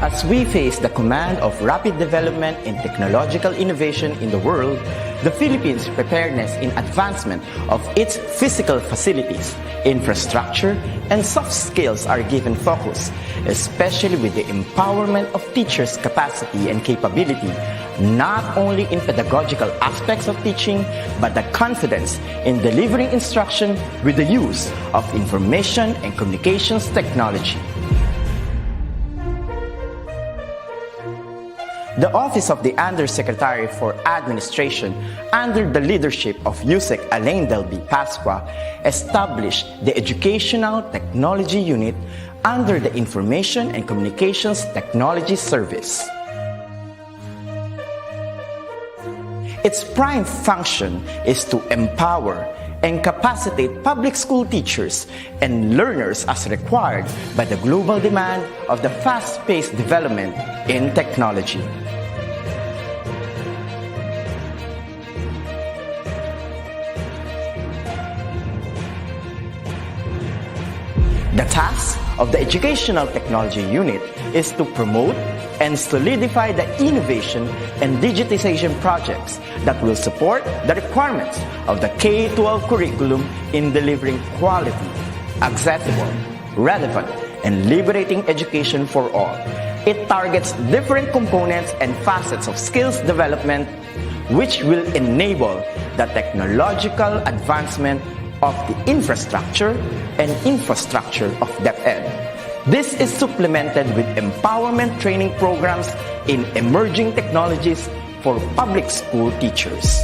As we face the command of rapid development and technological innovation in the world, the Philippines' preparedness in advancement of its physical facilities, infrastructure, and soft skills are given focus, especially with the empowerment of teachers' capacity and capability, not only in pedagogical aspects of teaching, but the confidence in delivering instruction with the use of information and communications technology. The Office of the Undersecretary for Administration, under the leadership of Yusek Alain Delby Pasqua, established the Educational Technology Unit under the Information and Communications Technology Service. Its prime function is to empower and capacitate public school teachers and learners as required by the global demand of the fast-paced development in technology. The task of the Educational Technology Unit is to promote and solidify the innovation and digitization projects that will support the requirements of the K-12 curriculum in delivering quality, accessible, relevant, and liberating education for all. It targets different components and facets of skills development, which will enable the technological advancement of the infrastructure of DepEd. This is supplemented with empowerment training programs in emerging technologies for public school teachers.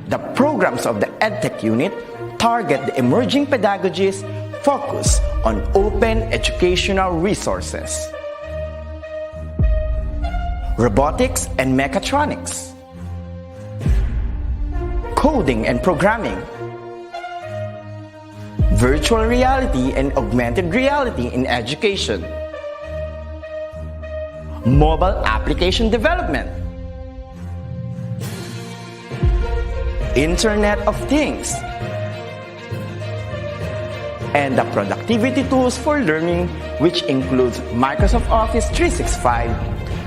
The programs of the EdTech unit target the emerging pedagogies focused on open educational resources, robotics and mechatronics, coding and programming, virtual reality and augmented reality in education, mobile application development, Internet of Things, and the productivity tools for learning, which includes Microsoft Office 365,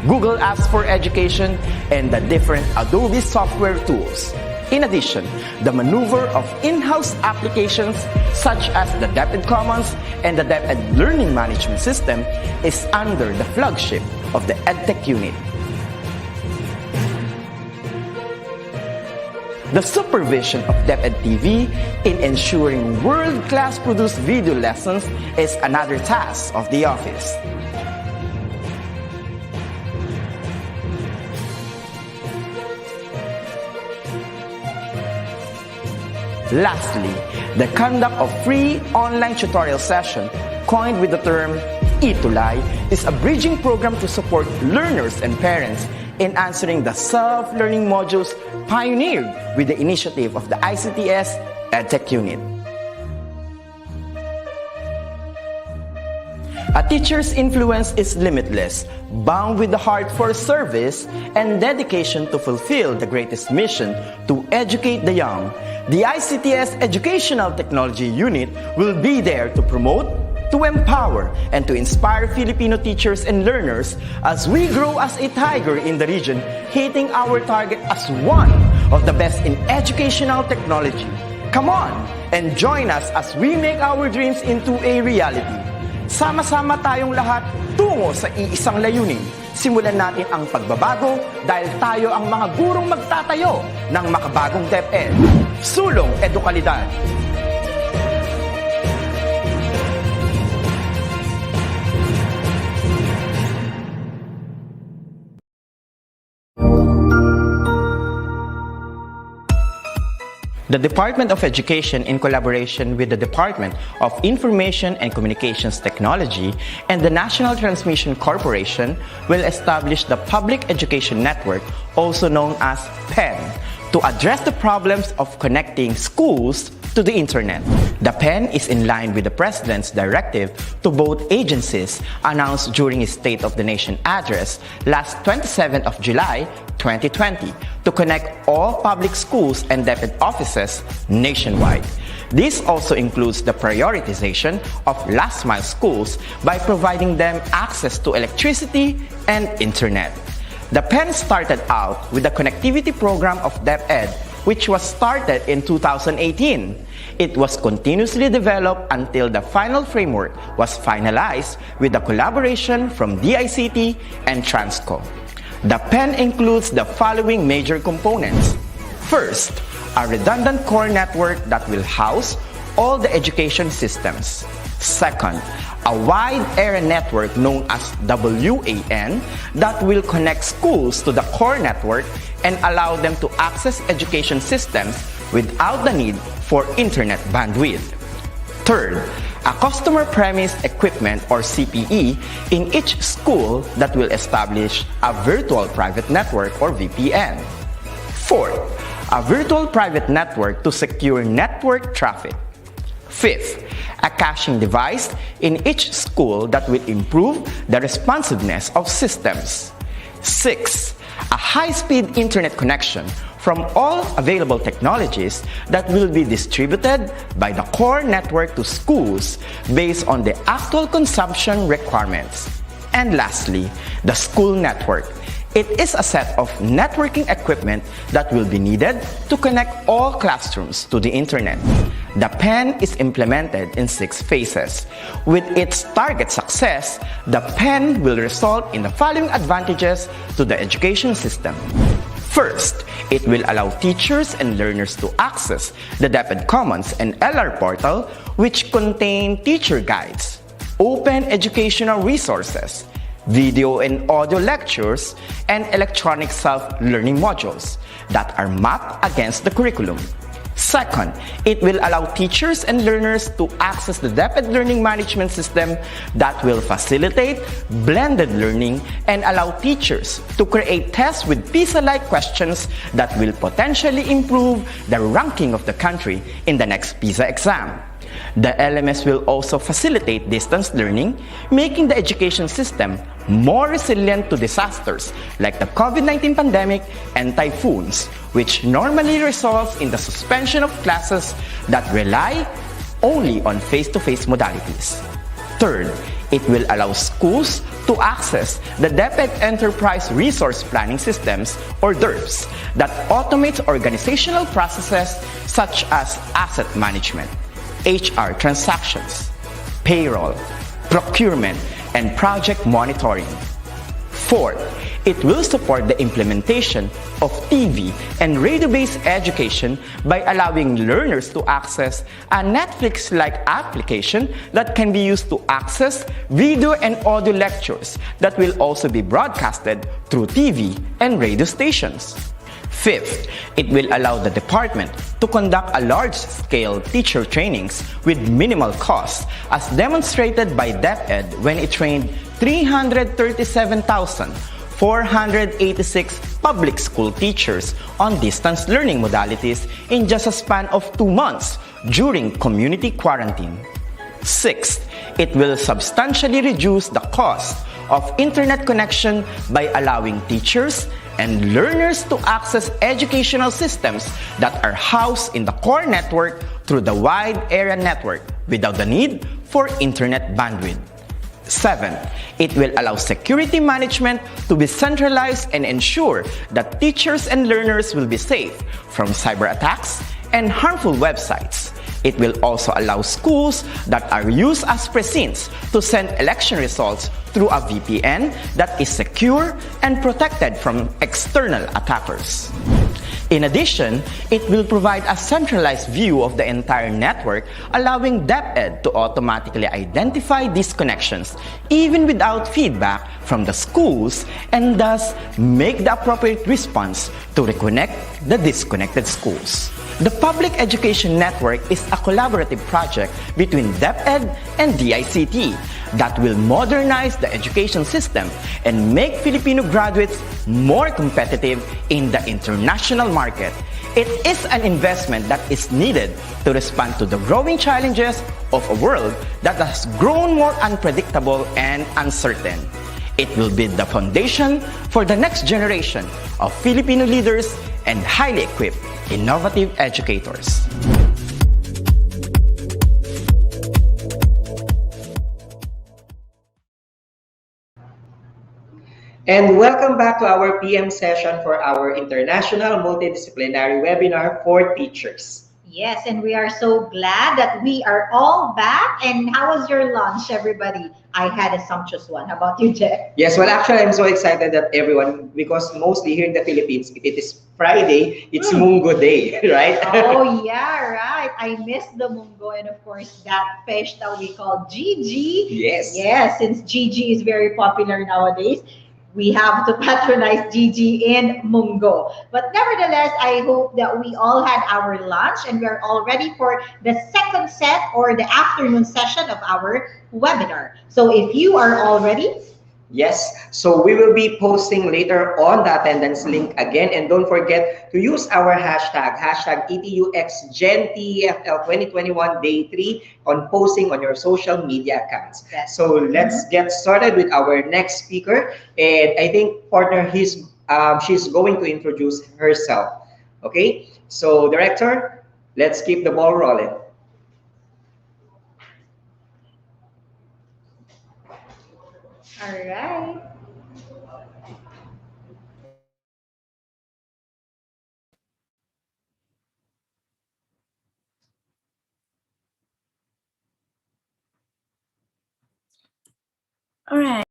Google Apps for Education, and the different Adobe software tools. In addition, the maneuver of in-house applications such as the DepEd Commons and the DepEd Learning Management System is under the flagship of the EdTech unit. The supervision of DepEd TV in ensuring world-class produced video lessons is another task of the office. Lastly, the conduct of free online tutorial session, coined with the term eTulay, is a bridging program to support learners and parents in answering the self-learning modules pioneered with the initiative of the ICTS-EdTech unit. A teacher's influence is limitless, bound with the heart for service and dedication to fulfill the greatest mission to educate the young. The ICTS Educational Technology Unit will be there to promote, to empower, and to inspire Filipino teachers and learners as we grow as a tiger in the region, hitting our target as one of the best in educational technology. Come on and join us as we make our dreams into a reality. Sama-sama tayong lahat tungo sa iisang layunin. Simulan natin ang pagbabago dahil tayo ang mga gurong magtatayo ng makabagong DepEd. Sulong Edukalidad! The Department of Education, in collaboration with the Department of Information and Communications Technology and the National Transmission Corporation, will establish the Public Education Network, also known as PEN, to address the problems of connecting schools to the Internet. The PEN is in line with the President's directive to both agencies announced during his State of the Nation address last 27th of July 2020 to connect all public schools and DepEd offices nationwide. This also includes the prioritization of last-mile schools by providing them access to electricity and internet. The PEN started out with the connectivity program of DepEd, which was started in 2018. It was continuously developed until the final framework was finalized with the collaboration from DICT and Transco. The PEN includes the following major components. First, a redundant core network that will house all the education systems. Second, a wide area network known as WAN that will connect schools to the core network and allow them to access education systems without the need for internet bandwidth. Third, a customer premise equipment or CPE in each school that will establish a virtual private network or VPN. Fourth, a virtual private network to secure network traffic. Fifth, a caching device in each school that will improve the responsiveness of systems. Sixth, a high-speed internet connection from all available technologies that will be distributed by the core network to schools based on the actual consumption requirements. And lastly, the school network. It is a set of networking equipment that will be needed to connect all classrooms to the internet. The PEN is implemented in 6 phases. With its target success, the PEN will result in the following advantages to the education system. First, it will allow teachers and learners to access the DepEd Commons and LR portal, which contain teacher guides, open educational resources, video and audio lectures, and electronic self-learning modules that are mapped against the curriculum. Second, it will allow teachers and learners to access the DepEd learning management system that will facilitate blended learning and allow teachers to create tests with PISA-like questions that will potentially improve the ranking of the country in the next PISA exam. The LMS will also facilitate distance learning, making the education system more resilient to disasters like the COVID-19 pandemic and typhoons, which normally results in the suspension of classes that rely only on face-to-face modalities. Third, it will allow schools to access the DepEd Enterprise Resource Planning Systems, or DERPS, that automates organizational processes such as asset management, HR transactions, payroll, procurement, and project monitoring. Fourth, it will support the implementation of TV and radio-based education by allowing learners to access a Netflix-like application that can be used to access video and audio lectures that will also be broadcasted through TV and radio stations. Fifth, it will allow the department to conduct a large-scale teacher trainings with minimal cost, as demonstrated by DepEd when it trained 337,486 public school teachers on distance learning modalities in just a span of 2 months during community quarantine. Sixth, it will substantially reduce the cost of internet connection by allowing teachers and learners to access educational systems that are housed in the core network through the wide area network without the need for internet bandwidth. 7. It will allow security management to be centralized and ensure that teachers and learners will be safe from cyber attacks and harmful websites. It will also allow schools that are used as precincts to send election results through a VPN that is secure and protected from external attackers. In addition, it will provide a centralized view of the entire network, allowing DepEd to automatically identify disconnections even without feedback from the schools, and thus make the appropriate response to reconnect the disconnected schools. The Public Education Network is a collaborative project between DepEd and DICT that will modernize the education system and make Filipino graduates more competitive in the international market. It is an investment that is needed to respond to the growing challenges of a world that has grown more unpredictable and uncertain. It will be the foundation for the next generation of Filipino leaders and highly equipped, innovative educators. And welcome back to our PM session for our International Multidisciplinary Webinar for Teachers. Yes, and we are so glad that we are all back. And how was your lunch, everybody? I had a sumptuous one. How about you, Jeff? Yes, well, actually, I'm so excited that everyone, because mostly here in the Philippines, if it is Friday, it's Mungo Day, right? Oh, yeah, right. I miss the mungo and, of course, that fish that we call Gigi. Yes. Yes, since Gigi is very popular nowadays, we have to patronize Gigi and Mungo. But nevertheless, I hope that we all had our lunch and we're all ready for the second set or the afternoon session of our webinar. So if you are all ready, Yes, so we will be posting later on the attendance link again, and don't forget to use our hashtag ETUXGenTFL 2021 Day 3 on posting on your social media accounts. So let's get started with our next speaker, and I think partner, she's going to introduce herself. Okay, so director, let's keep the ball rolling. all right. All right.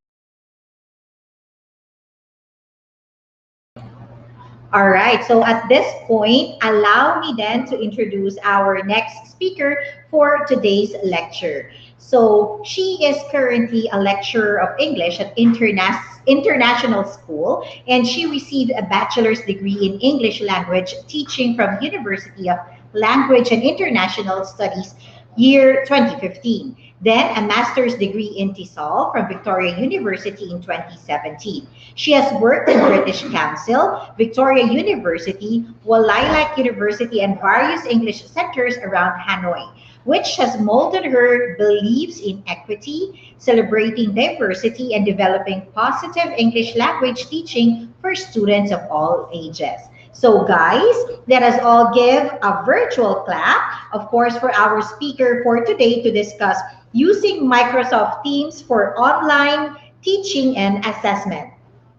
All right, so at this point, allow me then to introduce our next speaker for today's lecture. So she is currently a lecturer of English at International School, and she received a bachelor's degree in English language teaching from University of Language and International Studies year 2015. Then a master's degree in TESOL from Victoria University in 2017. She has worked in British Council, Victoria University, Walilac University, and various English centers around Hanoi, which has molded her beliefs in equity, celebrating diversity, and developing positive English language teaching for students of all ages. So guys, let us all give a virtual clap, of course, for our speaker for today to discuss using Microsoft Teams for online teaching and assessment.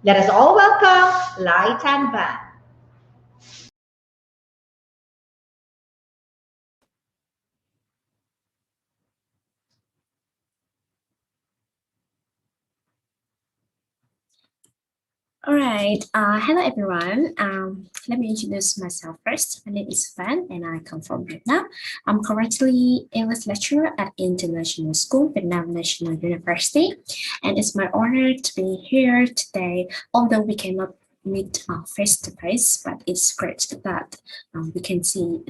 Let us all welcome Lai Tan Van. All right. Hello, everyone. Let me introduce myself first. My name is Van, and I come from Vietnam. I'm currently English lecturer at International School, Vietnam National University, and it's my honor to be here today. Although we cannot meet face to face, but it's great that we can see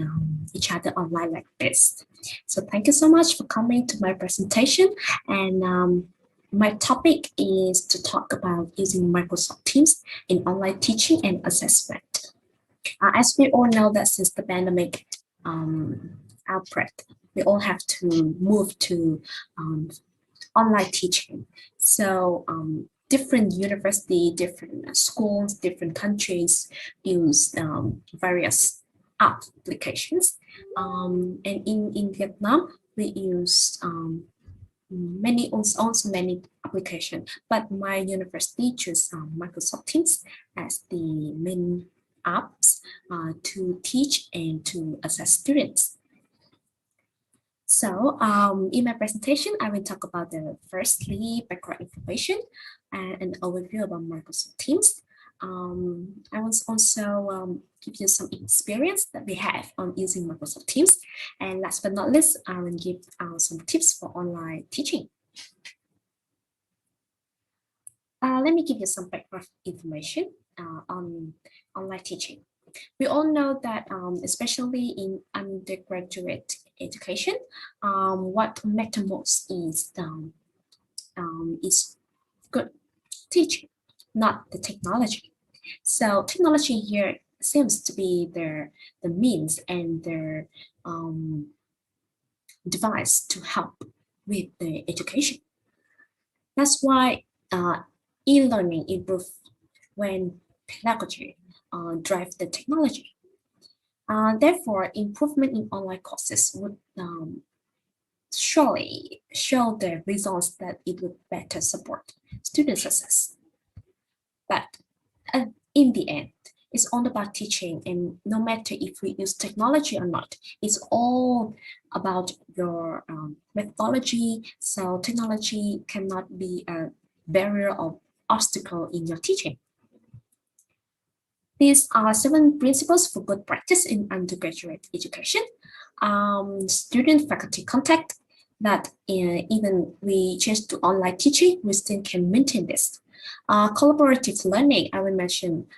each other online like this. So thank you so much for coming to my presentation, and my topic is to talk about using Microsoft Teams in online teaching and assessment. As we all know that since the pandemic outbreak, we all have to move to online teaching. So different university, different schools, different countries use various applications. And in Vietnam, we use many applications, but my university choose Microsoft Teams as the main apps to teach and to assess students. So in my presentation, I will talk about the firstly background information and an overview about Microsoft Teams. I will also give you some experience that we have on using Microsoft Teams. And last but not least, I will give some tips for online teaching. Let me give you some background information on online teaching. We all know that, especially in undergraduate education, what matters most is good teaching, not the technology. So technology here seems to be the means and their device to help with the education. That's why e-learning improves when pedagogy drives the technology. Therefore, improvement in online courses would surely show the results that it would better support student success. But in the end, it's all about teaching, and no matter if we use technology or not, it's all about your methodology. So technology cannot be a barrier or obstacle in your teaching. These are 7 principles for good practice in undergraduate education. Student-faculty contact, that even we change to online teaching, we still can maintain this. Collaborative learning, I will mention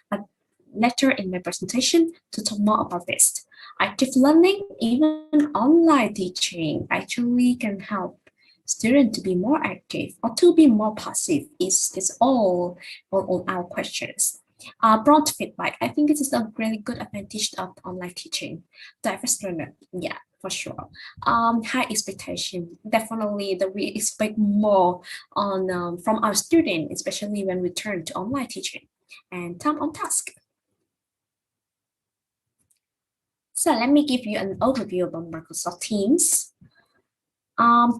later in my presentation to talk more about this. Active learning, even online teaching, actually can help students to be more active or to be more passive. It's all on our questions. Prompt feedback, I think this is a really good advantage of online teaching. Diverse learner, yeah, for sure. High expectation, definitely that we expect more on from our students, especially when we turn to online teaching. And time on task. So let me give you an overview about Microsoft Teams.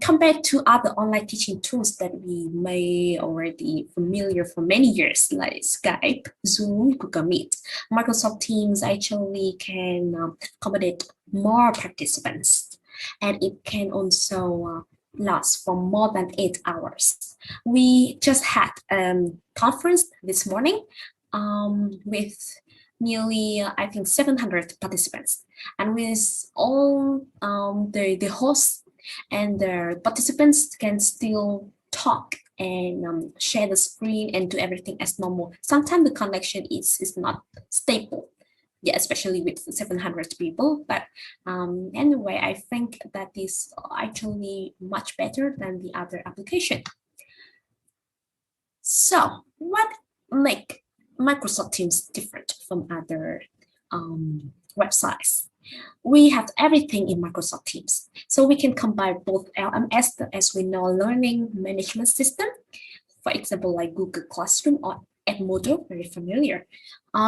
Compared to other online teaching tools that we may already familiar for many years, like Skype, Zoom, Google Meet, Microsoft Teams actually can accommodate more participants, and it can also last for more than 8 hours. We just had a conference this morning with nearly, I think, 700 participants, and with all the hosts and the participants can still talk and share the screen and do everything as normal. Sometimes the connection is not stable, yeah, especially with 700 people. But anyway, I think that is actually much better than the other application. So what make Microsoft Teams different from other websites? We have everything in Microsoft Teams. So we can combine both LMS, as we know, learning management system, for example, like Google Classroom or Edmodo, very familiar.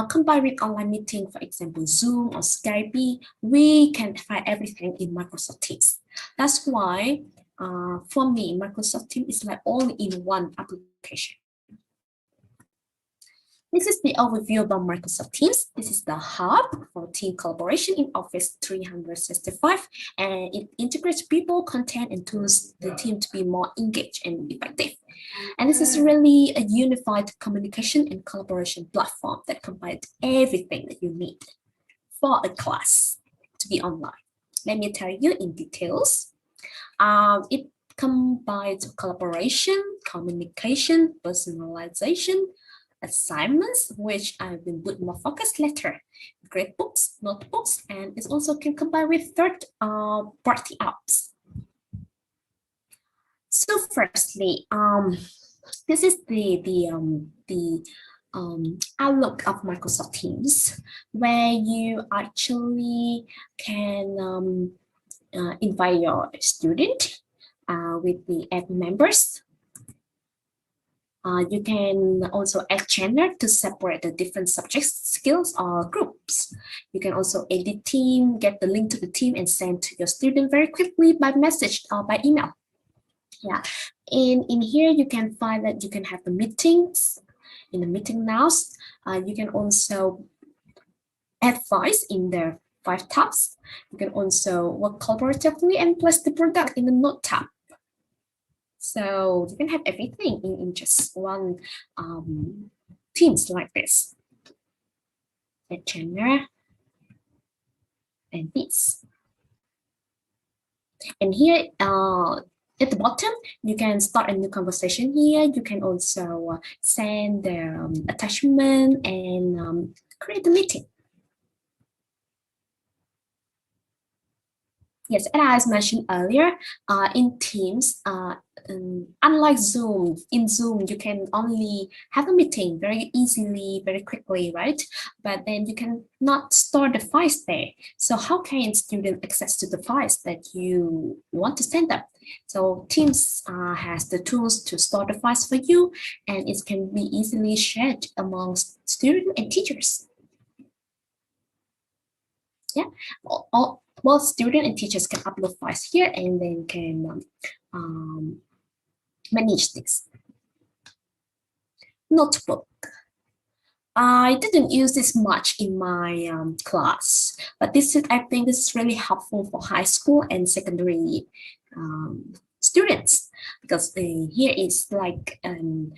Combined with online meeting, for example, Zoom or Skype, we can find everything in Microsoft Teams. That's why, for me, Microsoft Teams is like all in one application. This is the overview about Microsoft Teams. This is the hub for team collaboration in Office 365, and it integrates people, content, and tools the team to be more engaged and effective. And this is really a unified communication and collaboration platform that combines everything that you need for a class to be online. Let me tell you in details. It combines collaboration, communication, personalization, assignments, which I will put more focus later, grade books, notebooks, and it also can combine with third-party apps. So firstly, this is the outlook of Microsoft Teams, where you actually can invite your student with the app members. You can also add channel to separate the different subjects, skills, or groups. You can also edit team, get the link to the team, and send to your student very quickly by message or by email. Yeah, in here you can find that you can have the meetings. In the meeting now, you can also add files in the 5 tabs. You can also work collaboratively and place the product in the note tab. So you can have everything in just one Teams like this. The genre and this. And here at the bottom, you can start a new conversation here. You can also send the attachment and create a meeting. Yes, and as mentioned earlier, in Teams, unlike Zoom, in Zoom, you can only have a meeting very easily, very quickly, right? But then you can not store the files there. So how can students access to the files that you want to send them? So Teams has the tools to store the files for you, and it can be easily shared amongst students and teachers. Yeah, both students and teachers can upload files here and then can manage this. Notebook. I didn't use this much in my class, but I think this is really helpful for high school and secondary students, because here is like an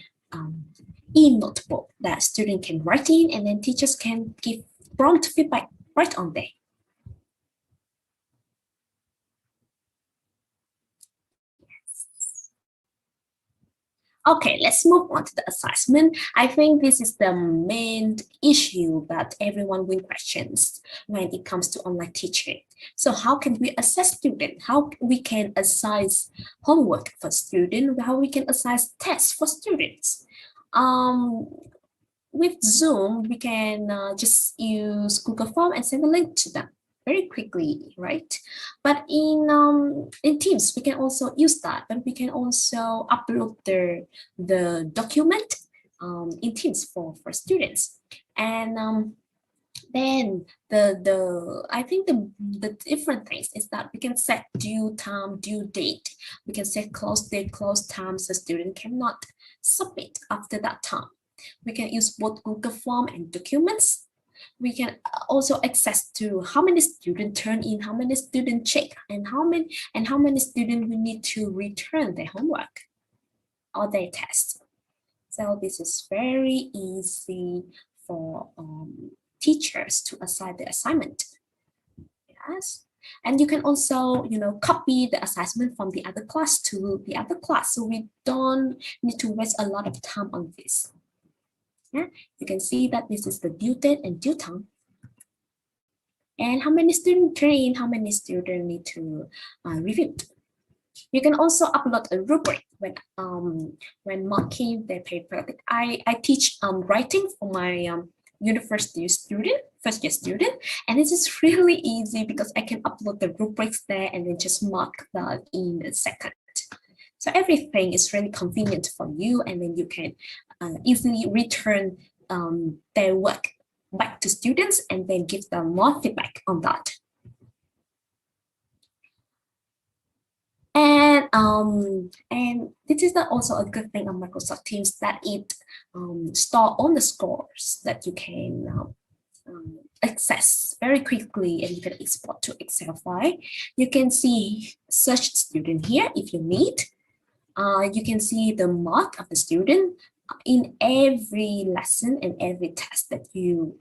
e-notebook that student can write in, and then teachers can give prompt feedback right on there. Okay, let's move on to the assessment. I think this is the main issue that everyone will questions when it comes to online teaching. So how can we assess students? How we can assign homework for students? How we can assign tests for students? With Zoom, we can just use Google Form and send a link to them very quickly, right? But in Teams, we can also use that, but we can also upload the document in Teams for students. And then I think the different things is that we can set due time, due date. We can set close date, close time, so student cannot submit after that time. We can use both Google Form and documents. We can also access to how many students turn in, how many students check, and how many students we need to return their homework or their test. So this is very easy for teachers to assign the assignment. Yes. And you can also, copy the assessment from the other class to the other class. So we don't need to waste a lot of time on this. Yeah, you can see that this is the due date and due time. And how many students turn in, how many students need to review. You can also upload a rubric when marking the paper. I teach writing for my university student, first year student, and this is really easy because I can upload the rubrics there and then just mark that in a second. So everything is really convenient for you, and then you can easily return their work back to students and then give them more feedback on that. And this is also a good thing on Microsoft Teams, that it store all the scores that you can access very quickly, and you can export to Excel file. You can see search student here if you need. You can see the mark of the student in every lesson and every test that you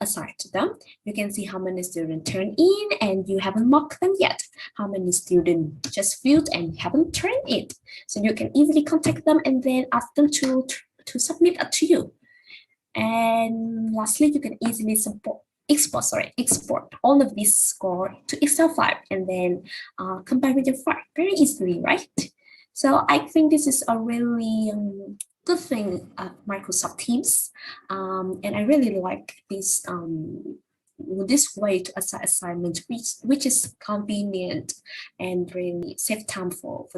assign to them. You can see how many students turn in and you haven't marked them yet. How many students just filled and haven't turned it. So you can easily contact them and then ask them to submit it to you. And lastly, you can easily export all of this score to Excel file and then combine with your file very easily, right? So I think this is a really good thing at Microsoft Teams, and I really like this way to assign assignments, which is convenient and really save time for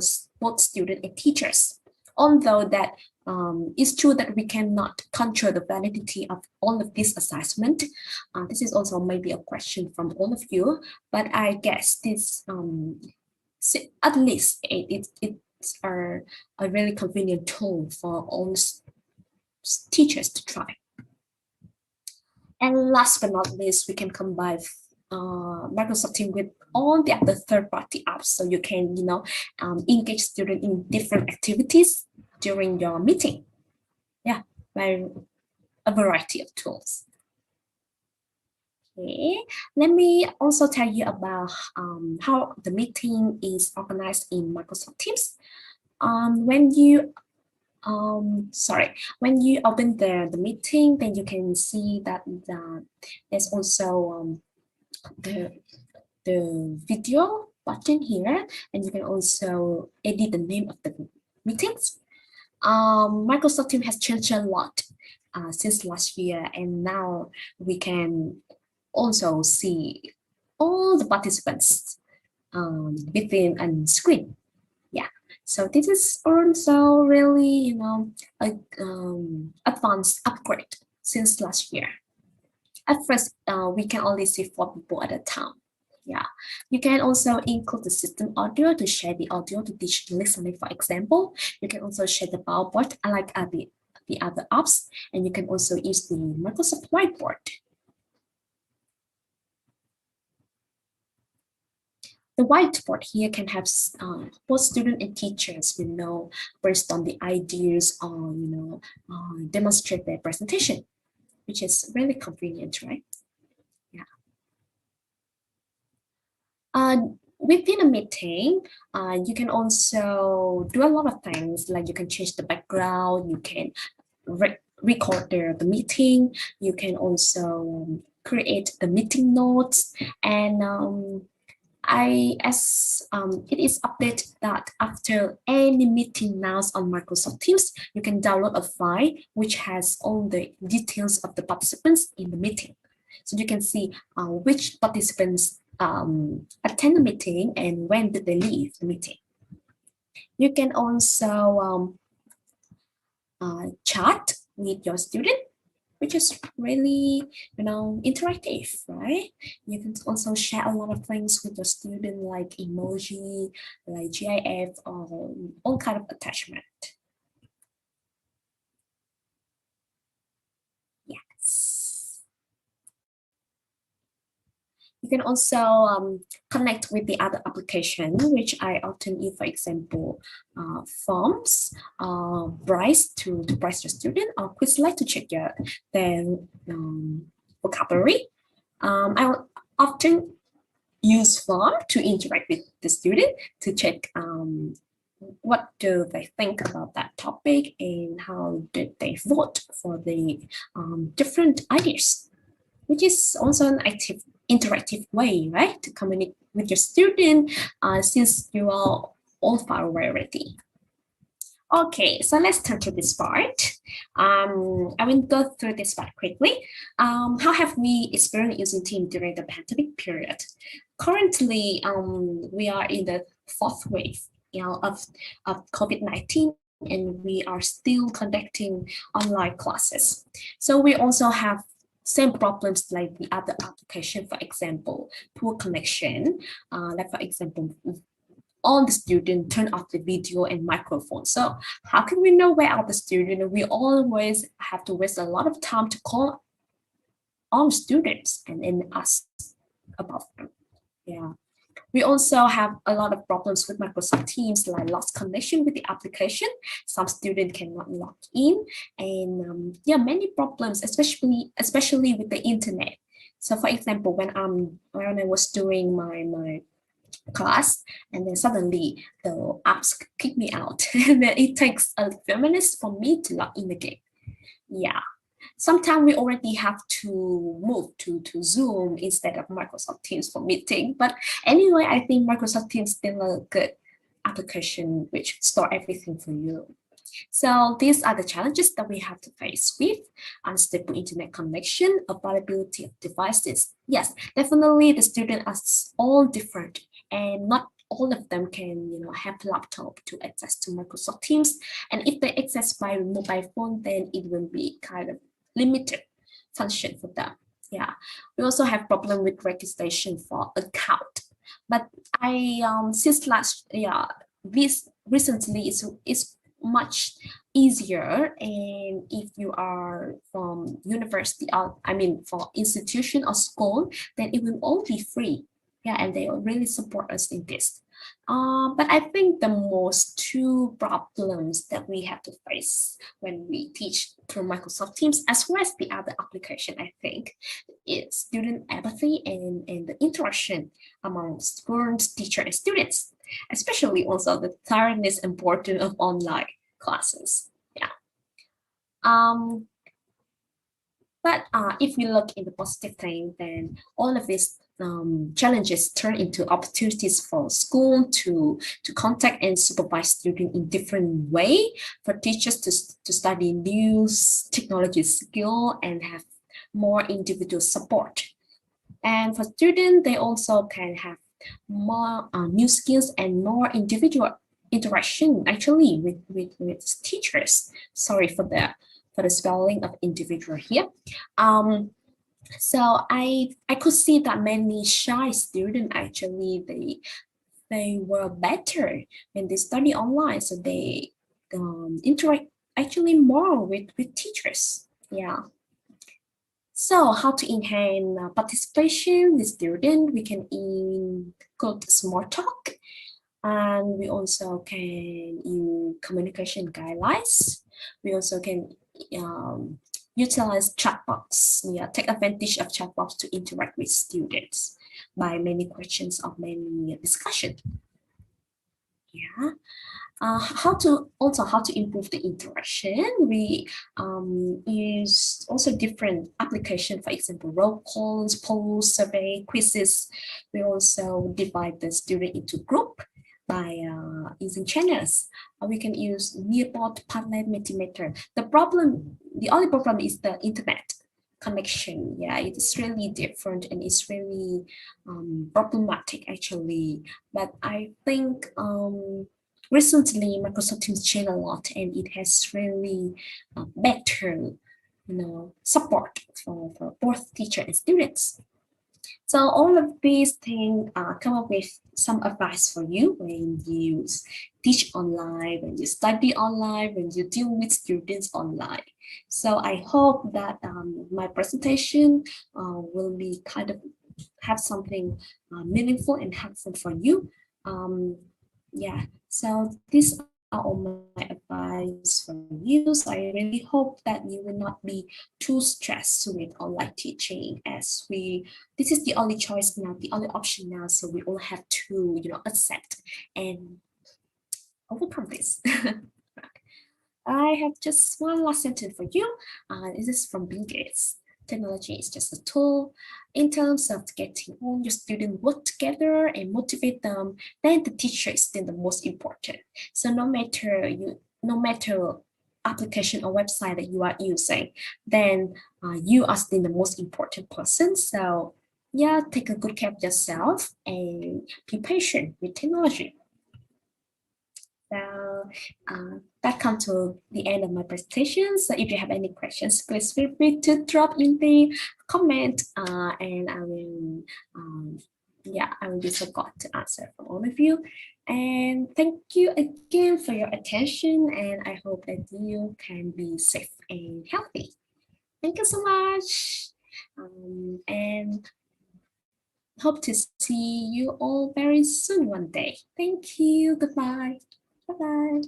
both students and teachers. Although that it's true that we cannot control the validity of all of this assessment. This is also maybe a question from all of you, but I guess this at least it's a really convenient tool for all teachers to try. And last but not least, we can combine Microsoft Teams with all the other third-party apps, so you can engage students in different activities during your meeting. Yeah, by a variety of tools. Okay, let me also tell you about how the meeting is organized in Microsoft Teams. When you open the meeting, then you can see that there's also the video button here, and you can also edit the name of the meetings. Microsoft Teams has changed a lot since last year, and now we can also see all the participants within a screen. Yeah, so this is also really, advanced upgrade since last year. At first, we can only see 4 people at a time. Yeah, you can also include the system audio to share the audio to teach listening, for example. You can also share the PowerPoint, like the the other apps, and you can also use the Microsoft Whiteboard. The whiteboard here can have both students and teachers, based on the ideas or, demonstrate their presentation, which is really convenient, right? Yeah. Within a meeting, you can also do a lot of things, like you can change the background, you can record the meeting, you can also create the meeting notes, and it is updated that after any meeting now on Microsoft Teams, you can download a file which has all the details of the participants in the meeting. So you can see which participants attend the meeting and when did they leave the meeting. You can also chat with your student, which is really, interactive, right? You can also share a lot of things with your student, like emoji, like GIF, or all kind of attachment. Yes. You can also connect with the other application, which I often use, for example, Forms, Bryce to Bryce your student, or Quizlet to check their vocabulary. I often use Form to interact with the student to check what do they think about that topic and how did they vote for the different ideas, which is also an interactive way, right, to communicate with your student since you are all far away already. Okay, so let's turn to this part. I will go through this part quickly. How have we experienced using Teams during the pandemic period? Currently, we are in the fourth wave of COVID-19, and we are still conducting online classes. So we also have same problems like the other application, for example, poor connection, like for example, all the students turn off the video and microphone. So how can we know where are the students? We always have to waste a lot of time to call on students and then ask about them. Yeah. We also have a lot of problems with Microsoft Teams, like lost connection with the application. Some students cannot log in, and many problems, especially with the internet. So, for example, when I was doing my class, and then suddenly the apps kick me out, and then it takes a few minutes for me to log in again. Yeah. Sometimes we already have to move to Zoom instead of Microsoft Teams for meeting. But anyway, I think Microsoft Teams is still a good application which store everything for you. So these are the challenges that we have to face with: unstable internet connection, availability of devices. Yes, definitely the students are all different, and not all of them can have laptop to access to Microsoft Teams. And if they access by mobile phone, then it will be kind of limited function for them. Yeah, we also have problem with registration for account, but I since last this recently is much easier, and if you are from university for institution or school, then it will all be free. Yeah, and they really support us in this. But I think the most two problems that we have to face when we teach through Microsoft Teams, as well as the other application, I think, is student apathy and the interaction among students, teacher, and students, especially also the tiredness and boredom of online classes. Yeah. But if we look in the positive thing, then all of these challenges turn into opportunities for school to contact and supervise students in different way, for teachers to study new technology skill and have more individual support. And for students, they also can have more new skills and more individual interaction actually with teachers. Sorry for the spelling of individual here. So I could see that many shy students actually they were better when they study online. So they interact actually more with teachers. Yeah. So how to enhance participation with student? We can include small talk, and we also can use communication guidelines. We also can utilize chatbots. Yeah, take advantage of chatbots to interact with students by many questions or many discussion. Yeah. How to improve the interaction. We use also different application, for example, roll calls, polls, survey, quizzes. We also divide the student into group by using channels. We can use Nearpod, Padlet, Mentimeter. The only problem is the internet connection. Yeah, it's really different and it's really problematic actually. But I think recently Microsoft Teams changed a lot, and it has really better, support for both teacher and students. So all of these things come up with some advice for you when you teach online, when you study online, when you deal with students online. So I hope that my presentation will be kind of have something meaningful and helpful for you. Yeah, so these are all my advice for you. So I really hope that you will not be too stressed with online teaching, as this is the only choice now, the only option now. So we all have to, accept and overcome this. I have just one last sentence for you. This is from Bill Gates. Technology is just a tool. In terms of getting all your students work together and motivate them, then the teacher is still the most important. So no matter application or website that you are using, then you are still the most important person. So yeah, take a good care of yourself and be patient with technology. So that comes to the end of my presentation. So if you have any questions, please feel free to drop in the comment, and I will, I will be so glad to answer from all of you. And thank you again for your attention, and I hope that you can be safe and healthy. Thank you so much, and hope to see you all very soon one day. Thank you. Goodbye. Bye-bye.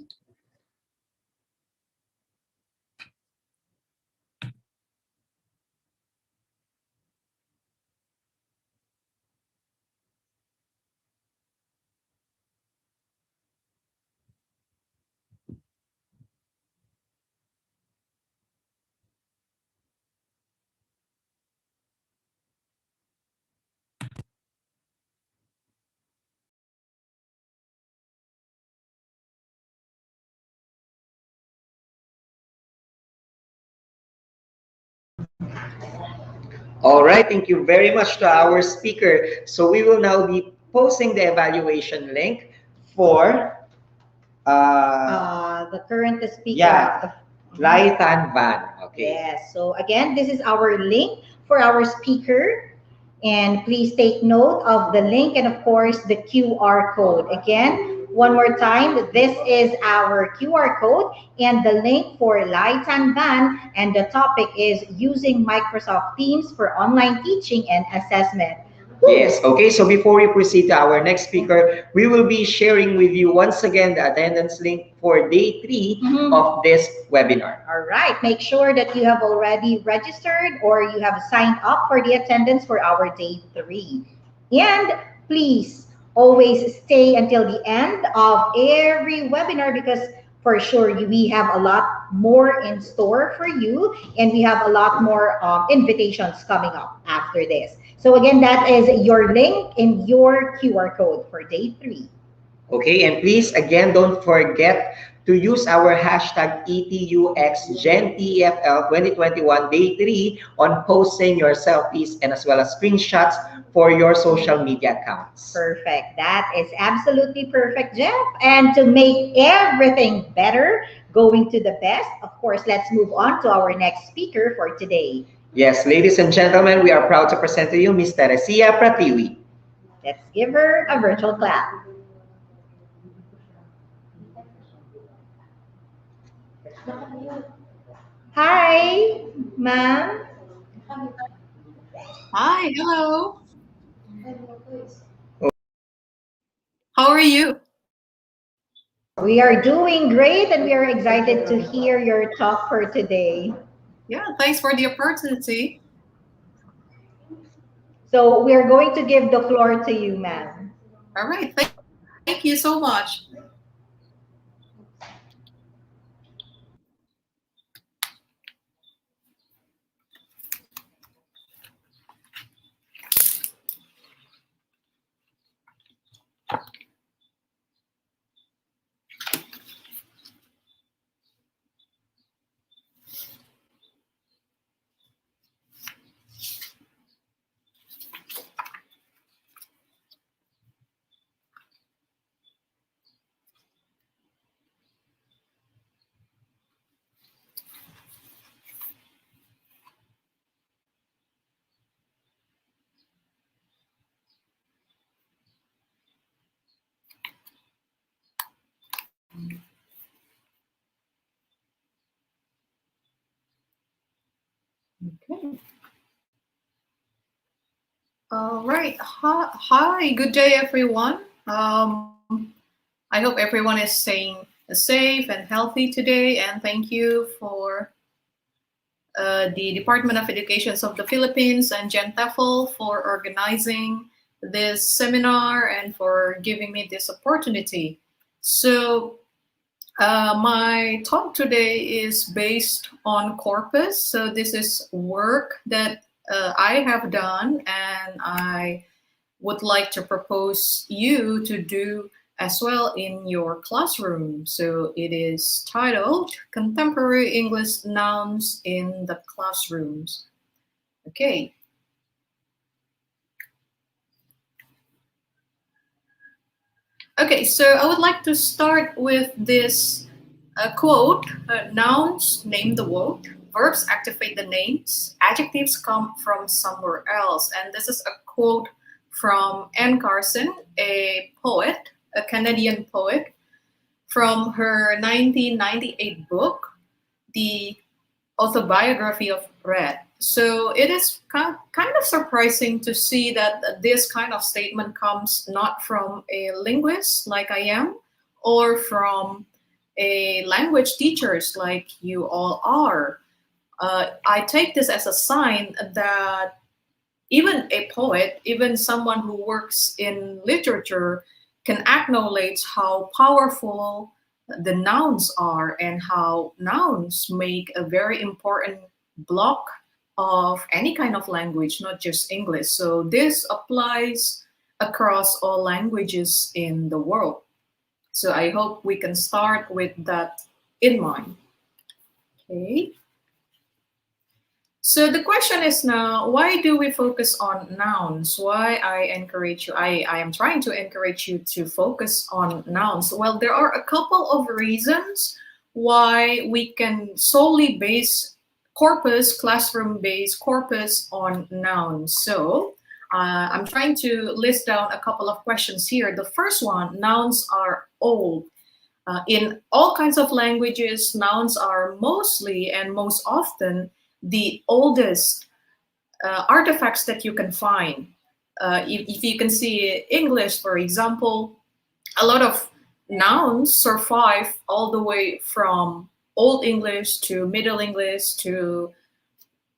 All right, thank you very much to our speaker. So we will now be posting the evaluation link for The current speaker. yeah, Lai Tan Van. Okay. Yes. So again, this is our link for our speaker. And please take note of the link and of course the QR code. Again, one more time, this is our QR code and the link for Lai Tan Van, and the topic is using Microsoft Teams for online teaching and assessment. Yes, okay, so before we proceed to our next speaker, we will be sharing with you once again the attendance link for day 3 of this webinar. All right, make sure that you have already registered or you have signed up for the attendance for our day 3. And please always stay until the end of every webinar, because for sure we have a lot more in store for you and we have a lot more invitations coming up after this. So again, that is your link in your QR code for day 3. Okay, and please, again, don't forget to use our hashtag ETUXGenTFL 2021 Day 3 on posting your selfies and as well as screenshots for your social media accounts. Perfect. That is absolutely perfect, Jeff. And to make everything better, going to the best, of course, let's move on to our next speaker for today. Yes, ladies and gentlemen, we are proud to present to you Ms. Teresia Pratiwi. Let's give her a virtual clap. Hi, ma'am. Hi, hello. How are you? We are doing great and we are excited to hear your talk for today. Yeah, thanks for the opportunity. So we are going to give the floor to you, ma'am. All right, thank you so much. Okay. All right. Hi, good day, everyone. I hope everyone is staying safe and healthy today, and thank you for the Department of Education of the Philippines and GENTEFL for organizing this seminar and for giving me this opportunity. So, my talk today is based on corpus. So this is work that I have done and I would like to propose you to do as well in your classroom. So it is titled Contemporary English Nouns in the Classrooms. Okay. Okay, so I would like to start with this quote, nouns name the world, verbs activate the names, adjectives come from somewhere else. And this is a quote from Anne Carson, a poet, a Canadian poet, from her 1998 book, The Autobiography of Red. So it is kind of surprising to see that this kind of statement comes not from a linguist like I am, or from a language teachers like you all are. I take this as a sign that even a poet, even someone who works in literature, can acknowledge how powerful the nouns are and how nouns make a very important block of any kind of language, not just English. So this applies across all languages in the world. So I hope we can start with that in mind. Okay. So the question is now, why do we focus on nouns? Why I encourage you, I am trying to encourage you to focus on nouns. Well, there are a couple of reasons why we can solely base corpus, classroom-based corpus on nouns. So I'm trying to list down a couple of questions here. The first one, nouns are old. In all kinds of languages, nouns are mostly and most often the oldest artifacts that you can find. If you can see English, for example, a lot of nouns survive all the way from Old English to Middle English to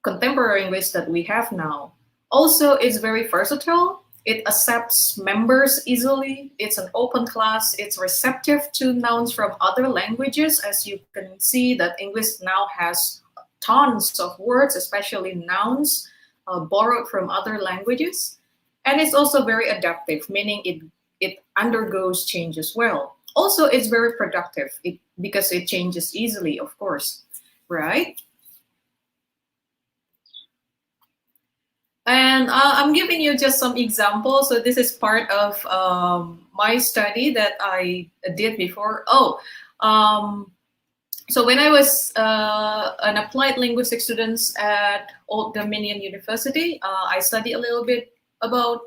contemporary English that we have now. Also, it's very versatile. It accepts members easily. It's an open class. It's receptive to nouns from other languages. As you can see that English now has tons of words, especially nouns, borrowed from other languages. And it's also very adaptive, meaning it undergoes change as well. Also, it's very productive because it changes easily, of course, right? And I'm giving you just some examples. So this is part of my study that I did before. So when I was an applied linguistics student at Old Dominion University, I studied a little bit about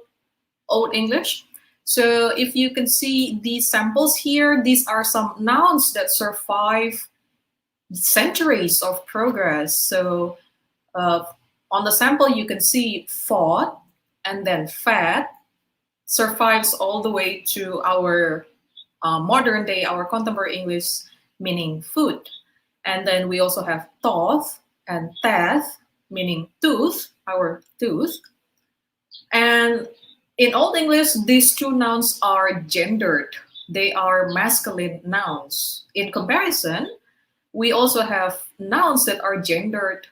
Old English. So if you can see these samples here, these are some nouns that survive centuries of progress. So on the sample, you can see fought and then fat survives all the way to our modern day, our contemporary English, meaning food. And then we also have toth and teth, meaning tooth, our tooth. And in Old English, these two nouns are gendered. They are masculine nouns. In comparison, we also have nouns that are gendered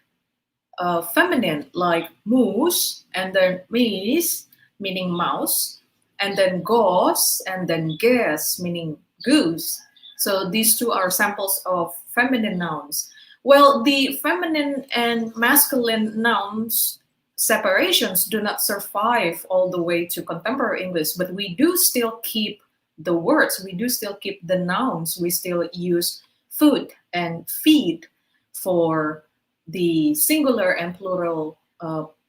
feminine, like moose, and then meese, meaning mouse, and then goose, and then geese, meaning goose. So these two are samples of feminine nouns. Well, the feminine and masculine nouns separations do not survive all the way to contemporary English, but we do still keep the words, we do still keep the nouns, we still use food and feed for the singular and plural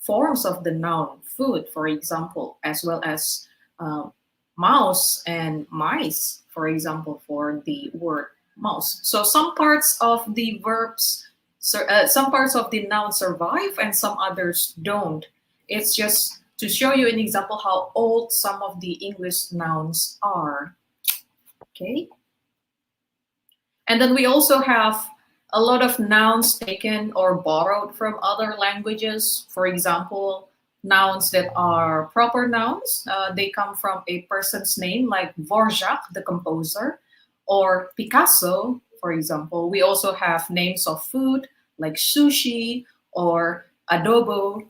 forms of the noun food, for example, as well as mouse and mice, for example, for the word mouse. So some parts of the verbs, some parts of the noun survive and some others don't. It's just to show you an example how old some of the English nouns are. Okay. And then we also have a lot of nouns taken or borrowed from other languages. For example, nouns that are proper nouns, they come from a person's name, like Dvorak, the composer, or Picasso, for example. We also have names of food, like sushi or adobo.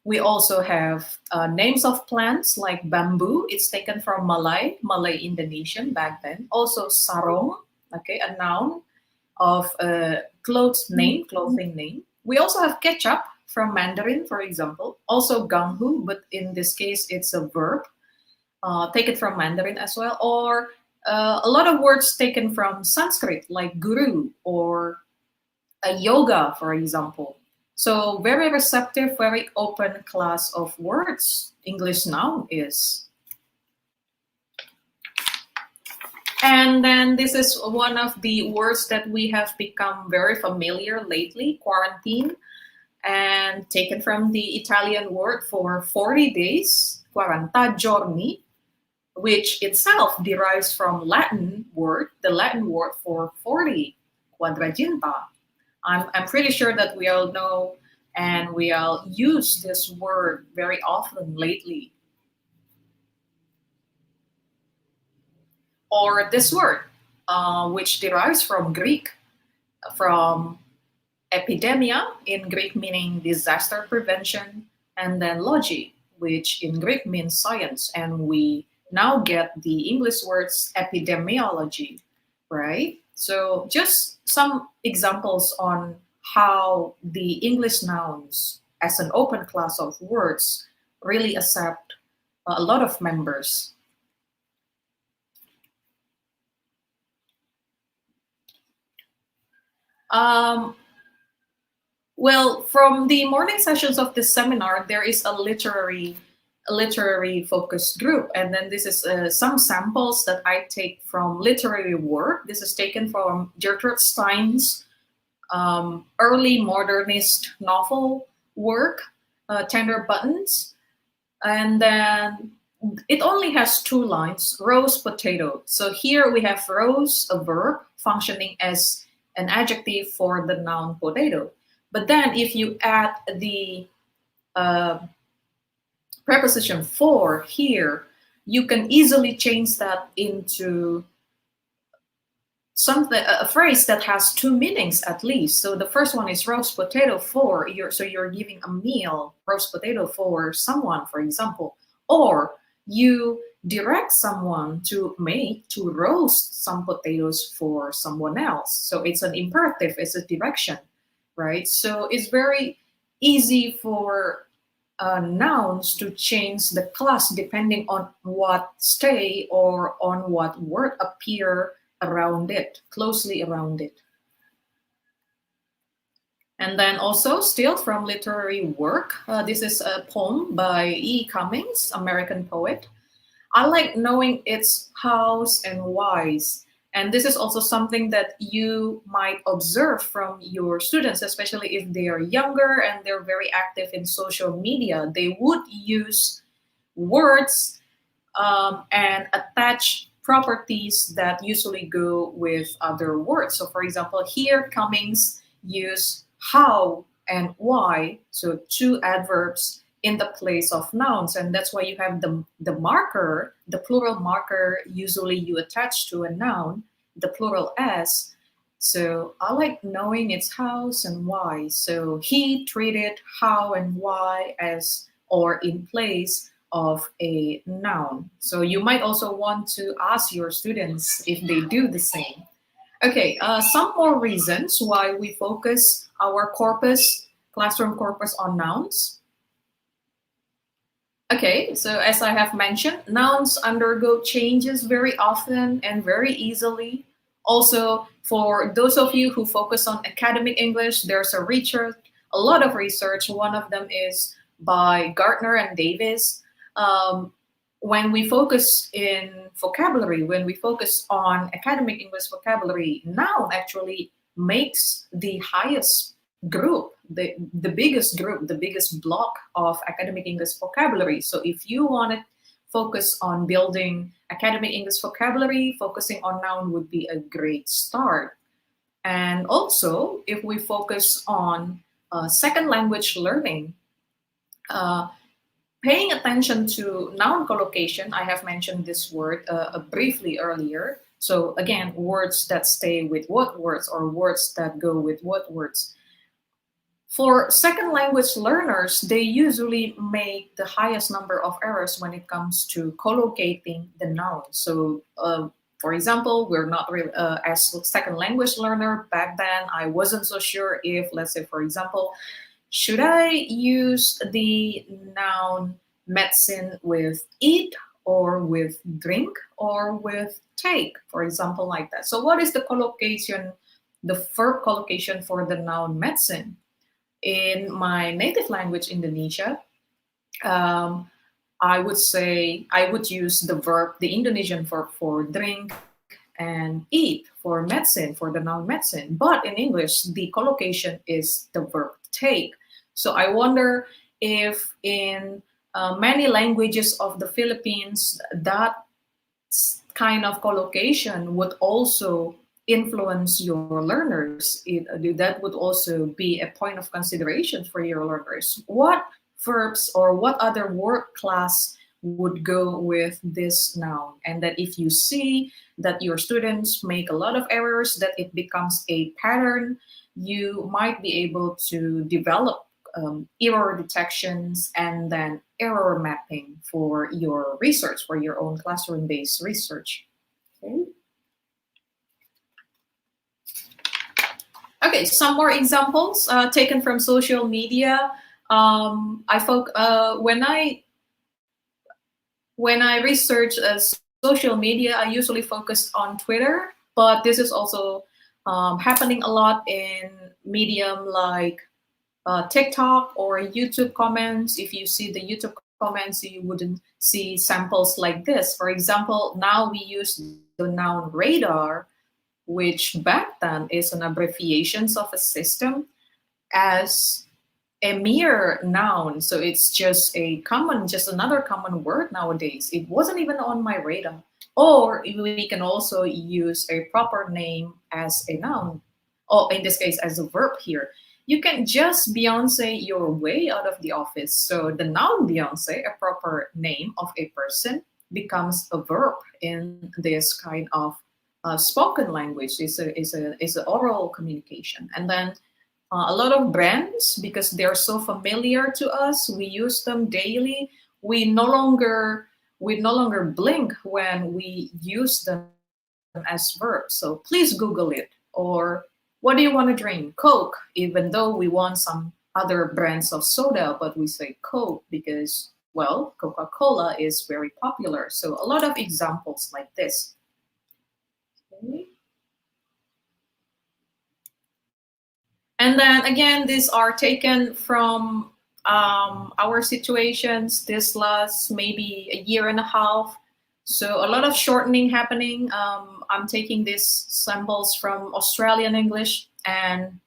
We also have names of plants, like bamboo. It's taken from Malay Indonesian back then. Also sarong, okay, a noun of a clothing name. We also have ketchup from Mandarin, for example. Also ganghu, but in this case, it's a verb taken from Mandarin as well. Or a lot of words taken from Sanskrit, like guru or a yoga, for example. So very receptive, very open class of words English noun is. And then this is one of the words that we have become very familiar lately, quarantine, and taken from the Italian word for 40 days, 40 giorni, which itself derives from the Latin word for 40, quadraginta. I'm pretty sure that we all know and we all use this word very often lately. Or this word, which derives from Greek, from epidemia in Greek meaning disaster prevention, and then logi, which in Greek means science. And we now get the English words epidemiology, right? So just some examples on how the English nouns as an open class of words really accept a lot of members. Well, from the morning sessions of this seminar, there is a literary focus group. And then this is some samples that I take from literary work. This is taken from Gertrude Stein's early modernist novel work, Tender Buttons. And then it only has 2 lines, roast potato. So here we have roast, a verb, functioning as an adjective for the noun potato. But then if you add the preposition for here, you can easily change that into something, a phrase that has 2 meanings at least. So the first one is roast potato for, so you're giving a meal, roast potato for someone, for example. Or you direct someone to roast some potatoes for someone else. So it's an imperative, it's a direction, right? So it's very easy for nouns to change the class depending on what stay or on what word appear around it, closely around it. And then also still from literary work, this is a poem by E. Cummings, American poet. I like knowing its hows and whys, And this is also something that you might observe from your students, especially if they are younger and they're very active in social media. They would use words and attach properties that usually go with other words. So for example, here Cummings use how and why, so two adverbs in the place of nouns, and that's why you have the marker, the plural marker, usually you attach to a noun, the plural s. So I like knowing its hows and why. So he treated how and why as or in place of a noun. So you might also want to ask your students if they do the same. Okay, some more reasons why we focus our corpus, classroom corpus, on nouns. Okay, so as I have mentioned, nouns undergo changes very often and very easily. Also, for those of you who focus on academic English, there's a lot of research. One of them is by Gardner and Davis. When we focus in vocabulary, when we focus on academic English vocabulary, noun actually makes the highest group, the biggest group, the biggest block of academic English vocabulary. So if you want to focus on building academic English vocabulary, focusing on noun would be a great start. And also, if we focus on second language learning, paying attention to noun collocation, I have mentioned this word briefly earlier. So again, words that stay with what words or words that go with what words. For second language learners, they usually make the highest number of errors when it comes to collocating the noun. So for example, we're not really, as a second language learner back then, I wasn't so sure if, let's say, for example, should I use the noun medicine with eat or with drink or with take, for example, like that. So what is the collocation, the verb collocation for the noun medicine? In my native language, Indonesia, I would say I would use the verb, the Indonesian verb for drink and eat for medicine, for the noun medicine. But in English, the collocation is the verb take. So I wonder if in many languages of the Philippines, that kind of collocation would also influence your learners. That would also be a point of consideration for your learners. What verbs or what other word class would go with this noun? And that if you see that your students make a lot of errors, that it becomes a pattern, you might be able to develop error detections and then error mapping for your research, for your own classroom-based research. Okay. Okay, some more examples taken from social media. When I research social media, I usually focus on Twitter, but this is also happening a lot in medium like TikTok or YouTube comments. If you see the YouTube comments, you wouldn't see samples like this. For example, now we use the noun radar, which back then is an abbreviation of a system, as a mere noun. So it's just another common word nowadays. It wasn't even on my radar. Or we can also use a proper name as a noun, or in this case as a verb here. You can just Beyonce your way out of the office. So the noun Beyonce, a proper name of a person, becomes a verb in this kind of spoken language. Is a oral communication. And then a lot of brands, because they're so familiar to us, we use them daily. We no longer blink when we use them as verbs. So please Google it. Or what do you want to drink? Coke, even though we want some other brands of soda, but we say Coke because, well, Coca-Cola is very popular. So a lot of examples like this. Okay. And then again, these are taken from our situations this last maybe a year and a half. So a lot of shortening happening. I'm taking these samples from Australian English and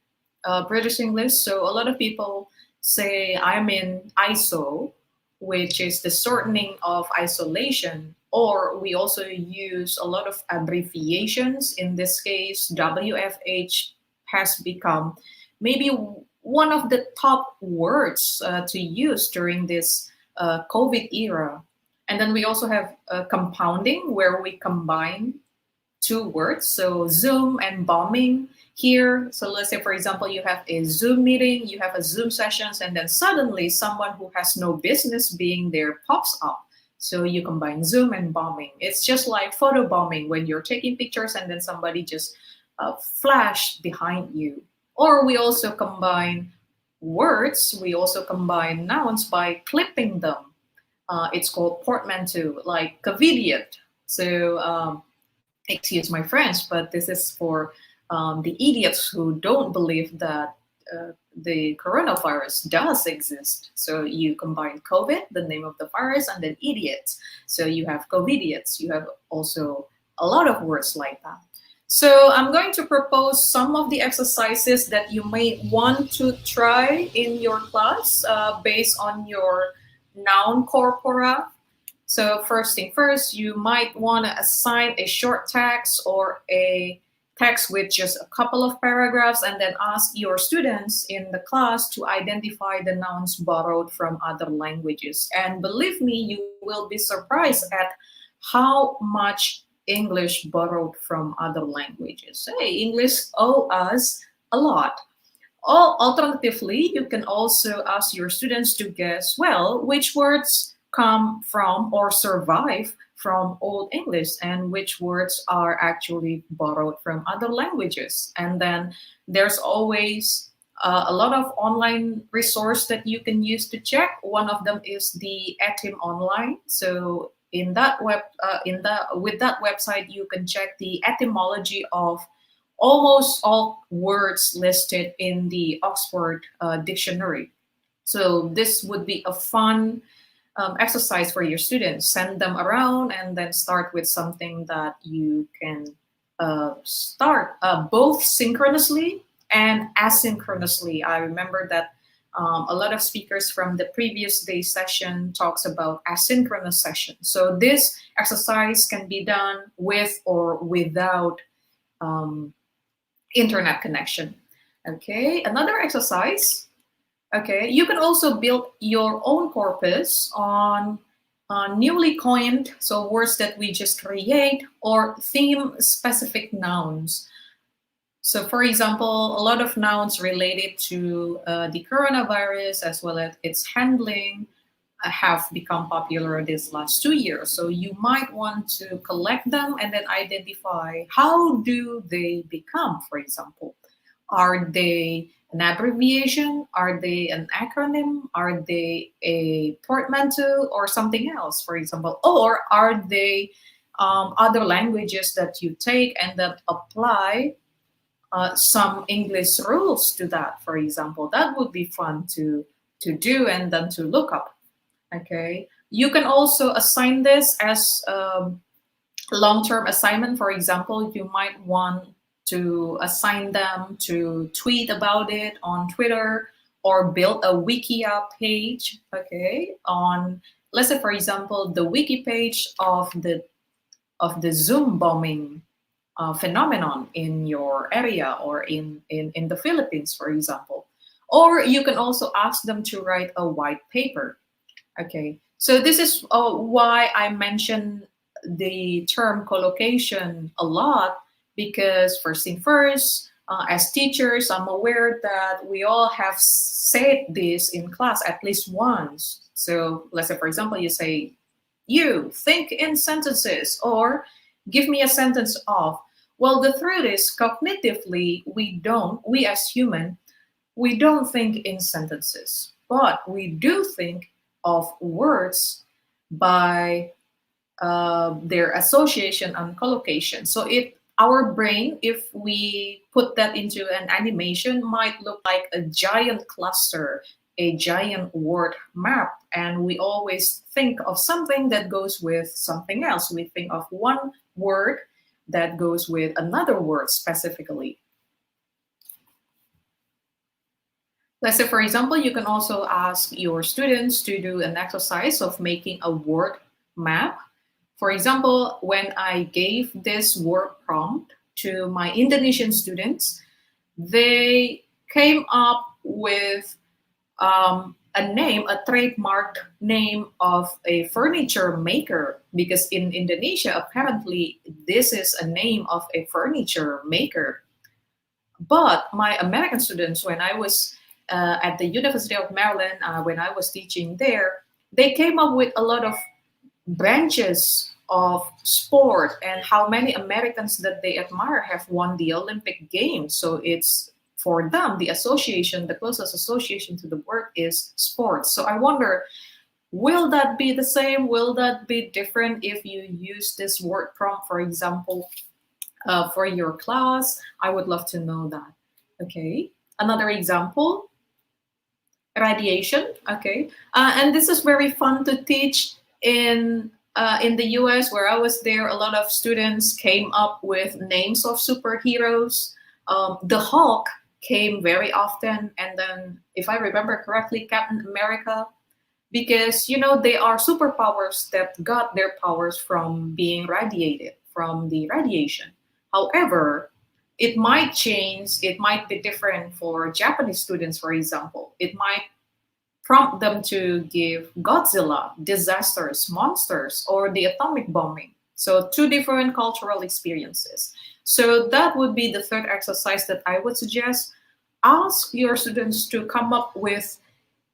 British English. So a lot of people say I'm in ISO, which is the shortening of isolation, or we also use a lot of abbreviations. In this case, WFH has become maybe one of the top words to use during this COVID era. And then we also have compounding, where we combine two words. So Zoom and bombing here. So let's say, for example, you have a Zoom meeting, you have a Zoom sessions, and then suddenly someone who has no business being there pops up. So you combine Zoom and bombing. It's just like photo bombing when you're taking pictures and then somebody just flash behind you. Or we also combine words, we also combine nouns by clipping them. It's called portmanteau, like cavidiot. So excuse my French, but this is for the idiots who don't believe that the coronavirus does exist. So you combine COVID, the name of the virus, and then idiots. So you have COVIDiots. You have also a lot of words like that. So I'm going to propose some of the exercises that you may want to try in your class based on your noun corpora. So first thing first, you might want to assign a short text or a text with just a couple of paragraphs and then ask your students in the class to identify the nouns borrowed from other languages. And believe me, you will be surprised at how much English borrowed from other languages. Hey, English owe us a lot. Alternatively, you can also ask your students to guess, well, which words come from or survive from Old English and which words are actually borrowed from other languages. And then there's always a lot of online resource that you can use to check. One of them is the Etim Online. So with that website, you can check the etymology of almost all words listed in the Oxford Dictionary. So this would be a fun exercise for your students. Send them around and then start with something that you can start both synchronously and asynchronously. I remember that a lot of speakers from the previous day session talks about asynchronous session. So this exercise can be done with or without internet connection. Okay, another exercise. Okay, you can also build your own corpus on newly coined, so words that we just create, or theme-specific nouns. So for example, a lot of nouns related to the coronavirus as well as its handling have become popular these last 2 years. So you might want to collect them and then identify how do they become, for example. Are they an abbreviation? Are they an acronym? Are they a portmanteau or something else, for example? Or are they other languages that you take and that apply some English rules to that, for example? That would be fun to do and then to look up. Okay, you can also assign this as long-term assignment. For example, you might want to assign them to tweet about it on Twitter or build a Wikia page, okay, on, let's say, for example, the wiki page of the Zoom bombing phenomenon in your area or in the Philippines, for example. Or you can also ask them to write a white paper. Okay, so this is why I mention the term collocation a lot, because first thing first, as teachers, I'm aware that we all have said this in class at least once. So let's say, for example, you say, you think in sentences, or give me a sentence of. Well, the truth is, cognitively, we as human, we don't think in sentences, but we do think of words by their association and collocation. So our brain, if we put that into an animation, might look like a giant cluster a giant word map, and we always think of something that goes with something else. We think of one word that goes with another word specifically. Let's say, for example, you can also ask your students to do an exercise of making a word map. For example, when I gave this word prompt to my Indonesian students, they came up with a name, a trademark name of a furniture maker, because in Indonesia, apparently, this is a name of a furniture maker. But my American students, when I was at the University of Maryland, when I was teaching there, they came up with a lot of branches of sport and how many Americans that they admire have won the Olympic Games. So it's for them, the association, the closest association to the word is sports. So I wonder, will that be the same? Will that be different if you use this word prompt, for example, for your class? I would love to know that. Okay, another example, radiation. Okay, and this is very fun to teach in the US, where I was there. A lot of students came up with names of superheroes. The Hulk came very often, and then, if I remember correctly, Captain America, because they are superpowers that got their powers from being radiated, from the radiation. However, it might change, it might be different for Japanese students, for example. It might prompt them to give Godzilla, disasters, monsters, or the atomic bombing. So two different cultural experiences. So that would be the third exercise that I would suggest. Ask your students to come up with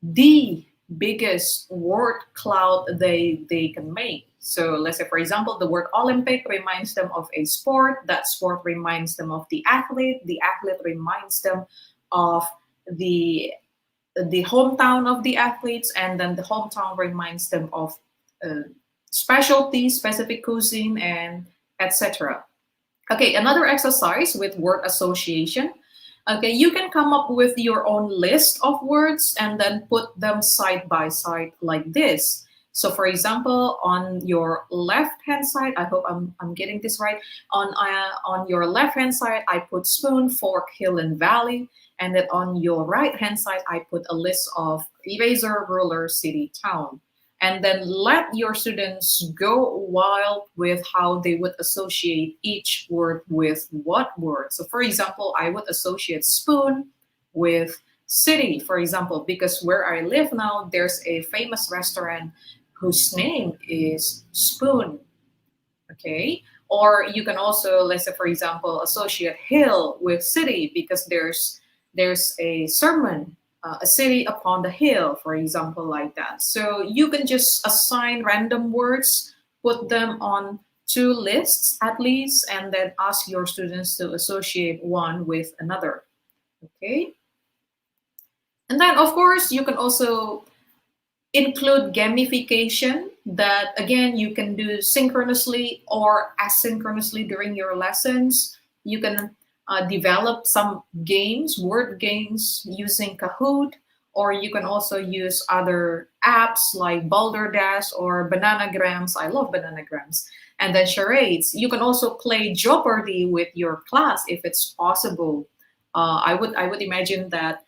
the biggest word cloud they can make. So let's say, for example, the word Olympic reminds them of a sport. That sport reminds them of the athlete. The athlete reminds them of the hometown of the athletes, and then the hometown reminds them of specialty, specific cuisine, and etc. Okay, another exercise with word association. Okay, you can come up with your own list of words and then put them side by side like this. So for example, on your left-hand side, I hope I'm getting this right. On your left-hand side, I put spoon, fork, hill, and valley. And then on your right-hand side, I put a list of eraser, ruler, city, town. And then let your students go wild with how they would associate each word with what word. So for example, I would associate spoon with city, for example, because where I live now, there's a famous restaurant whose name is Spoon, okay? Or you can also, let's say, for example, associate hill with city, because there's a sermon, a city upon the hill, for example, like that. So you can just assign random words, put them on two lists at least, and then ask your students to associate one with another, okay? And then, of course, you can also include gamification that, again, you can do synchronously or asynchronously during your lessons. You can develop some games, word games, using Kahoot, or you can also use other apps like Balderdash or Bananagrams. I love Bananagrams. And then charades. You can also play Jeopardy with your class if it's possible. I would imagine that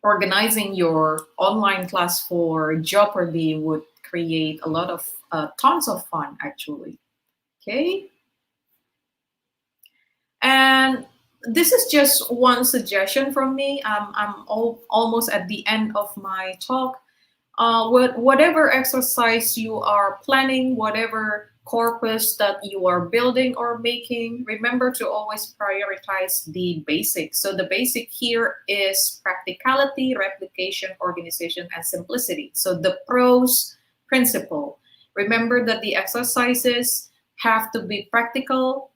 organizing your online class for Jeopardy would create a lot of tons of fun, actually. Okay. And this is just one suggestion from me. I'm almost at the end of my talk. Whatever exercise you are planning, whatever corpus that you are building or making, remember to always prioritize the basics. So the basic here is practicality, replication, organization, and simplicity. So the PROS principle. Remember that the exercises have to be practical.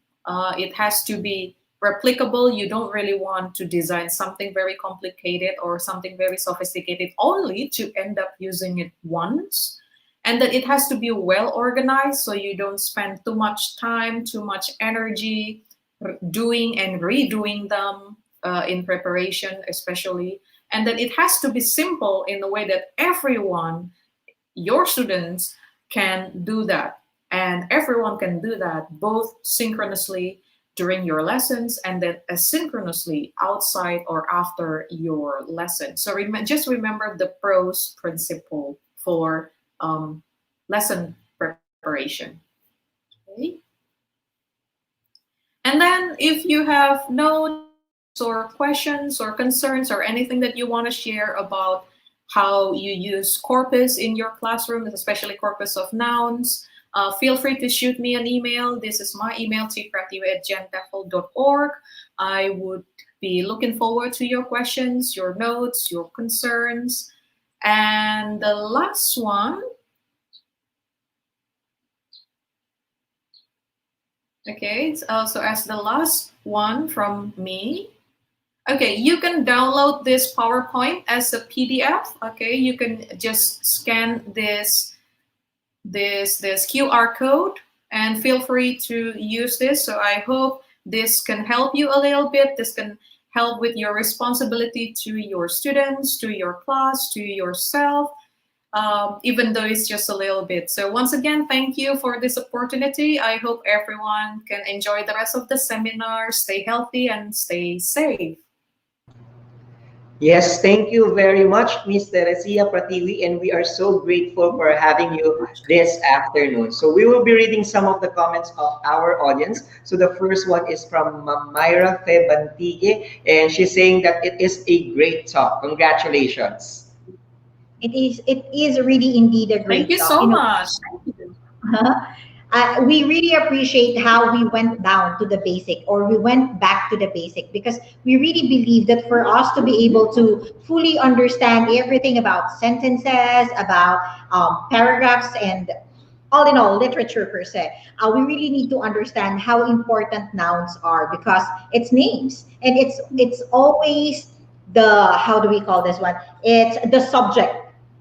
It has to be replicable. You don't really want to design something very complicated or something very sophisticated only to end up using it once. And that it has to be well organized, so you don't spend too much time, too much energy doing and redoing them in preparation, especially. And then it has to be simple in the way that everyone, your students, can do that. And everyone can do that both synchronously during your lessons and then asynchronously outside or after your lesson. So just remember the PROS principle for lesson preparation. Okay. And then if you have notes or questions or concerns or anything that you want to share about how you use corpus in your classroom, especially corpus of nouns, feel free to shoot me an email. This is my email, tcreative@gentefl.org. I would be looking forward to your questions, your notes, your concerns. And the last one, okay, so as the last one from me, okay, you can download this PowerPoint as a PDF. Okay, you can just scan this QR code and feel free to use this. So I hope this can help you a little bit. This can help with your responsibility to your students, to your class, to yourself, even though it's just a little bit. So once again, thank you for this opportunity. I hope everyone can enjoy the rest of the seminar, stay healthy and stay safe. Yes, thank you very much, Ms. Teresia Pratiwi, and we are so grateful for having you this afternoon. So we will be reading some of the comments of our audience. So the first one is from Myra Febantige, and she's saying that it is a great talk. Congratulations. It is really indeed a great Thank you talk. so much. Thank you. We really appreciate how we went down to the basic, or we went back to the basic, because we really believe that for us to be able to fully understand everything about sentences, about paragraphs, and all in all, literature per se, we really need to understand how important nouns are, because it's names, and it's always the, how do we call this one? It's the subject,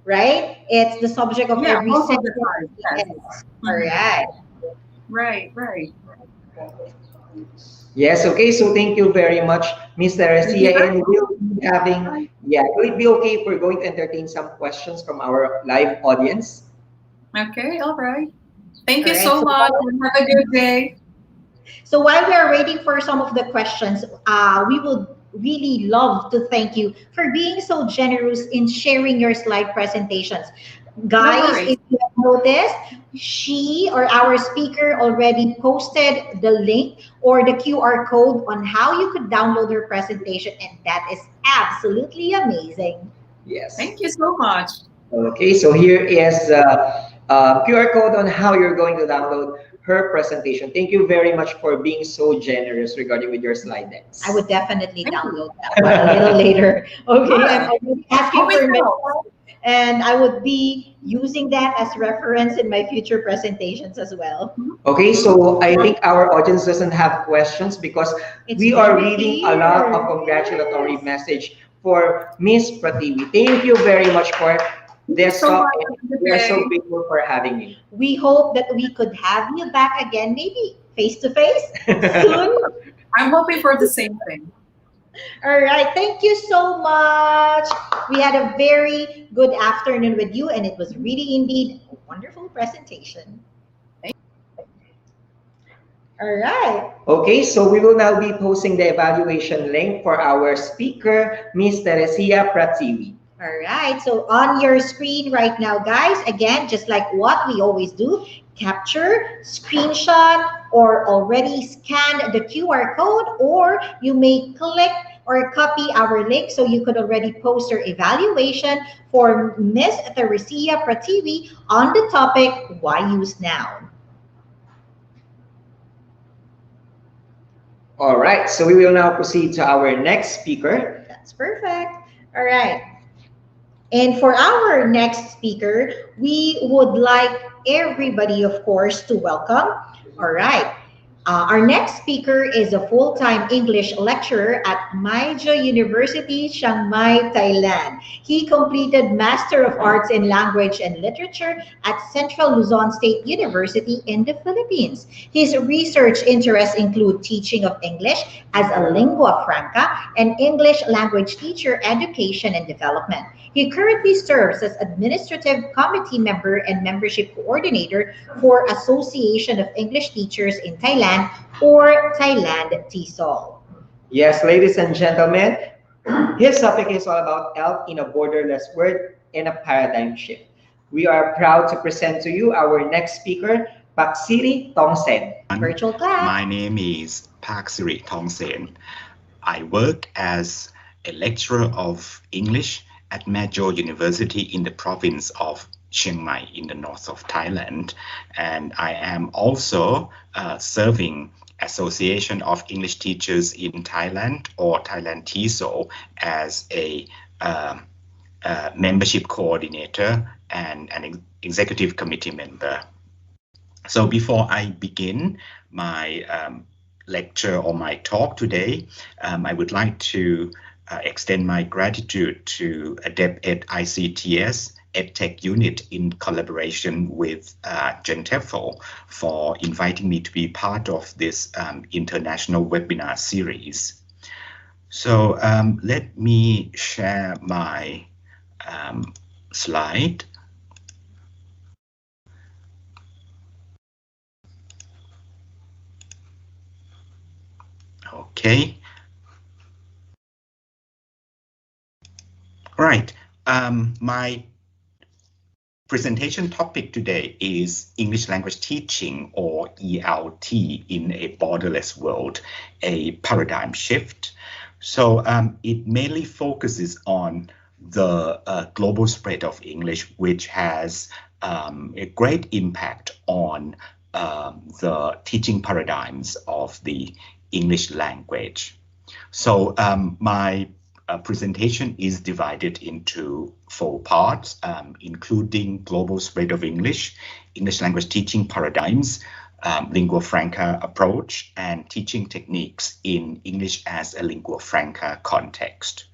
right? It's the subject of every most of sentence. the time. Yes. All right. Right. Yes, okay, so thank you very much, Ms. Teresia, and we'll be having, will it be okay if we're going to entertain some questions from our live audience? Okay, all right. Thank you All right, so so much. Have a good day. So while we are waiting for some of the questions, we would really love to thank you for being so generous in sharing your slide presentations. Guys, if you have noticed, she or our speaker already posted the link or the QR code on how you could download her presentation, and that is absolutely amazing. Yes. Thank you so much. Okay, so here is QR code on how you're going to download her presentation. Thank you very much for being so generous regarding with your slide decks. I would definitely download that one a little later. Okay, I'm already asking permission, and I would be using that as reference in my future presentations as well. Okay, so I think our audience doesn't have questions because we are reading a lot of congratulatory message for Miss Prativi. Thank you very much for this talk, and we are so grateful for having you. We hope that we could have you back again, maybe face to face soon. I'm hoping for the same thing. All right, thank you so much. We had a very good afternoon with you, and it was really indeed a wonderful presentation. All right. Okay, so we will now be posting the evaluation link for our speaker, Ms. Teresia Pratiwi. All right, so on your screen right now, guys, again, just like what we always do, capture, screenshot, or already scan the QR code, or you may click or copy our link so you could already post your evaluation for Ms. Teresia Prativi on the topic, why use noun? All right, so we will now proceed to our next speaker. That's perfect. All right. And for our next speaker, we would like everybody, of course, to welcome. All right. Our next speaker is a full-time English lecturer at Maijo University, Chiang Mai, Thailand. He completed Master of Arts in Language and Literature at Central Luzon State University in the Philippines. His research interests include teaching of English as a lingua franca and English language teacher education and development. He currently serves as Administrative Committee Member and Membership Coordinator for Association of English Teachers in Thailand, or Thailand TESOL. Yes, ladies and gentlemen, his topic is all about ELF in a borderless world and a paradigm shift. We are proud to present to you our next speaker, Paksiri Tongsen. Virtual class. My name is Paksiri Tongsen. I work as a lecturer of English at Maijo University in the province of Chiang Mai in the north of Thailand, and I am also serving Association of English Teachers in Thailand, or Thailand TESOL, as a membership coordinator and an executive committee member. So before I begin my lecture or my talk today, I would like to extend my gratitude to DepEd ICTS-EdTech unit in collaboration with GENTEFL for inviting me to be part of this international webinar series. So let me share my slide. Okay. Right. My presentation topic today is English language teaching, or ELT, in a borderless world, a paradigm shift. So it mainly focuses on the global spread of English, which has a great impact on the teaching paradigms of the English language. So my presentation is divided into 4 parts, including global spread of English, English language teaching paradigms, lingua franca approach, and teaching techniques in English as a lingua franca context.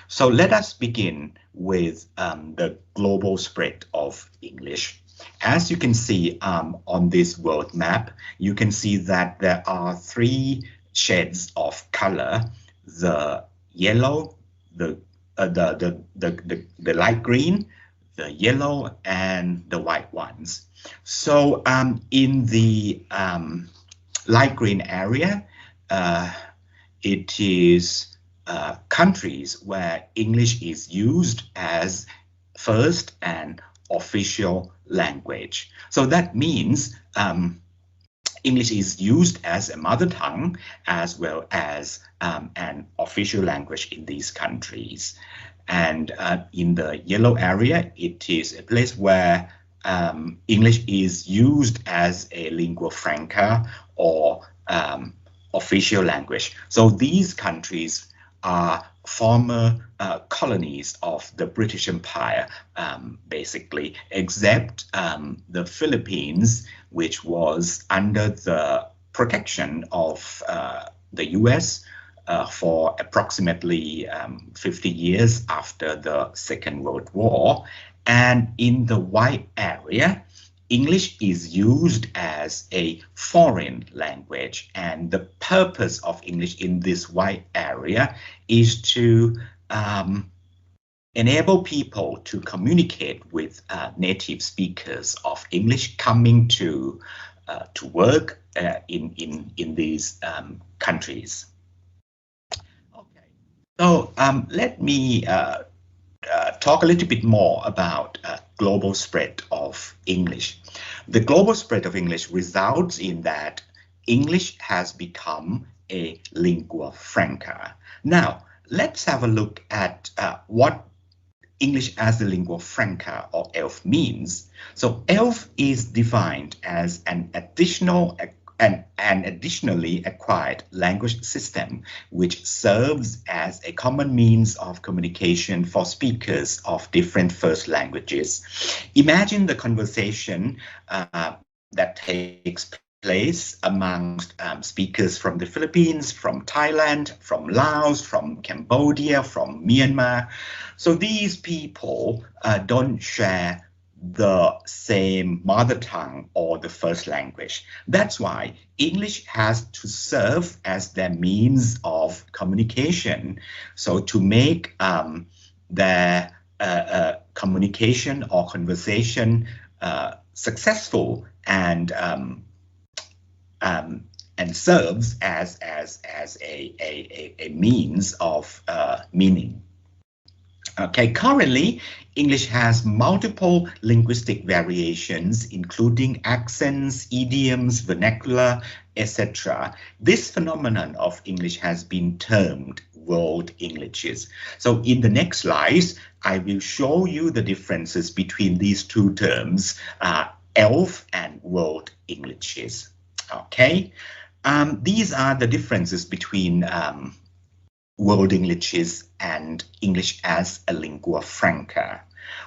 So let us begin with the global spread of English. As you can see on this world map, you can see that there are 3 shades of color: the yellow, the light green, the yellow, and the white ones. So in the light green area, it is countries where English is used as first and official language. So that means English is used as a mother tongue as well as an official language in these countries. And in the yellow area, it is a place where English is used as a lingua franca or official language. So these countries are former colonies of the British Empire, basically, except the Philippines, which was under the protection of the US for approximately 50 years after the Second World War. And in the white area, English is used as a foreign language, and the purpose of English in this white area is to enable people to communicate with native speakers of English coming to work in these countries. Okay, so let me talk a little bit more about global spread of English. The global spread of English results in that English has become a lingua franca. Now, let's have a look at what English as a lingua franca, or ELF, means. So ELF is defined as an additionally acquired language system which serves as a common means of communication for speakers of different first languages. Imagine the conversation that takes place amongst speakers from the Philippines, from Thailand, from Laos, from Cambodia, from Myanmar. So these people don't share the same mother tongue or the first language. That's why English has to serve as their means of communication. So to make their communication or conversation successful and serves as a means of meaning. Okay, currently, English has multiple linguistic variations, including accents, idioms, vernacular, etc. This phenomenon of English has been termed world Englishes. So in the next slides, I will show you the differences between these two terms, ELF and world Englishes. Okay, these are the differences between world Englishes and English as a lingua franca.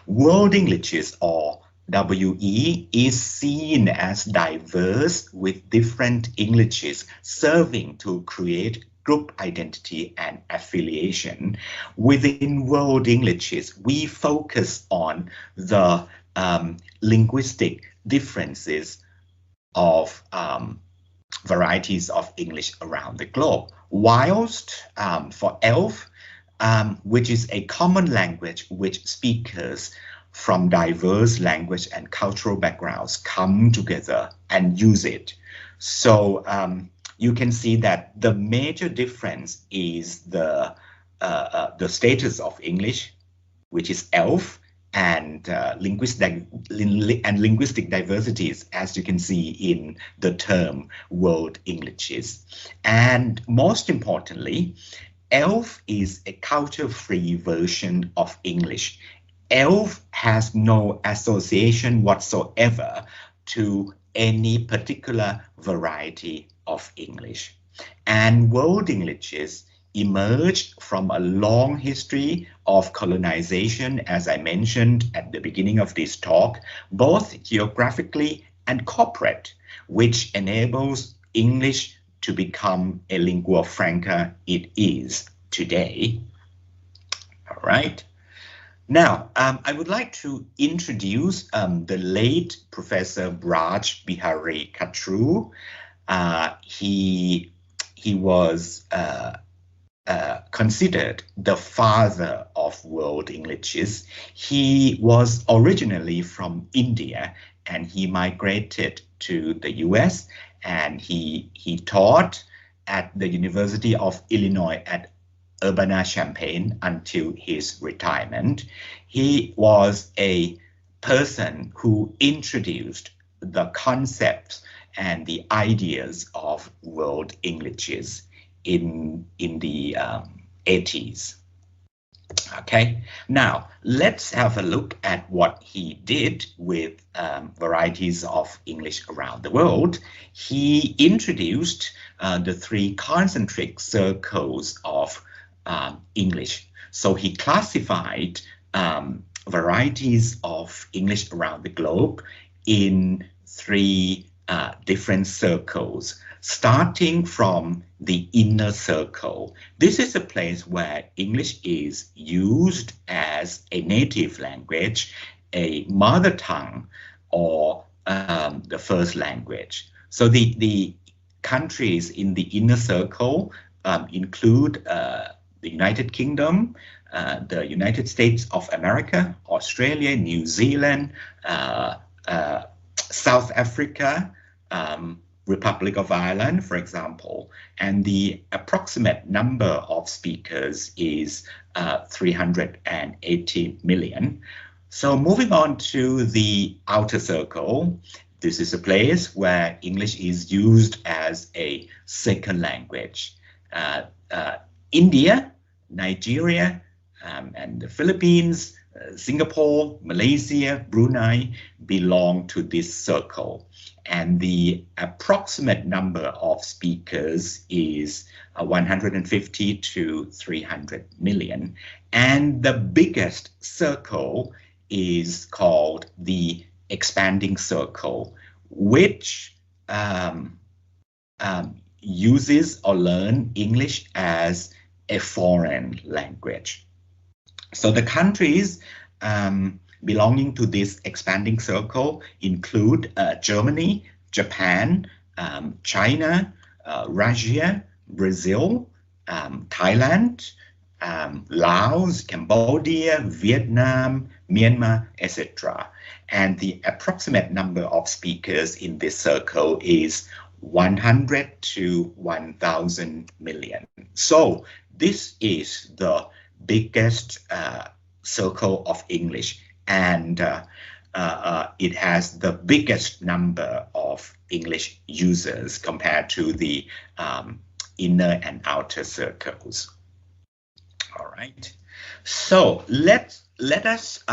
World Englishes, or WE, is seen as diverse with different Englishes serving to create group identity and affiliation. Within world Englishes, we focus on the linguistic differences of varieties of English around the globe. Whilst for ELF, which is a common language which speakers from diverse language and cultural backgrounds come together and use it. So you can see that the major difference is the status of English, which is ELF, and linguistic diversities, as you can see in the term world Englishes. And most importantly, ELF is a culture-free version of English. ELF has no association whatsoever to any particular variety of English. And world Englishes emerged from a long history of colonization, as I mentioned at the beginning of this talk, both geographically and corporate, which enables English to become a lingua franca it is today. All right. Now, I would like to introduce the late Professor Braj Bihari Khatru. He was considered the father of world Englishes. He was originally from India and he migrated to the US, and he taught at the University of Illinois at Urbana-Champaign until his retirement. He was a person who introduced the concepts and the ideas of world Englishes in the 80s. Okay, now let's have a look at what he did with varieties of English around the world. He introduced the three concentric circles of English. So he classified varieties of English around the globe in three different circles, starting from the inner circle. This is a place where English is used as a native language, a mother tongue, or the first language. So the countries in the inner circle include the United Kingdom, the United States of America, Australia, New Zealand, South Africa, Republic of Ireland, for example, and the approximate number of speakers is 380 million. So moving on to the outer circle, this is a place where English is used as a second language. India, Nigeria, and the Philippines, Singapore, Malaysia, Brunei belong to this circle. And the approximate number of speakers is 150 to 300 million. And the biggest circle is called the expanding circle, which uses or learn English as a foreign language. So the countries belonging to this expanding circle include Germany, Japan, China, Russia, Brazil, Thailand, Laos, Cambodia, Vietnam, Myanmar, etc. And the approximate number of speakers in this circle is 100 to 1,000 million. So this is the biggest circle of English, and it has the biggest number of English users compared to the inner and outer circles. All right, so let us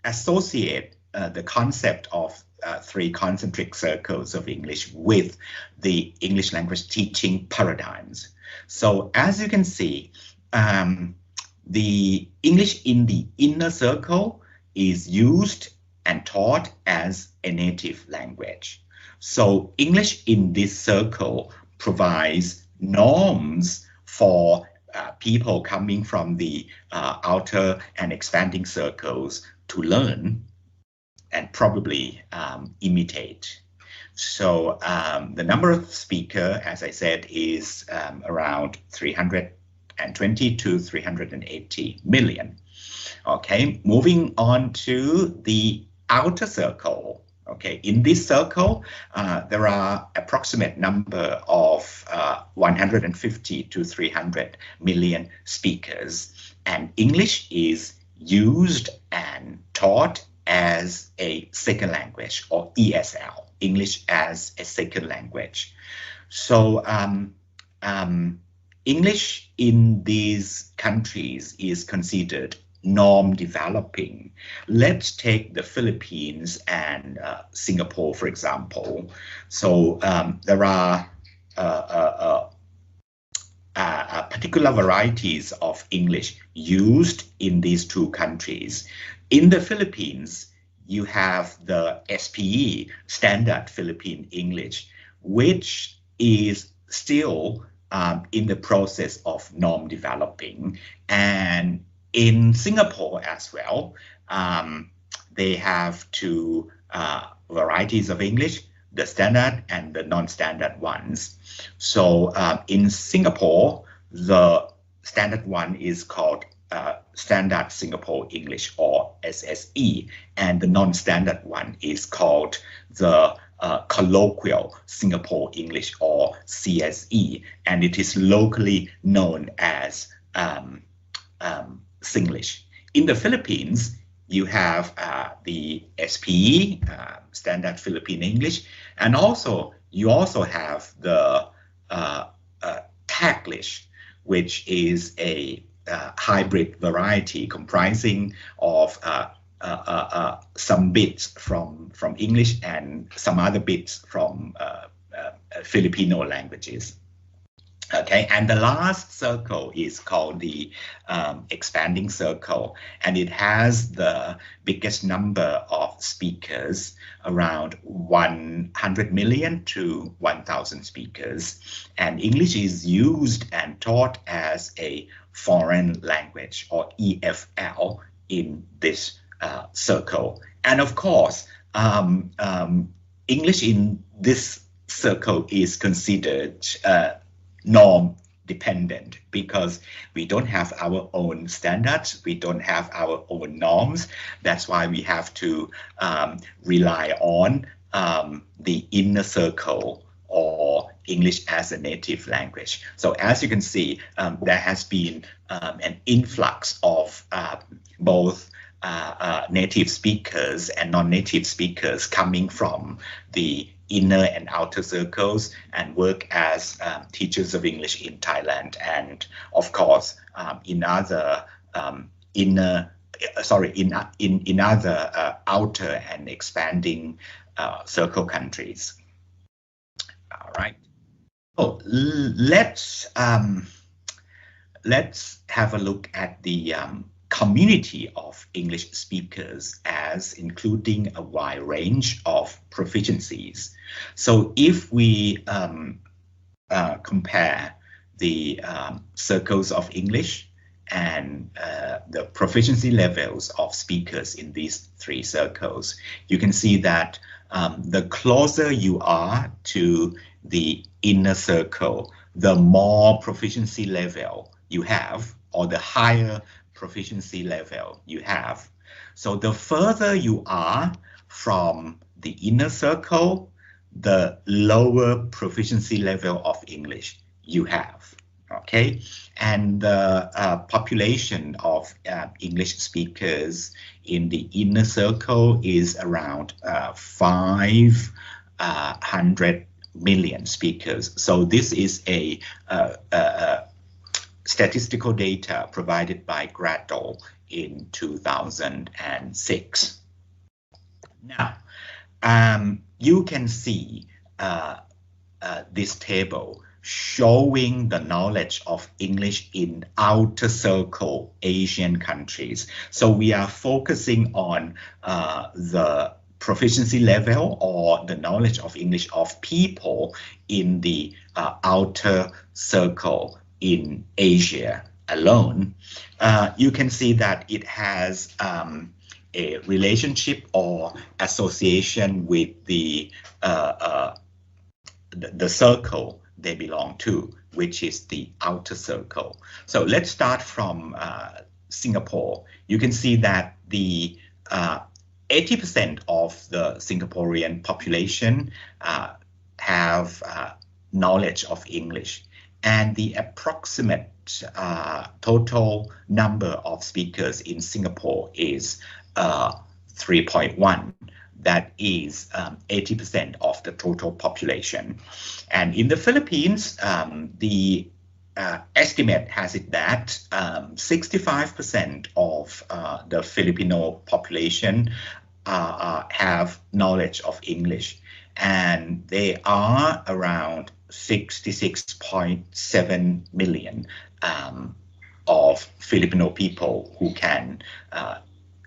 associate the concept of three concentric circles of English with the English language teaching paradigms. So as you can see, the English in the inner circle is used and taught as a native language. So English in this circle provides norms for people coming from the outer and expanding circles to learn and probably imitate. So the number of speakers, as I said, is around 320 to 380 million. Okay, moving on to the outer circle. Okay, in this circle, there are approximate number of 150 to 300 million speakers, and English is used and taught as a second language, or ESL, English as a second language. So English in these countries is considered norm developing. Let's take the Philippines and Singapore, for example. So there are particular varieties of English used in these two countries. In the Philippines, you have the SPE, Standard Philippine English, which is still in the process of norm developing. And in Singapore as well, they have two varieties of English, the standard and the non-standard ones. So in Singapore, the standard one is called Standard Singapore English, or SSE, and the non-standard one is called the Colloquial Singapore English, or CSE, and it is locally known as Singlish. In the Philippines, you have the SPE, Standard Philippine English, and you also have the Taglish, which is a hybrid variety comprising of some bits from English and some other bits from Filipino languages. Okay, and the last circle is called the expanding circle, and it has the biggest number of speakers, around 100 million to 1,000 speakers. And English is used and taught as a foreign language, or EFL, in this circle. And of course, English in this circle is considered norm dependent, because we don't have our own standards, we don't have our own norms. That's why we have to rely on the inner circle, or English as a native language. So as you can see, there has been an influx of both native speakers and non-native speakers coming from the inner and outer circles and work as teachers of English in Thailand, and of course in other outer and expanding circle countries. All right. So let's have a look at the community of English speakers as including a wide range of proficiencies. So if we compare the circles of English and the proficiency levels of speakers in these three circles, you can see that the closer you are to the inner circle, the more proficiency level you have, or the higher proficiency level you have. So the further you are from the inner circle, the lower proficiency level of English you have. Okay, and the population of English speakers in the inner circle is around 500 million speakers. So this is a statistical data provided by Gradle in 2006. Now, you can see this table showing the knowledge of English in outer circle Asian countries. So we are focusing on the proficiency level or the knowledge of English of people in the outer circle in Asia alone. You can see that it has a relationship or association with the circle they belong to, which is the outer circle. So let's start from Singapore. You can see that the 80% of the Singaporean population have knowledge of English, and the approximate total number of speakers in Singapore is 3.1. That is 80% of the total population. And in the Philippines, the estimate has it that 65% of the Filipino population have knowledge of English, and they are around 66.7 million of Filipino people who can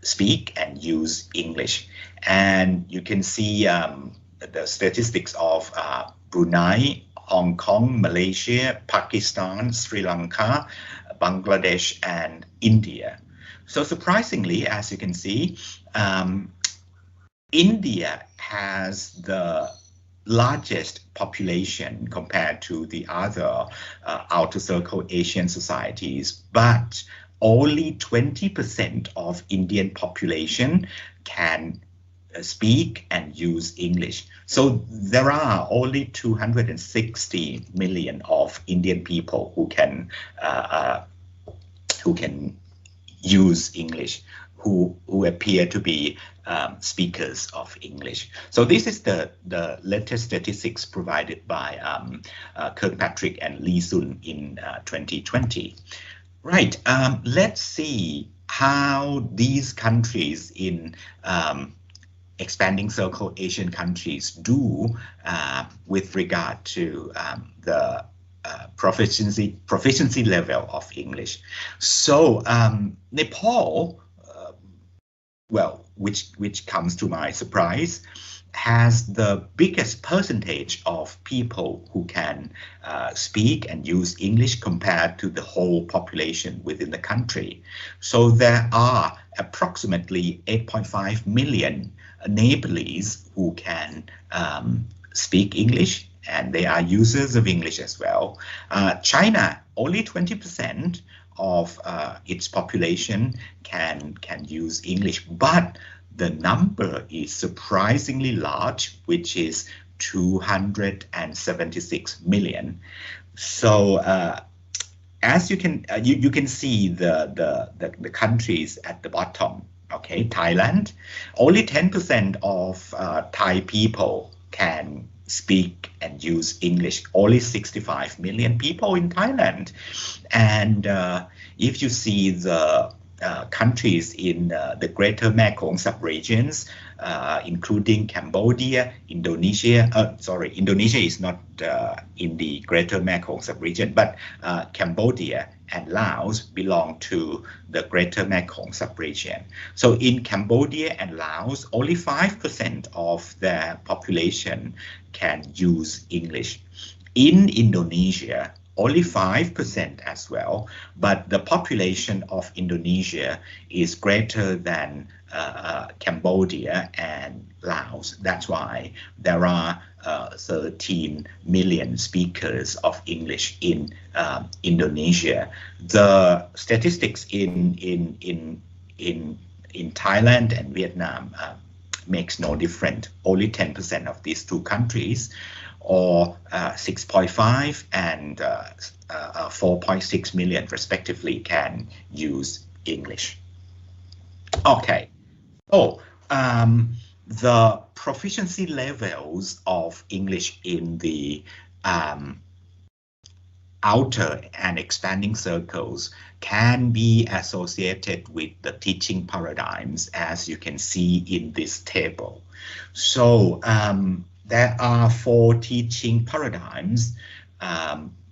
speak and use English. And you can see the statistics of Brunei, Hong Kong, Malaysia, Pakistan, Sri Lanka, Bangladesh, and India. So surprisingly, as you can see, India has the largest population compared to the other outer circle Asian societies, but only 20% of Indian population can speak and use English. So there are only 260 million of Indian people who can use English, who appear to be speakers of English. So this is the latest statistics provided by Kirkpatrick and Lee Sun in 2020. Right, let's see how these countries in expanding circle Asian countries do with regard to the proficiency level of English. So Nepal, well, which comes to my surprise, has the biggest percentage of people who can speak and use English compared to the whole population within the country. So there are approximately 8.5 million Nepalese who can speak English, and they are users of English as well. China, only 20% of its population can use English, but the number is surprisingly large, which is 276 million. So as you can you can see the countries at the bottom. Okay, Thailand, only 10% of Thai people can speak and use English, only 65 million people in Thailand. And if you see the countries in the Greater Mekong subregions, including Cambodia, Indonesia. Indonesia is not in the Greater Mekong subregion, but Cambodia and Laos belong to the Greater Mekong subregion. So in Cambodia and Laos, only 5% of their population can use English. In Indonesia, only 5% as well, but the population of Indonesia is greater than Cambodia and Laos. That's why there are 13 million speakers of English in Indonesia. The statistics in Thailand and Vietnam makes no difference. Only 10% of these two countries, or 6.5 and 4.6 million respectively, can use English. Okay, so the proficiency levels of English in the outer and expanding circles can be associated with the teaching paradigms, as you can see in this table. So there are 4 teaching paradigms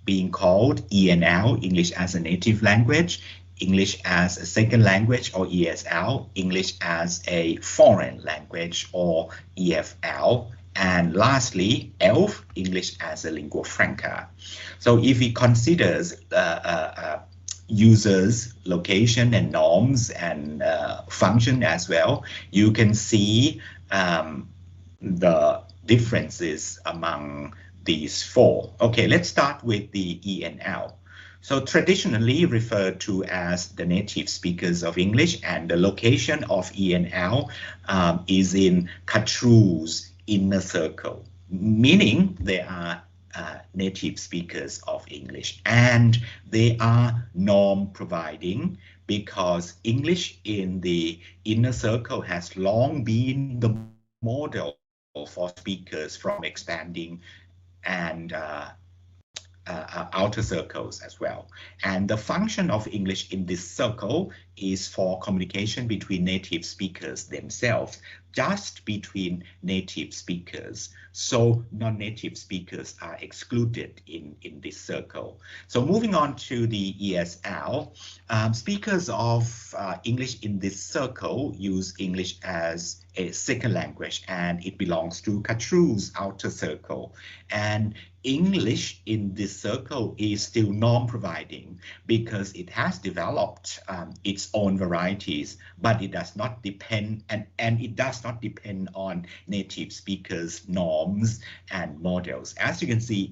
being called ENL, English as a Native Language, English as a Second Language, or ESL, English as a Foreign Language, or EFL, and lastly, ELF, English as a Lingua Franca. So if we consider users, location, and norms and function as well, you can see the differences among these 4. Okay, let's start with the ENL. So traditionally referred to as the native speakers of English, and the location of ENL is in Katru's inner circle, meaning they are native speakers of English, and they are norm providing because English in the inner circle has long been the model for speakers from expanding and outer circles as well. And the function of English in this circle is for communication between native speakers themselves, just between native speakers. So non-native speakers are excluded in this circle. So moving on to the ESL, speakers of English in this circle use English as a second language, and it belongs to Katru's outer circle. And English in this circle is still norm providing because it has developed its own varieties, but it does not depend and it does not depend on native speakers' norms and models. As you can see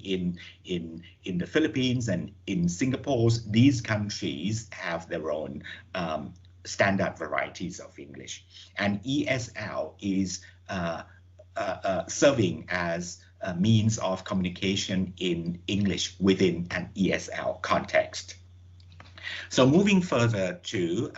in the Philippines and in Singapore, these countries have their own standard varieties of English, and ESL is serving as a means of communication in English within an ESL context. So moving further to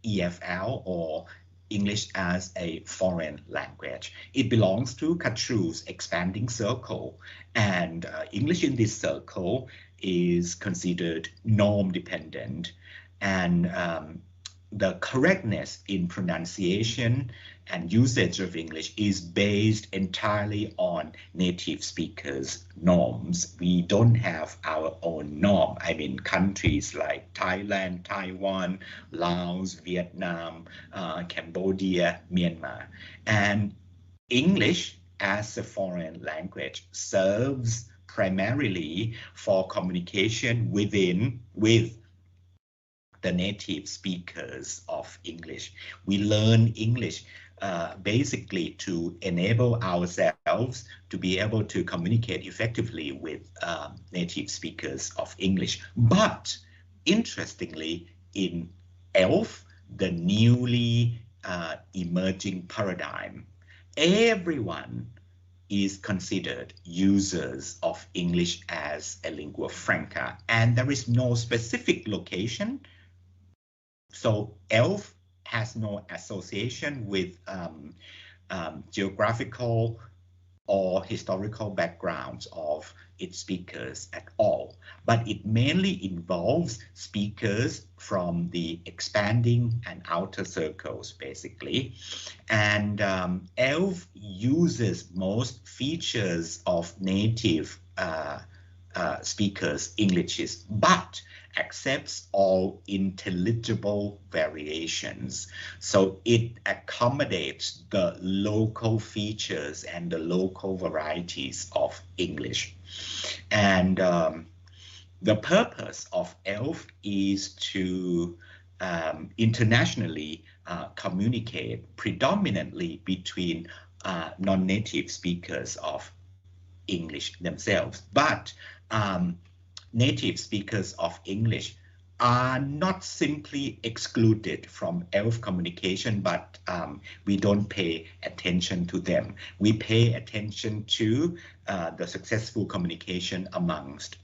EFL, or English as a Foreign Language, it belongs to Katru's expanding circle, and English in this circle is considered norm dependent, and the correctness in pronunciation and usage of English is based entirely on native speakers' norms. We don't have our own norm. I mean, countries like Thailand, Taiwan, Laos, Vietnam, Cambodia, Myanmar. And English as a foreign language serves primarily for communication with the native speakers of English. We learn English basically to enable ourselves to be able to communicate effectively with native speakers of English. But interestingly, in ELF, the newly emerging paradigm, everyone is considered users of English as a lingua franca, and there is no specific location. So ELF has no association with geographical or historical backgrounds of its speakers at all, but it mainly involves speakers from the expanding and outer circles, basically. And ELF uses most features of native speakers' Englishes, but accepts all intelligible variations. So it accommodates the local features and the local varieties of English. And the purpose of ELF is to internationally communicate predominantly between non-native speakers of English themselves. But native speakers of English are not simply excluded from ELF communication, but we don't pay attention to them. We pay attention to the successful communication amongst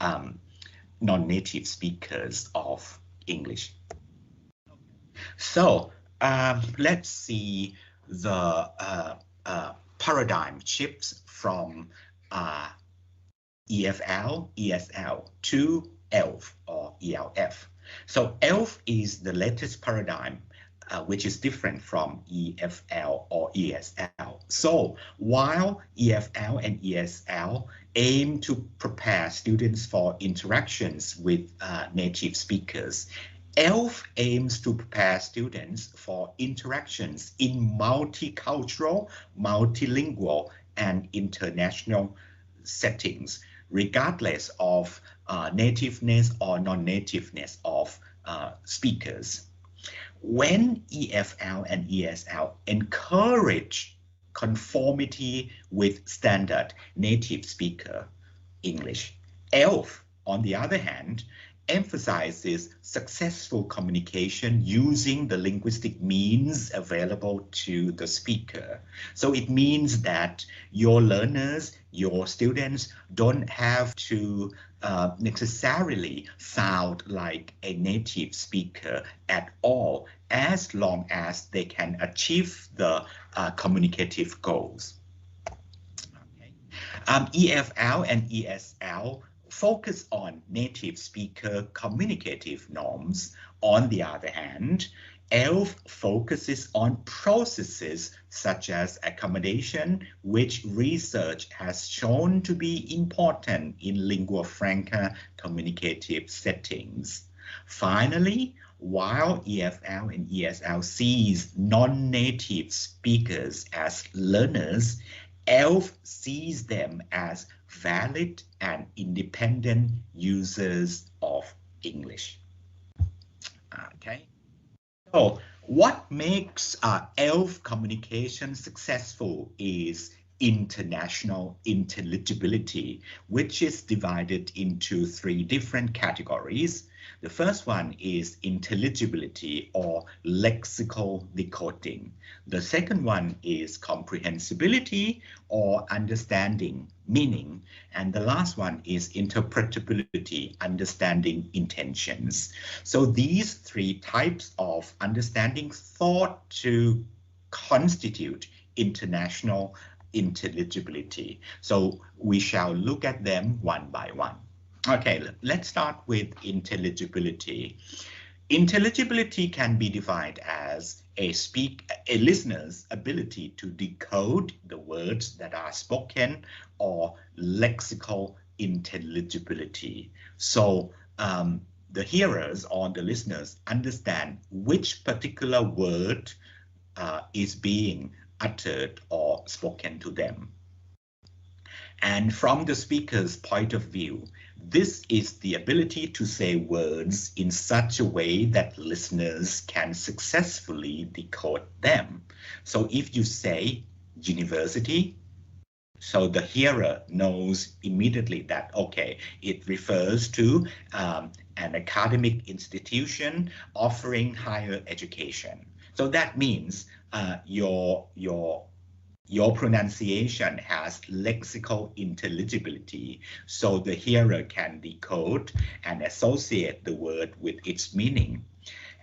non-native speakers of English. So let's see the paradigm shifts from EFL, ESL to ELF or ELF. So ELF is the latest paradigm which is different from EFL or ESL. So while EFL and ESL aim to prepare students for interactions with native speakers, ELF aims to prepare students for interactions in multicultural, multilingual, and international settings, regardless of nativeness or non-nativeness of speakers. When EFL and ESL encourage conformity with standard native speaker English, ELF, on the other hand, emphasizes successful communication using the linguistic means available to the speaker. So it means that your learners, your students don't have to necessarily sound like a native speaker at all, as long as they can achieve the communicative goals. Okay. EFL and ESL focus on native speaker communicative norms. On the other hand, ELF focuses on processes such as accommodation, which research has shown to be important in lingua franca communicative settings. Finally, while EFL and ESL sees non-native speakers as learners, ELF sees them as valid and independent users of English. Okay, so what makes ELF communication successful is international intelligibility, which is divided into 3 different categories. The first one is intelligibility or lexical decoding. The second one is comprehensibility or understanding meaning. And the last one is interpretability, understanding intentions. So these 3 types of understanding thought to constitute international intelligibility. So we shall look at them one by one. Okay, let's start with intelligibility. Intelligibility can be defined as a listener's ability to decode the words that are spoken, or lexical intelligibility. So the hearers or the listeners understand which particular word is being uttered or spoken to them. And from the speaker's point of view, this is the ability to say words in such a way that listeners can successfully decode them. So if you say university, so the hearer knows immediately that, okay, it refers to an academic institution offering higher education. So that means your pronunciation has lexical intelligibility, so the hearer can decode and associate the word with its meaning.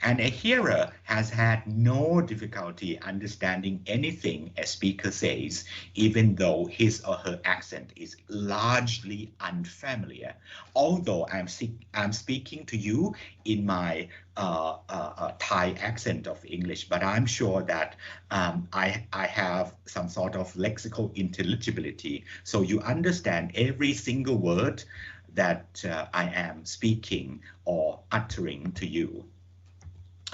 And a hearer has had no difficulty understanding anything a speaker says, even though his or her accent is largely unfamiliar. Although I'm speaking to you in my Thai accent of English, but I'm sure that I have some sort of lexical intelligibility. So you understand every single word that I am speaking or uttering to you.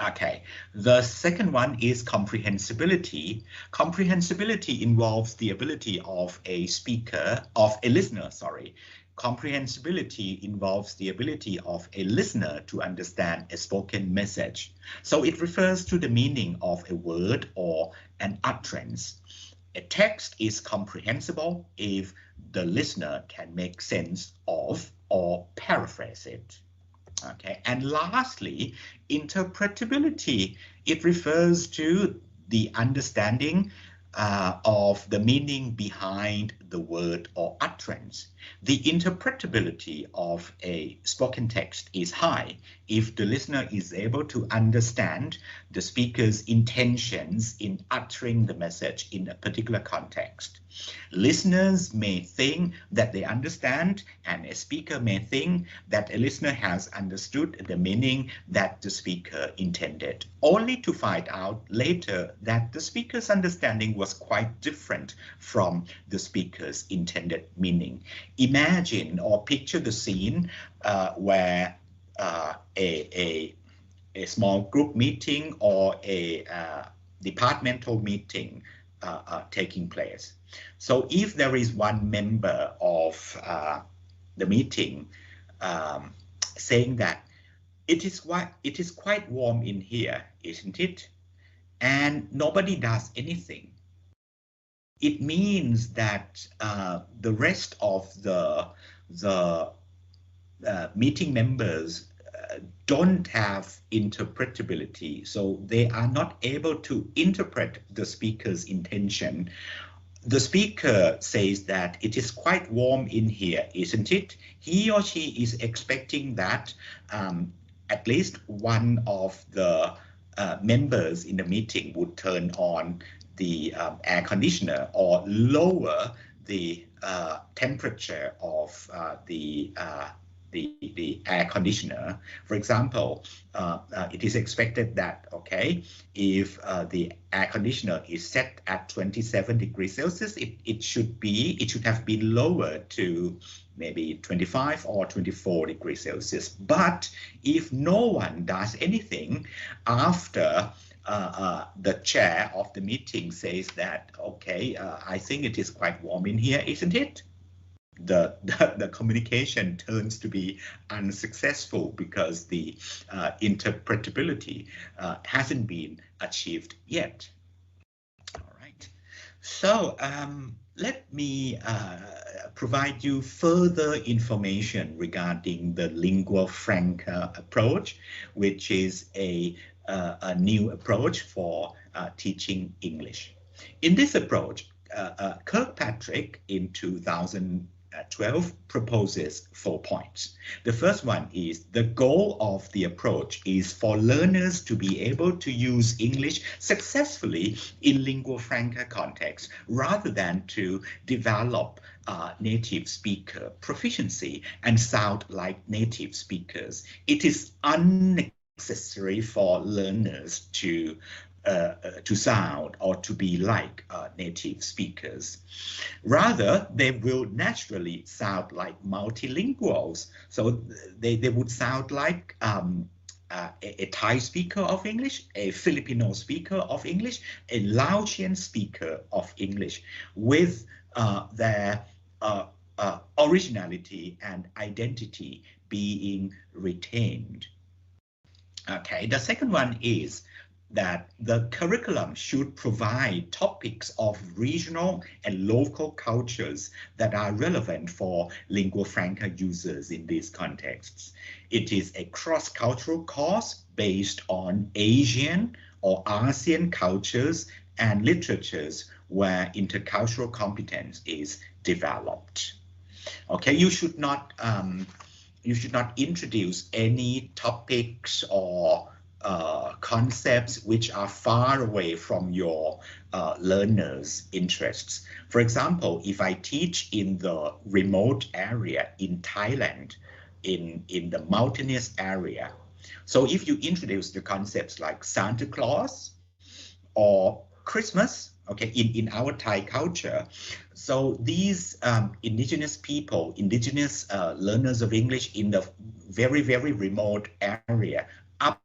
Okay, the second one is comprehensibility. Comprehensibility involves the ability of a listener, sorry. Comprehensibility involves the ability of a listener to understand a spoken message. So it refers to the meaning of a word or an utterance. A text is comprehensible if the listener can make sense of or paraphrase it. Okay, and lastly, interpretability. It refers to the understanding of the meaning behind the word or utterance. The interpretability of a spoken text is high if the listener is able to understand the speaker's intentions in uttering the message in a particular context. Listeners may think that they understand, and a speaker may think that a listener has understood the meaning that the speaker intended, only to find out later that the speaker's understanding was quite different from the speaker's intended meaning. Imagine or picture the scene where a small group meeting or a departmental meeting taking place. So if there is one member of the meeting saying that it is quite warm in here, isn't it? And nobody does anything. It means that the rest of the meeting members don't have interpretability, so they are not able to interpret the speaker's intention. The speaker says that it is quite warm in here, isn't it? He or she is expecting that at least one of the members in the meeting would turn on the air conditioner or lower the temperature of the air conditioner. For example, it is expected that, okay, if the air conditioner is set at 27 degrees Celsius, it should have been lowered to maybe 25 or 24 degrees Celsius. But if no one does anything after the chair of the meeting says that, okay, I think it is quite warm in here, isn't it? The communication turns to be unsuccessful because the interpretability hasn't been achieved yet. All right. So let me provide you further information regarding the lingua franca approach, which is a new approach for teaching English. In this approach, Kirkpatrick in 2012 proposes 4 points. The first one is the goal of the approach is for learners to be able to use English successfully in lingua franca context rather than to develop native speaker proficiency and sound like native speakers. It is unnecessary for learners to sound or to be like native speakers. Rather, they will naturally sound like multilinguals. So they would sound like a Thai speaker of English, a Filipino speaker of English, a Laotian speaker of English, with their originality and identity being retained. Okay, the second one is that the curriculum should provide topics of regional and local cultures that are relevant for lingua franca users in these contexts. It is a cross-cultural course based on Asian or ASEAN cultures and literatures where intercultural competence is developed. Okay, you should not introduce any topics or concepts which are far away from your learners' interests. For example, if I teach in the remote area in Thailand, in the mountainous area, so if you introduce the concepts like Santa Claus or Christmas, okay, in our Thai culture. So these indigenous people, indigenous learners of English in the very, very remote area up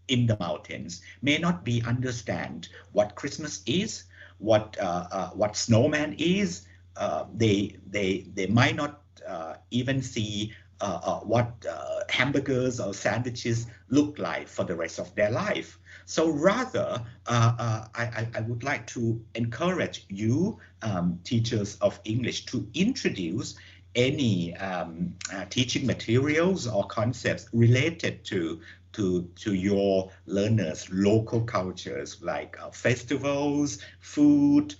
in the mountains may not be understand what Christmas is, what snowman is. They might not even see what hamburgers or sandwiches look like for the rest of their life. So rather, I would like to encourage you, teachers of English, to introduce any teaching materials or concepts related to your learners' local cultures, like festivals, food,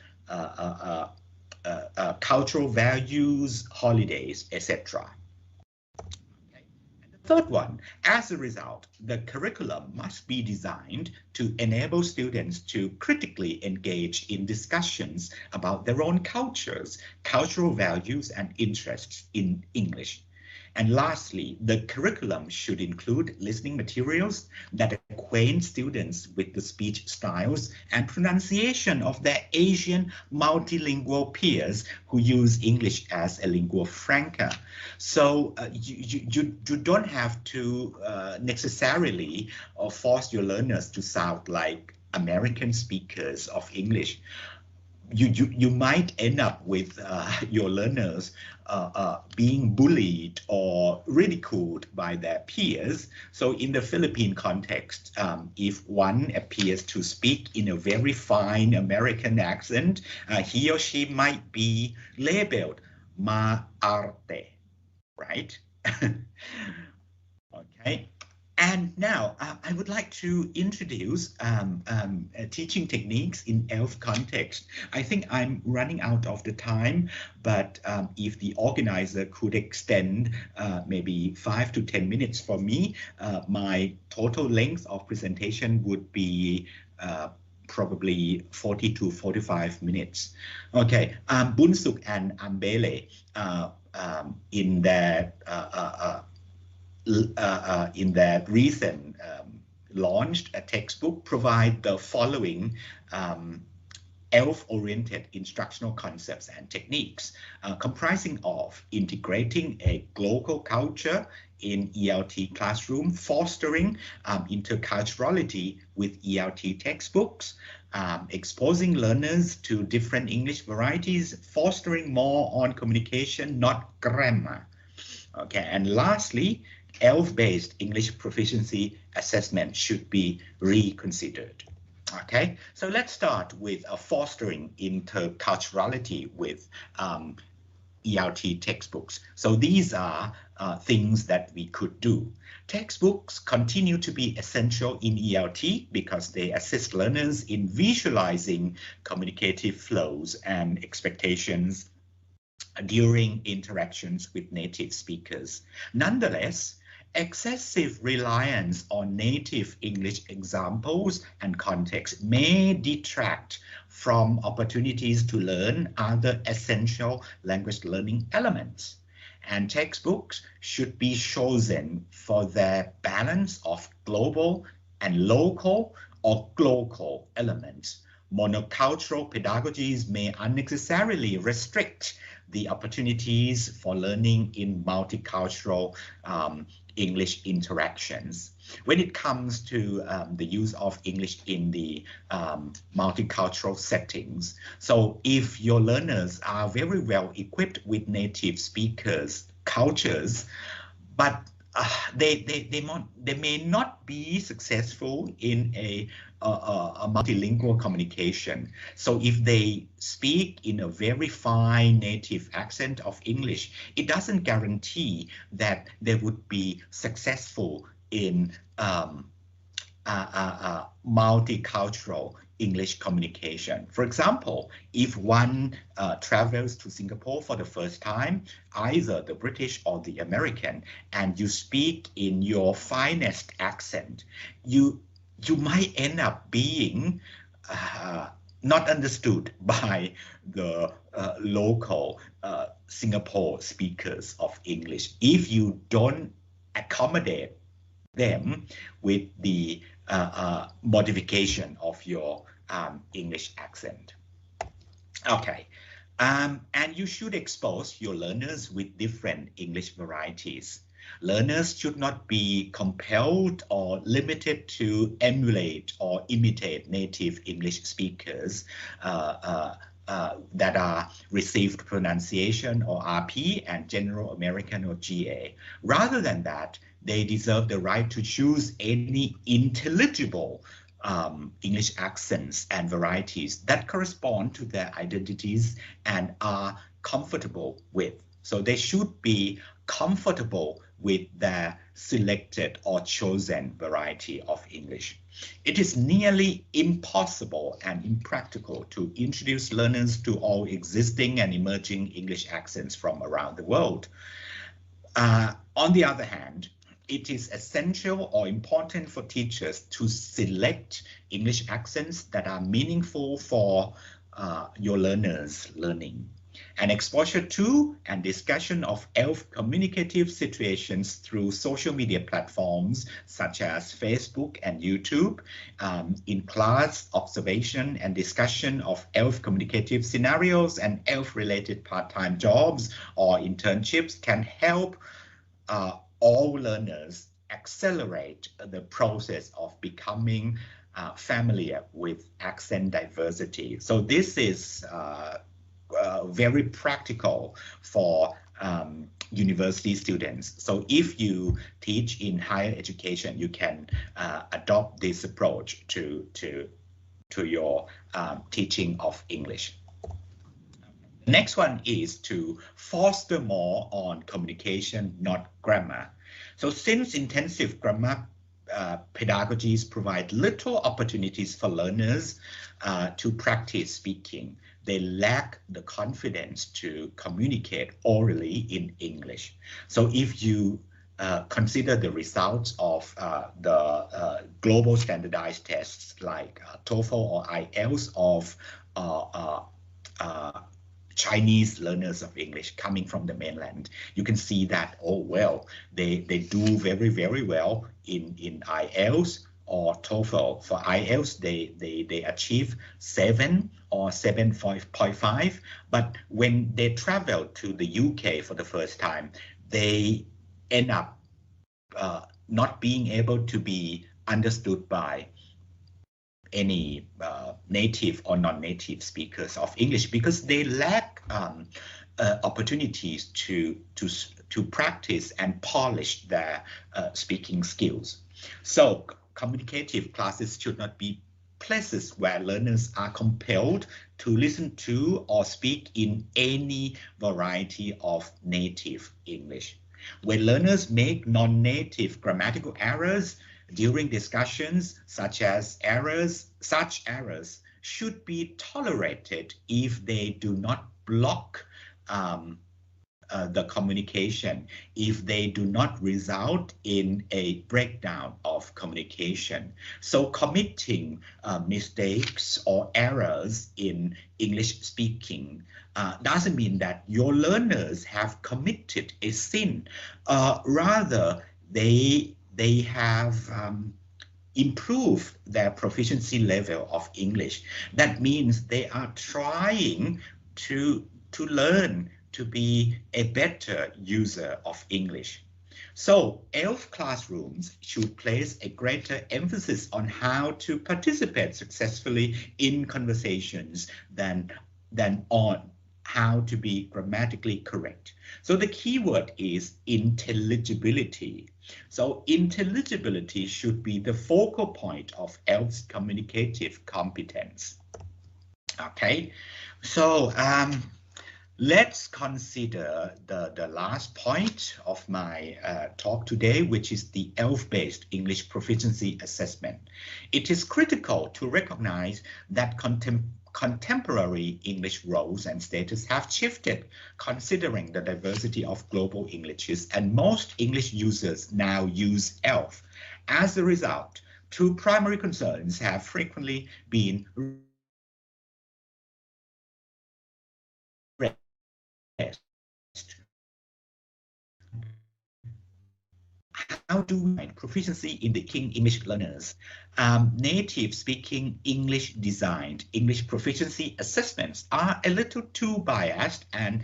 cultural values, holidays, etc. Third one, as a result, the curriculum must be designed to enable students to critically engage in discussions about their own cultures, cultural values, and interests in English. And lastly, the curriculum should include listening materials that acquaint students with the speech styles and pronunciation of their Asian multilingual peers who use English as a lingua franca. So you don't have to necessarily force your learners to sound like American speakers of English. You might end up with your learners being bullied or ridiculed by their peers. So in the Philippine context, if one appears to speak in a very fine American accent, he or she might be labeled maarte, right? Okay. And now I would like to introduce teaching techniques in ELF context. I think I'm running out of the time, but if the organizer could extend maybe 5 to 10 minutes for me, my total length of presentation would be probably 40 to 45 minutes. Okay, Bunsuk and Ambele in their recent launched a textbook provide the following ELF-oriented instructional concepts and techniques, comprising of integrating a global culture in ELT classroom, fostering interculturality with ELT textbooks, exposing learners to different English varieties, fostering more on communication, not grammar. Okay, and lastly, ELF-based English proficiency assessment should be reconsidered. Okay, so let's start with fostering interculturality with ELT textbooks. So these are things that we could do. Textbooks continue to be essential in ELT because they assist learners in visualizing communicative flows and expectations during interactions with native speakers. Nonetheless, excessive reliance on native English examples and context may detract from opportunities to learn other essential language learning elements. And textbooks should be chosen for their balance of global and local or global elements. Monocultural pedagogies may unnecessarily restrict the opportunities for learning in multicultural English interactions. When it comes to the use of English in the multicultural settings, so if your learners are very well equipped with native speakers' cultures, but they may not be successful in a multilingual communication. So if they speak in a very fine native accent of English, it doesn't guarantee that they would be successful in multicultural English communication. For example, if one travels to Singapore for the first time, either the British or the American, and you speak in your finest accent, you might end up being not understood by the local Singapore speakers of English if you don't accommodate them with the modification of your English accent. Okay. And you should expose your learners with different English varieties. Learners should not be compelled or limited to emulate or imitate native English speakers that are received pronunciation or RP and General American or GA. Rather than that, they deserve the right to choose any intelligible English accents and varieties that correspond to their identities and are comfortable with. So they should be comfortable with their selected or chosen variety of English. It is nearly impossible and impractical to introduce learners to all existing and emerging English accents from around the world. On the other hand, it is essential or important for teachers to select English accents that are meaningful for your learners' learning. An exposure to and discussion of ELF communicative situations through social media platforms such as Facebook and YouTube, in-class observation and discussion of ELF communicative scenarios and ELF-related part-time jobs or internships can help all learners accelerate the process of becoming familiar with accent diversity. So this is very practical for university students. So if you teach in higher education, you can adopt this approach to your teaching of English. The next one is to foster more on communication, not grammar. So since intensive grammar pedagogies provide little opportunities for learners to practice speaking, they lack the confidence to communicate orally in English. So if you consider the results of the global standardized tests like TOEFL or IELTS of Chinese learners of English coming from the mainland, you can see that, oh, well, they do very, very well in IELTS or TOEFL. For IELTS, they achieve 7 or 7.5, but when they travel to the UK for the first time, they end up not being able to be understood by any native or non-native speakers of English because they lack opportunities to practice and polish their speaking skills. So communicative classes should not be places where learners are compelled to listen to or speak in any variety of native English. When learners make non-native grammatical errors during discussions, such errors should be tolerated if they do not block the communication, if they do not result in a breakdown of communication. So committing mistakes or errors in English speaking doesn't mean that your learners have committed a sin. Rather, they have improved their proficiency level of English. That means they are trying to learn to be a better user of English. So ELF classrooms should place a greater emphasis on how to participate successfully in conversations than on how to be grammatically correct. So the key word is intelligibility. So intelligibility should be the focal point of ELF's communicative competence. Okay, so let's consider the last point of my talk today, which is the ELF-based English proficiency assessment. It is critical to recognize that contemporary English roles and status have shifted considering the diversity of global Englishes, and most English users now use ELF. As a result, two primary concerns have frequently been raised. how do we find proficiency in the King English learners? Native speaking English designed English proficiency assessments are a little too biased and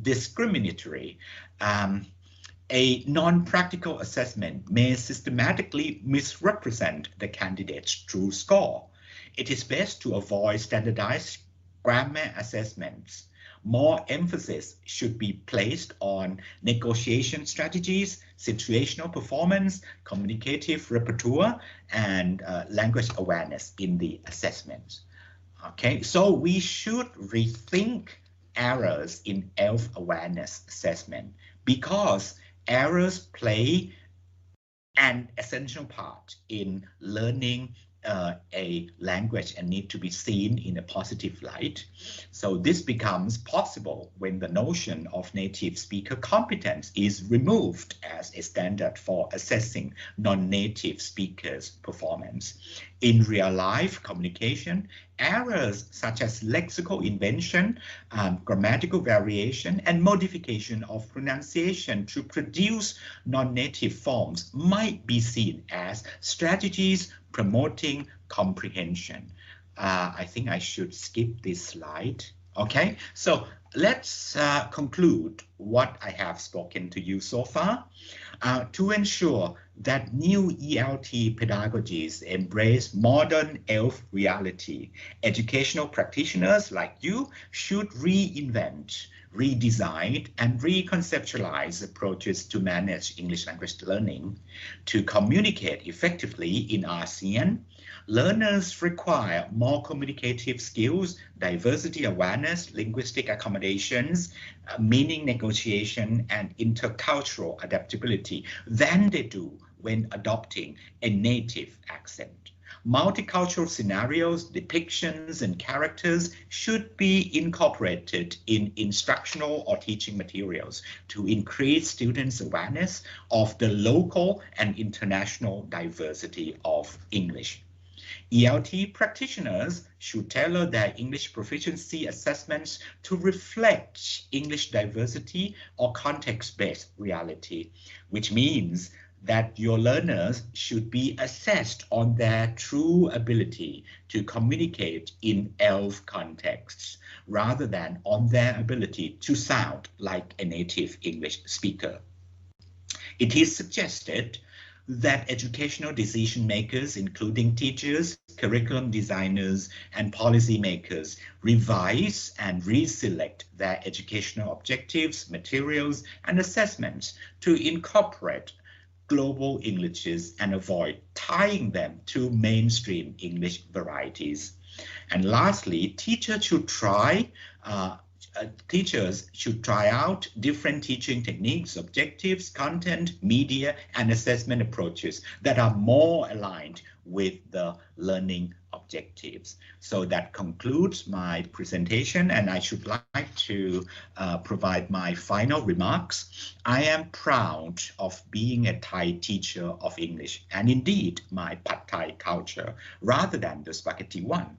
discriminatory. A non-practical assessment may systematically misrepresent the candidate's true score. It is best to avoid standardized grammar assessments. More emphasis should be placed on negotiation strategies, situational performance, communicative repertoire, and language awareness in the assessments. Okay, so we should rethink errors in ELF awareness assessment because errors play an essential part in learning a language and need to be seen in a positive light. So this becomes possible when the notion of native speaker competence is removed as a standard for assessing non-native speakers' performance. In real-life communication, errors such as lexical invention, grammatical variation, and modification of pronunciation to produce non-native forms might be seen as strategies promoting comprehension. I think I should skip this slide. Okay, so let's conclude what I have spoken to you so far. To ensure that new ELT pedagogies embrace modern ELF reality, educational practitioners like you should reinvent, redesign, and reconceptualize approaches to manage English language learning. To communicate effectively in ASEAN, learners require more communicative skills, diversity awareness, linguistic accommodations, meaning negotiation, and intercultural adaptability than they do when adopting a native accent. Multicultural scenarios, depictions, and characters should be incorporated in instructional or teaching materials to increase students' awareness of the local and international diversity of English. ELT practitioners should tailor their English proficiency assessments to reflect English diversity or context-based reality, which means that your learners should be assessed on their true ability to communicate in ELF contexts, rather than on their ability to sound like a native English speaker. It is suggested that educational decision makers, including teachers, curriculum designers, and policymakers, revise and reselect their educational objectives, materials, and assessments to incorporate global Englishes and avoid tying them to mainstream English varieties. And lastly, teachers should try out different teaching techniques, objectives, content, media, and assessment approaches that are more aligned with the learning objectives. So that concludes my presentation, and I should like to provide my final remarks. I am proud of being a Thai teacher of English, and indeed my Pad Thai culture, rather than the spaghetti one.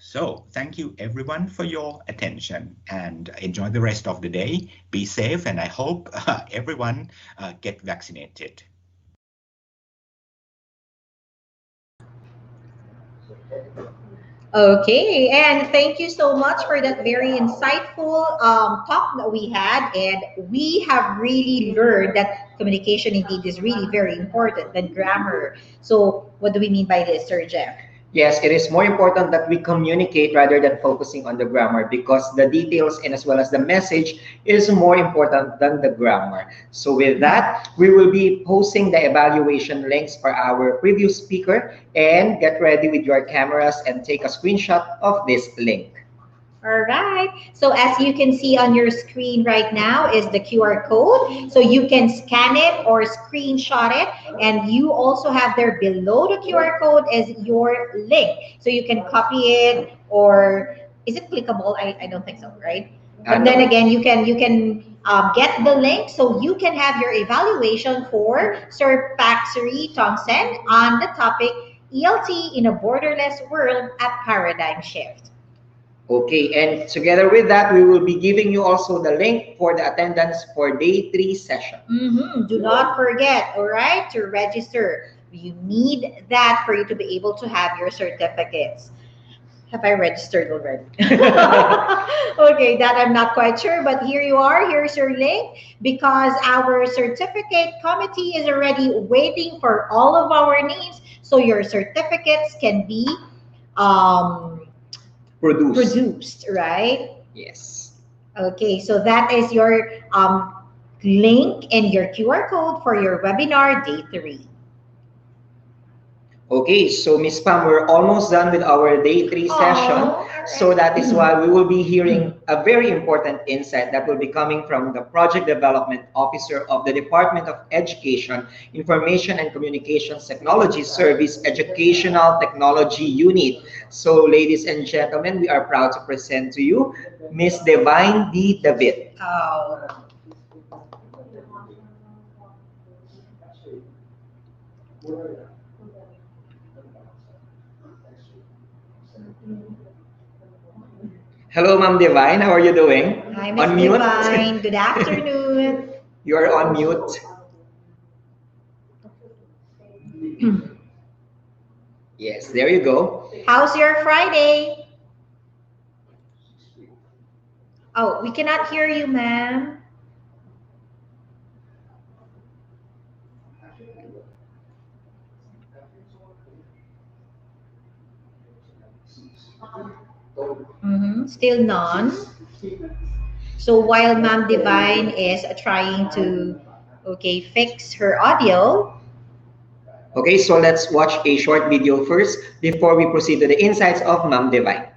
So thank you everyone for your attention, and enjoy the rest of the day. Be safe, and I hope everyone get vaccinated. Okay, and thank you so much for that very insightful talk that we had. And we have really learned that communication indeed is really very important than grammar. So what do we mean by this, Sir Jeff? Yes, it is more important that we communicate rather than focusing on the grammar, because the details and as well as the message is more important than the grammar. So with that, we will be posting the evaluation links for our previous speaker, and get ready with your cameras and take a screenshot of this link. All right. So as you can see on your screen right now is the QR code. So you can scan it or screenshot it. And you also have there below the QR code is your link. So you can copy it, or is it clickable? I don't think so, right? But then again, you can get the link so you can have your evaluation for Sir Paxari Thompson on the topic ELT in a Borderless World, a Paradigm Shift. Okay, and together with that, we will be giving you also the link for the attendance for day 3 session. Do not forget, all right, to register. You need that for you to be able to have your certificates. Have I registered already? Okay, that I'm not quite sure, but here you are. Here's your link because our certificate committee is already waiting for all of our names. So your certificates can be produced, right? Yes. Okay, so that is your link and your QR code for your webinar day 3. Okay, so Miss Pam, we're almost done with our day 3 session. Alright. So that is why we will be hearing a very important insight that will be coming from the Project Development Officer of the Department of Education, Information and Communications Technology Service Educational Technology Unit. So ladies and gentlemen, we are proud to present to you Miss Divine D. David. Oh. Hello, Ma'am Divine. How are you doing? Hi, Miss On mute. Divine. Good afternoon. You are on mute. Yes, there you go. How's your Friday? Oh, we cannot hear you, ma'am. Still none. So while Ma'am Divine is trying to, fix her audio. Okay, so let's watch a short video first before we proceed to the insights of Ma'am Divine.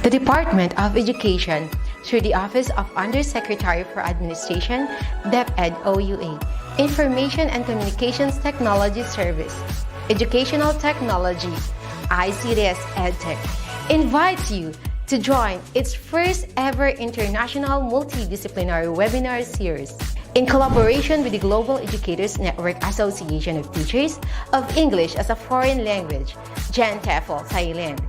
The Department of Education, through the Office of Undersecretary for Administration, DepEd OUA, Information and Communications Technology Service, Educational Technology, ICTS-EdTech, invites you to join its first ever International Multidisciplinary Webinar series in collaboration with the Global Educators Network Association of Teachers of English as a Foreign Language, GENTEFL, Thailand.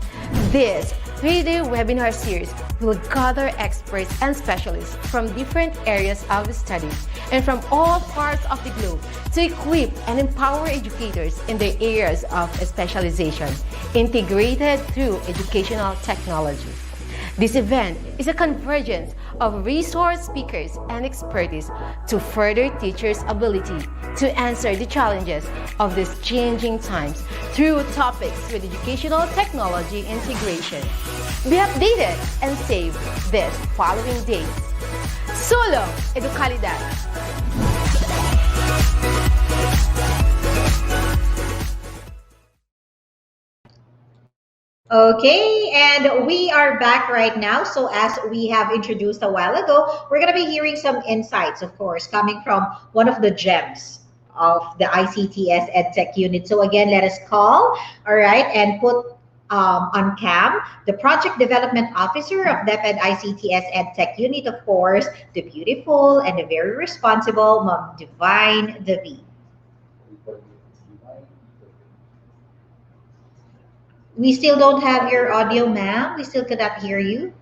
This 3-day webinar series will gather experts and specialists from different areas of study and from all parts of the globe to equip and empower educators in their areas of specialization, integrated through educational technology. This event is a convergence of resource speakers and expertise to further teachers' ability to answer the challenges of these changing times through topics with educational technology integration. Be updated and save this following dates. Solo Educalidad. Okay, and we are back right now. So as we have introduced a while ago, we're going to be hearing some insights, of course, coming from one of the gems of the ICTS-EdTech unit. So again, let us call, all right, and put on cam the Project Development Officer of DepEd ICTS-EdTech unit, of course, the beautiful and the very responsible Ma'am Divine David. We still don't have your audio, ma'am. We still cannot hear you.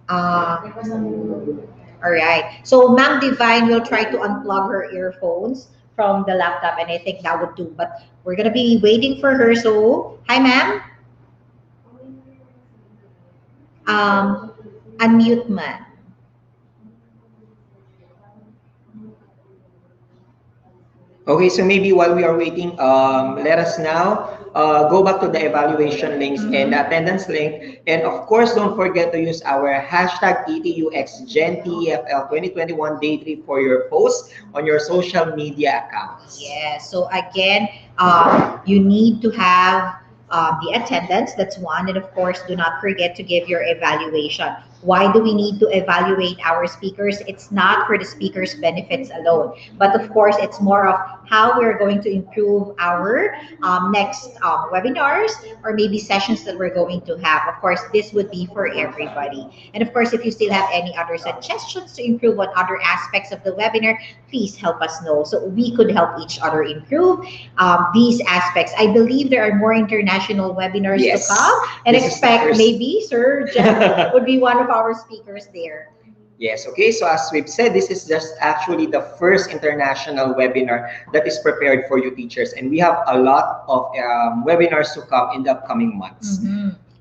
All right. So Ma'am Divine will try to unplug her earphones from the laptop, and I think that would do. But we're going to be waiting for her. So, hi, ma'am. Unmute, ma'am. Okay, so maybe while we are waiting, let us now go back to the evaluation links and the attendance link. And of course, don't forget to use our hashtag ETUXGenTFL 2021 Day 3 for your posts on your social media accounts. Yeah, so again, you need to have the attendance, that's one. And of course, do not forget to give your evaluation. Why do we need to evaluate our speakers? It's not for the speakers' benefits alone, but of course, it's more of how we're going to improve our next webinars or maybe sessions that we're going to have. Of course, this would be for everybody. And of course, if you still have any other suggestions to improve on other aspects of the webinar, please help us know so we could help each other improve these aspects. I believe there are more international webinars Yes. to come, and This is the expect first. maybe Sir Jeff would be one of our speakers there. Yes, okay. So as we've said, this is just actually the first international webinar that is prepared for you teachers. And we have a lot of webinars to come in the upcoming months.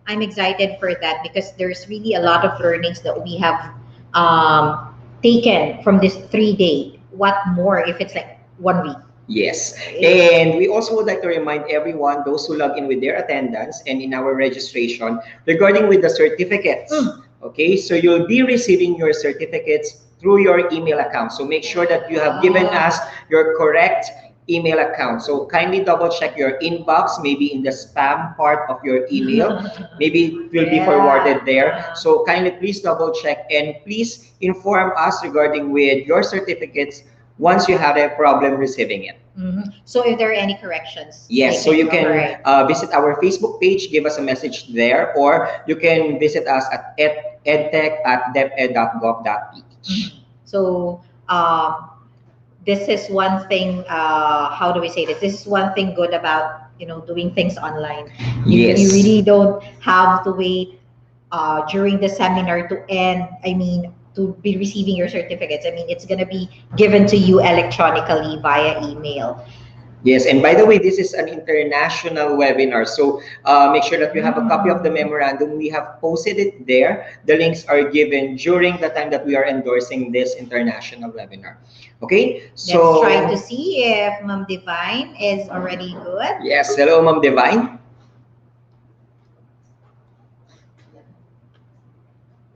I'm excited for that because there's really a lot of learnings that we have taken from this 3-day. What more if it's like 1 week? Yes, and we also would like to remind everyone, those who log in with their attendance and in our registration, regarding with the certificates. Okay, so you'll be receiving your certificates through your email account. So make sure that you have given us your correct email account. So kindly double check your inbox, maybe in the spam part of your email. Maybe it will be forwarded there. So kindly please double check and please inform us regarding with your certificates once you have a problem receiving it. So if there are any corrections, yes, so you can visit our Facebook page, give us a message there, or you can visit us at edtech@deped.gov.ph. So this is one thing. How do we say this? This is one thing good about doing things online. Yes. You really don't have to wait during the seminar to end. I mean, to be receiving your certificates. I mean, it's going to be given to you electronically via email. Yes, and by the way, this is an international webinar. So make sure that you have a copy of the memorandum. We have posted it there. The links are given during the time that we are endorsing this international webinar. Okay, so let's try to see if Ma'am Divine is already good. Yes, hello, Ma'am Divine.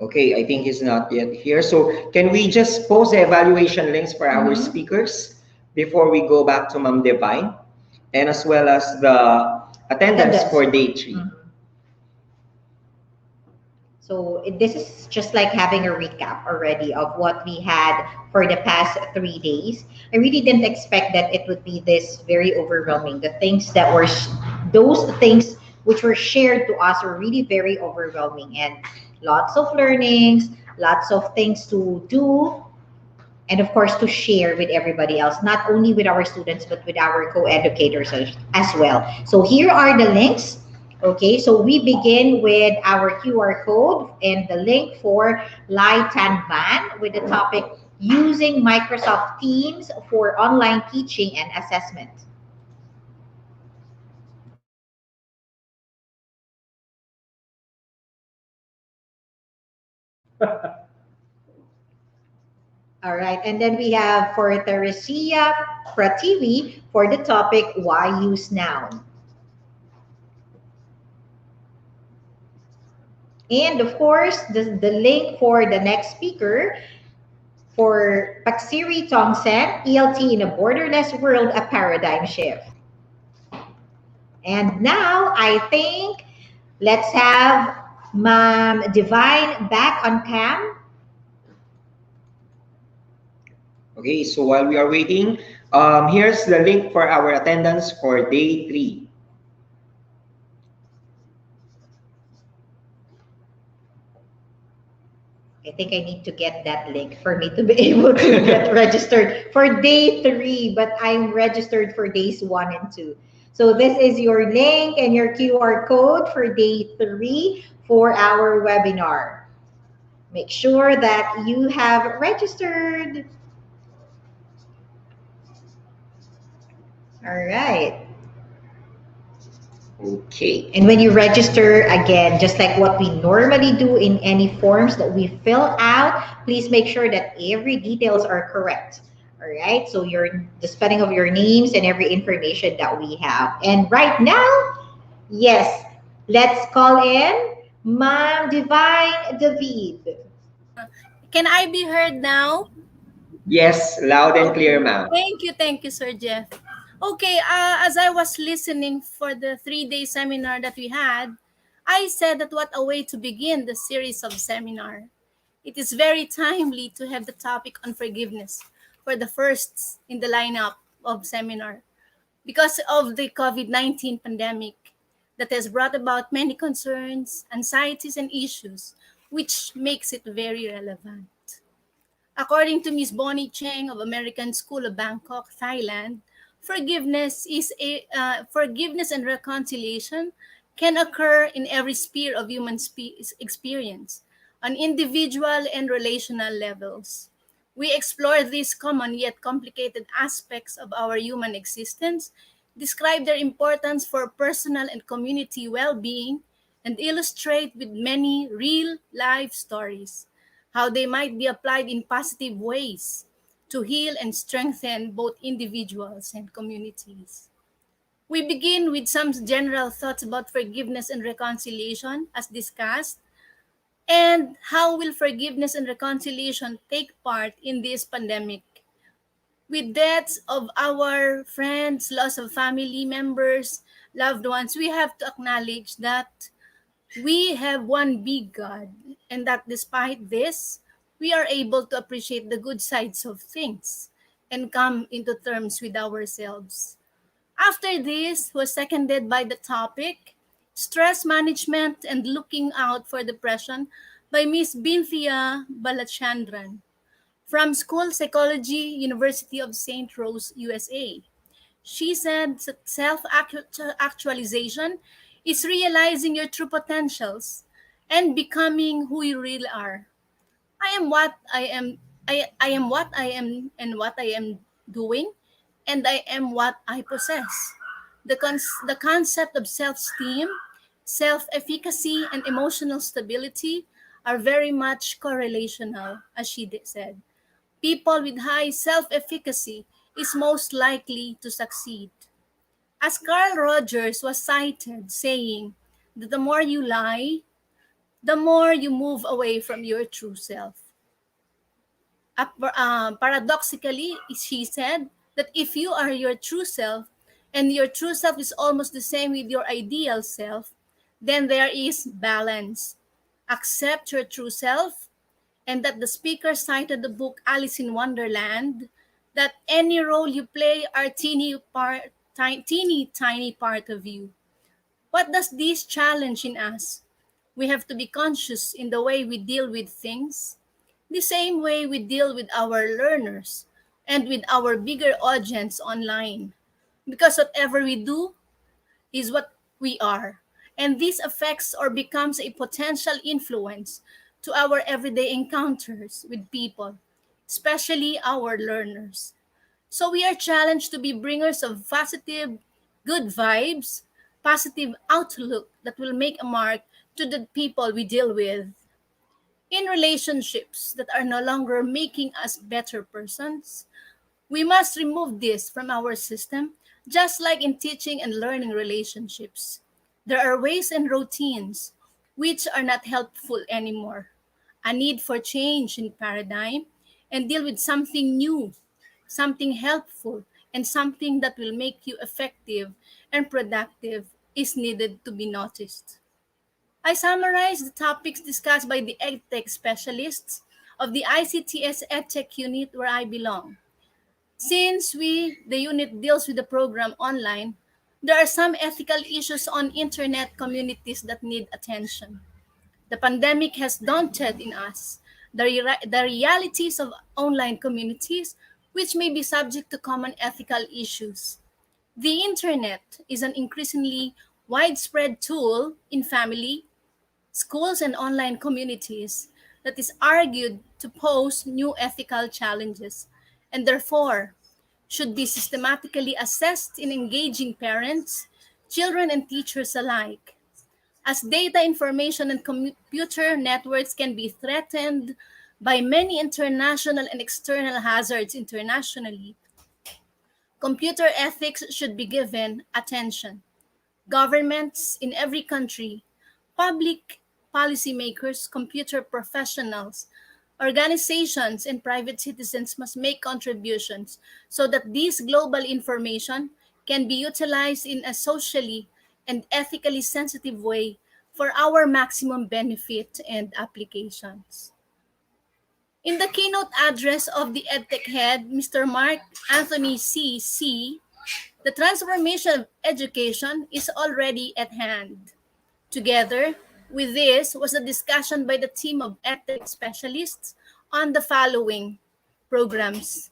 Okay, I think he's not yet here. So can we just post the evaluation links for our speakers before we go back to Ma'am Divine, and as well as the attendance for day 3? So this is just like having a recap already of what we had for the past 3 days. I really didn't expect that it would be this very overwhelming. The things that were, those things which were shared to us were really very overwhelming, and lots of learnings, lots of things to do, and of course to share with everybody else, not only with our students, but with our co-educators as well. So here are the links. Okay, so we begin with our QR code and the link for Lai Tan Van with the topic using Microsoft Teams for online teaching and assessment. All right, and then we have for Teresia Prativi for the topic why use noun. And of course, the link for the next speaker for Paksiri Tongsen, ELT in a Borderless World, a Paradigm Shift. And now I think let's have Ma'am Divine back on cam. Okay, so while we are waiting, here's the link for our attendance for day 3. I think I need to get that link for me to be able to get registered for day 3, but I'm registered for days 1 and 2. So this is your link and your QR code for day 3 for our webinar. Make sure that you have registered. All right. Okay. And when you register, again, just like what we normally do in any forms that we fill out, please make sure that every details are correct. All right. So the spelling of your names and every information that we have. And right now, yes, let's call in Ma'am Divine David. Can I be heard now? Yes, loud and clear, ma'am. Thank you, Sir Jeff. Okay, as I was listening for the 3-day seminar that we had, I said that what a way to begin the series of seminar. it is very timely to have the topic on forgiveness for the first in the lineup of seminar because of the COVID-19 pandemic that has brought about many concerns, anxieties, and issues, which makes it very relevant. According to Ms. Bonnie Cheng of American School of Bangkok, Thailand, forgiveness and reconciliation can occur in every sphere of human experience, on individual and relational levels. We explore these common yet complicated aspects of our human existence, describe their importance for personal and community well-being, and illustrate with many real-life stories how they might be applied in positive ways to heal and strengthen both individuals and communities. We begin with some general thoughts about forgiveness and reconciliation as discussed, and how will forgiveness and reconciliation take part in this pandemic. With deaths of our friends, loss of family members, loved ones, we have to acknowledge that we have one big God, and that despite this, we are able to appreciate the good sides of things and come into terms with ourselves. After this was seconded by the topic Stress Management and Looking Out for Depression by Ms. Binthia Balachandran from School Psychology, University of St. Rose, USA. She said that self-actualization is realizing your true potentials and becoming who you really are. I am what I am. I am what I am and what I am doing, and I am what I possess. The concept of self-esteem, self-efficacy, and emotional stability are very much correlational, as she said. People with high self-efficacy is most likely to succeed. As Carl Rogers was cited saying that the more you lie, the more you move away from your true self. Paradoxically, she said that if you are your true self and your true self is almost the same with your ideal self, then there is balance. Accept your true self, and that the speaker cited the book Alice in Wonderland, that any role you play are teeny tiny part of you. What does this challenge in us? We have to be conscious in the way we deal with things, the same way we deal with our learners and with our bigger audience online. Because whatever we do is what we are. And this affects or becomes a potential influence to our everyday encounters with people, especially our learners. So we are challenged to be bringers of positive, good vibes, positive outlook that will make a mark to the people we deal with. In relationships that are no longer making us better persons, we must remove this from our system, just like in teaching and learning relationships. There are ways and routines which are not helpful anymore. A need for change in paradigm and deal with something new, something helpful, and something that will make you effective and productive is needed to be noticed. I summarize the topics discussed by the EdTech specialists of the ICTS-EdTech unit where I belong. Since the unit deals with the program online, there are some ethical issues on internet communities that need attention. The pandemic has daunted in us the realities of online communities, which may be subject to common ethical issues. The internet is an increasingly widespread tool in family, schools, and online communities that is argued to pose new ethical challenges and therefore should be systematically assessed in engaging parents, children, and teachers alike. As data information and computer networks can be threatened by many international and external hazards internationally, computer ethics should be given attention. Governments in every country, public policymakers, computer professionals, organizations, and private citizens must make contributions so that this global information can be utilized in a socially and ethically sensitive way for our maximum benefit and applications. In the keynote address of the EdTech head, Mr. Mark Anthony C. The transformation of education is already at hand. Together with this was a discussion by the team of EdTech specialists on the following programs.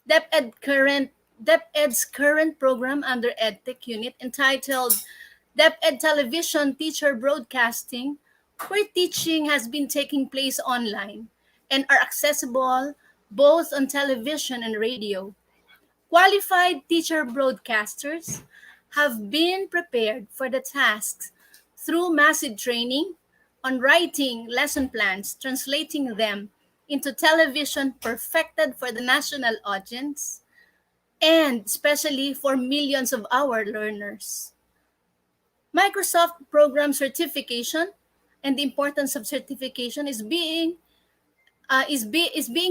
DepEd current, DepEd's current program under EdTech unit entitled DepEd Television Teacher Broadcasting, where teaching has been taking place online and are accessible both on television and radio. Qualified teacher broadcasters have been prepared for the tasks through massive training on writing lesson plans, translating them into television perfected for the national audience, and especially for millions of our learners. Microsoft program certification and the importance of certification is being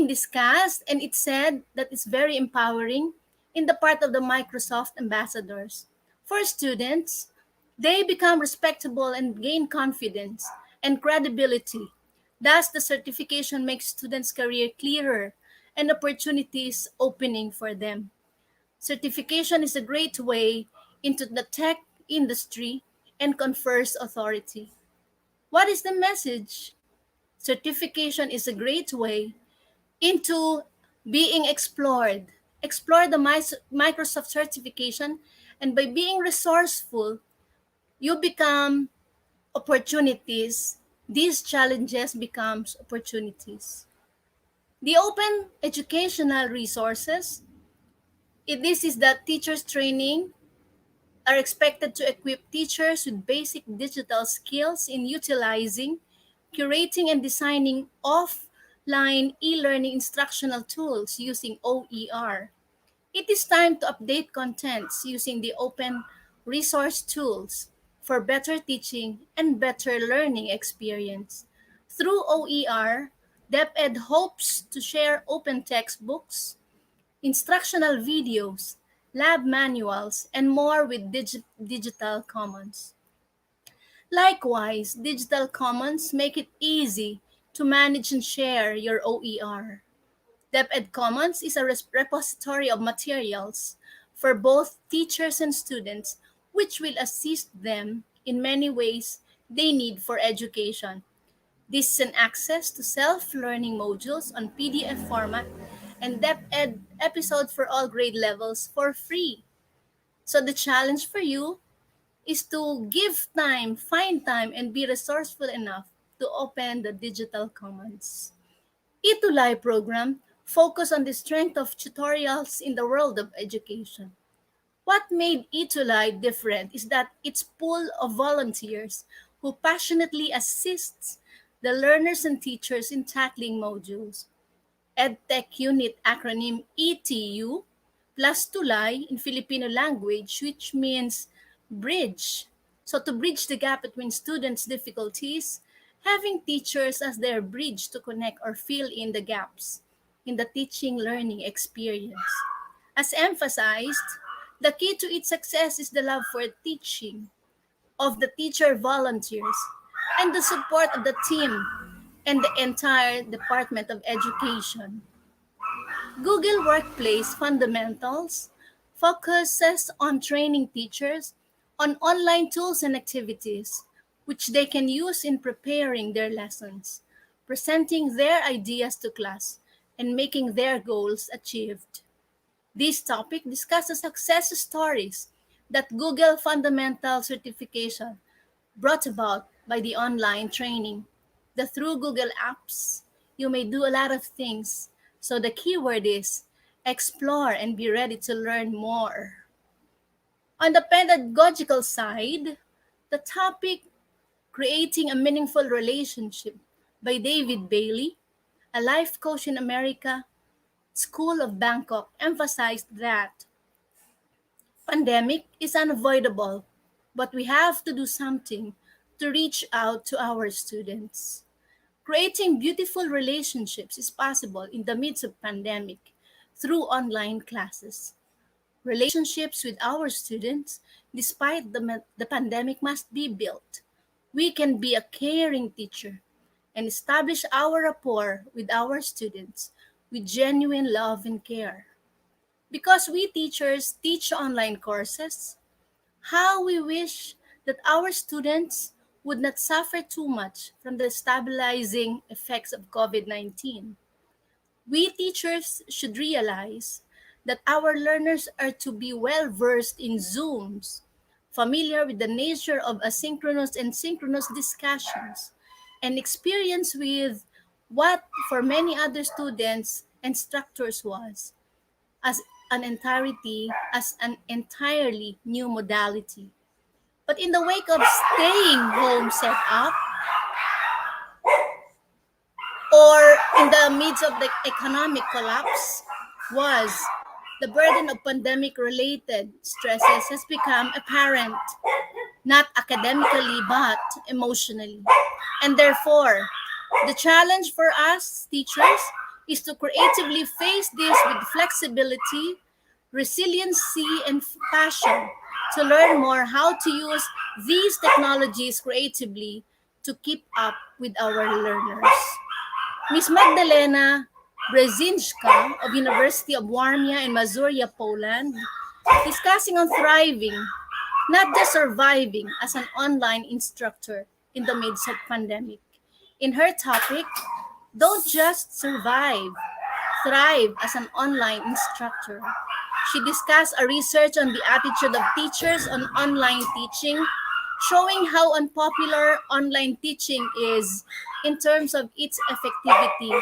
discussed, and it said that it's very empowering in the part of the Microsoft ambassadors. For students, they become respectable and gain confidence and credibility. Thus, the certification makes students' career clearer and opportunities opening for them. Certification is a great way into the tech industry and confers authority. What is the message? Certification is a great way into being explored. Explore the Microsoft certification, and by being resourceful, you become opportunities. These challenges becomes opportunities. The open educational resources, this is that teachers training are expected to equip teachers with basic digital skills in utilizing, curating, and designing offline e-learning instructional tools using OER. It is time to update contents using the open resource tools for better teaching and better learning experience. Through OER, DepEd hopes to share open textbooks, instructional videos, lab manuals, and more with Digital Commons. Likewise, Digital Commons make it easy to manage and share your OER. DepEd Commons is a repository of materials for both teachers and students, which will assist them in many ways they need for education. This is an access to self-learning modules on PDF format and DepEd episodes for all grade levels for free. So the challenge for you is to give time, find time, and be resourceful enough to open the Digital Commons. E2Live program focus on the strength of tutorials in the world of education. What made E2Live different is that it's full of volunteers who passionately assists the learners and teachers in tackling modules. EdTech unit acronym ETU plus tulay in Filipino language, which means bridge. So to bridge the gap between students' difficulties, having teachers as their bridge to connect or fill in the gaps in the teaching learning experience. As emphasized, the key to its success is the love for teaching of the teacher volunteers and the support of the team and the entire Department of Education. Google Workplace Fundamentals focuses on training teachers on online tools and activities which they can use in preparing their lessons, presenting their ideas to class, and making their goals achieved. This topic discusses success stories that Google Fundamental Certification brought about by the online training. The through Google Apps, you may do a lot of things. So the keyword is explore and be ready to learn more. On the pedagogical side, the topic Creating a Meaningful Relationship by David Bailey, a life coach in America, School of Bangkok, emphasized that pandemic is unavoidable, but we have to do something to reach out to our students. Creating beautiful relationships is possible in the midst of pandemic through online classes. Relationships with our students, despite the pandemic, must be built. We can be a caring teacher and establish our rapport with our students with genuine love and care. Because we teachers teach online courses, how we wish that our students would not suffer too much from the stabilizing effects of COVID 19. We teachers should realize that our learners are to be well versed in Zooms, familiar with the nature of asynchronous and synchronous discussions, and experience with what for many other students and instructors was as as an entirely new modality. But in the wake of staying home setup, or in the midst of the economic collapse, was the burden of pandemic related stresses has become apparent, not academically but emotionally. And therefore, the challenge for us teachers is to creatively face this with flexibility, resiliency, and passion to learn more how to use these technologies creatively to keep up with our learners. Ms. Magdalena Brzezinska of University of Warmia in Mazuria, Poland, discussing on thriving, not just surviving as an online instructor in the midst of pandemic. In her topic, don't just survive, thrive as an online instructor. She discussed a research on the attitude of teachers on online teaching, showing how unpopular online teaching is in terms of its effectivity,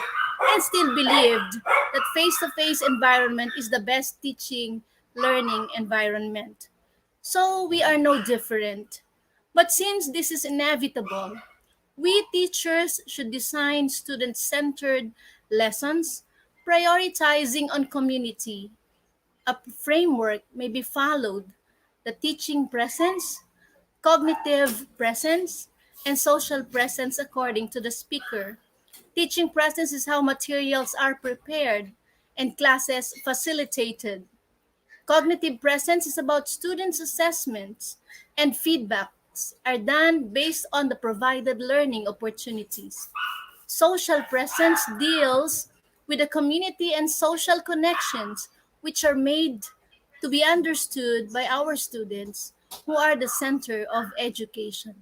and still believed that face-to-face environment is the best teaching learning environment. So we are no different. But since this is inevitable, we teachers should design student-centered lessons, prioritizing on community. A framework may be followed: the teaching presence, cognitive presence, and social presence according to the speaker. Teaching presence is how materials are prepared and classes facilitated. Cognitive presence is about students' assessments and feedbacks are done based on the provided learning opportunities. Social presence deals with the community and social connections which are made to be understood by our students who are the center of education.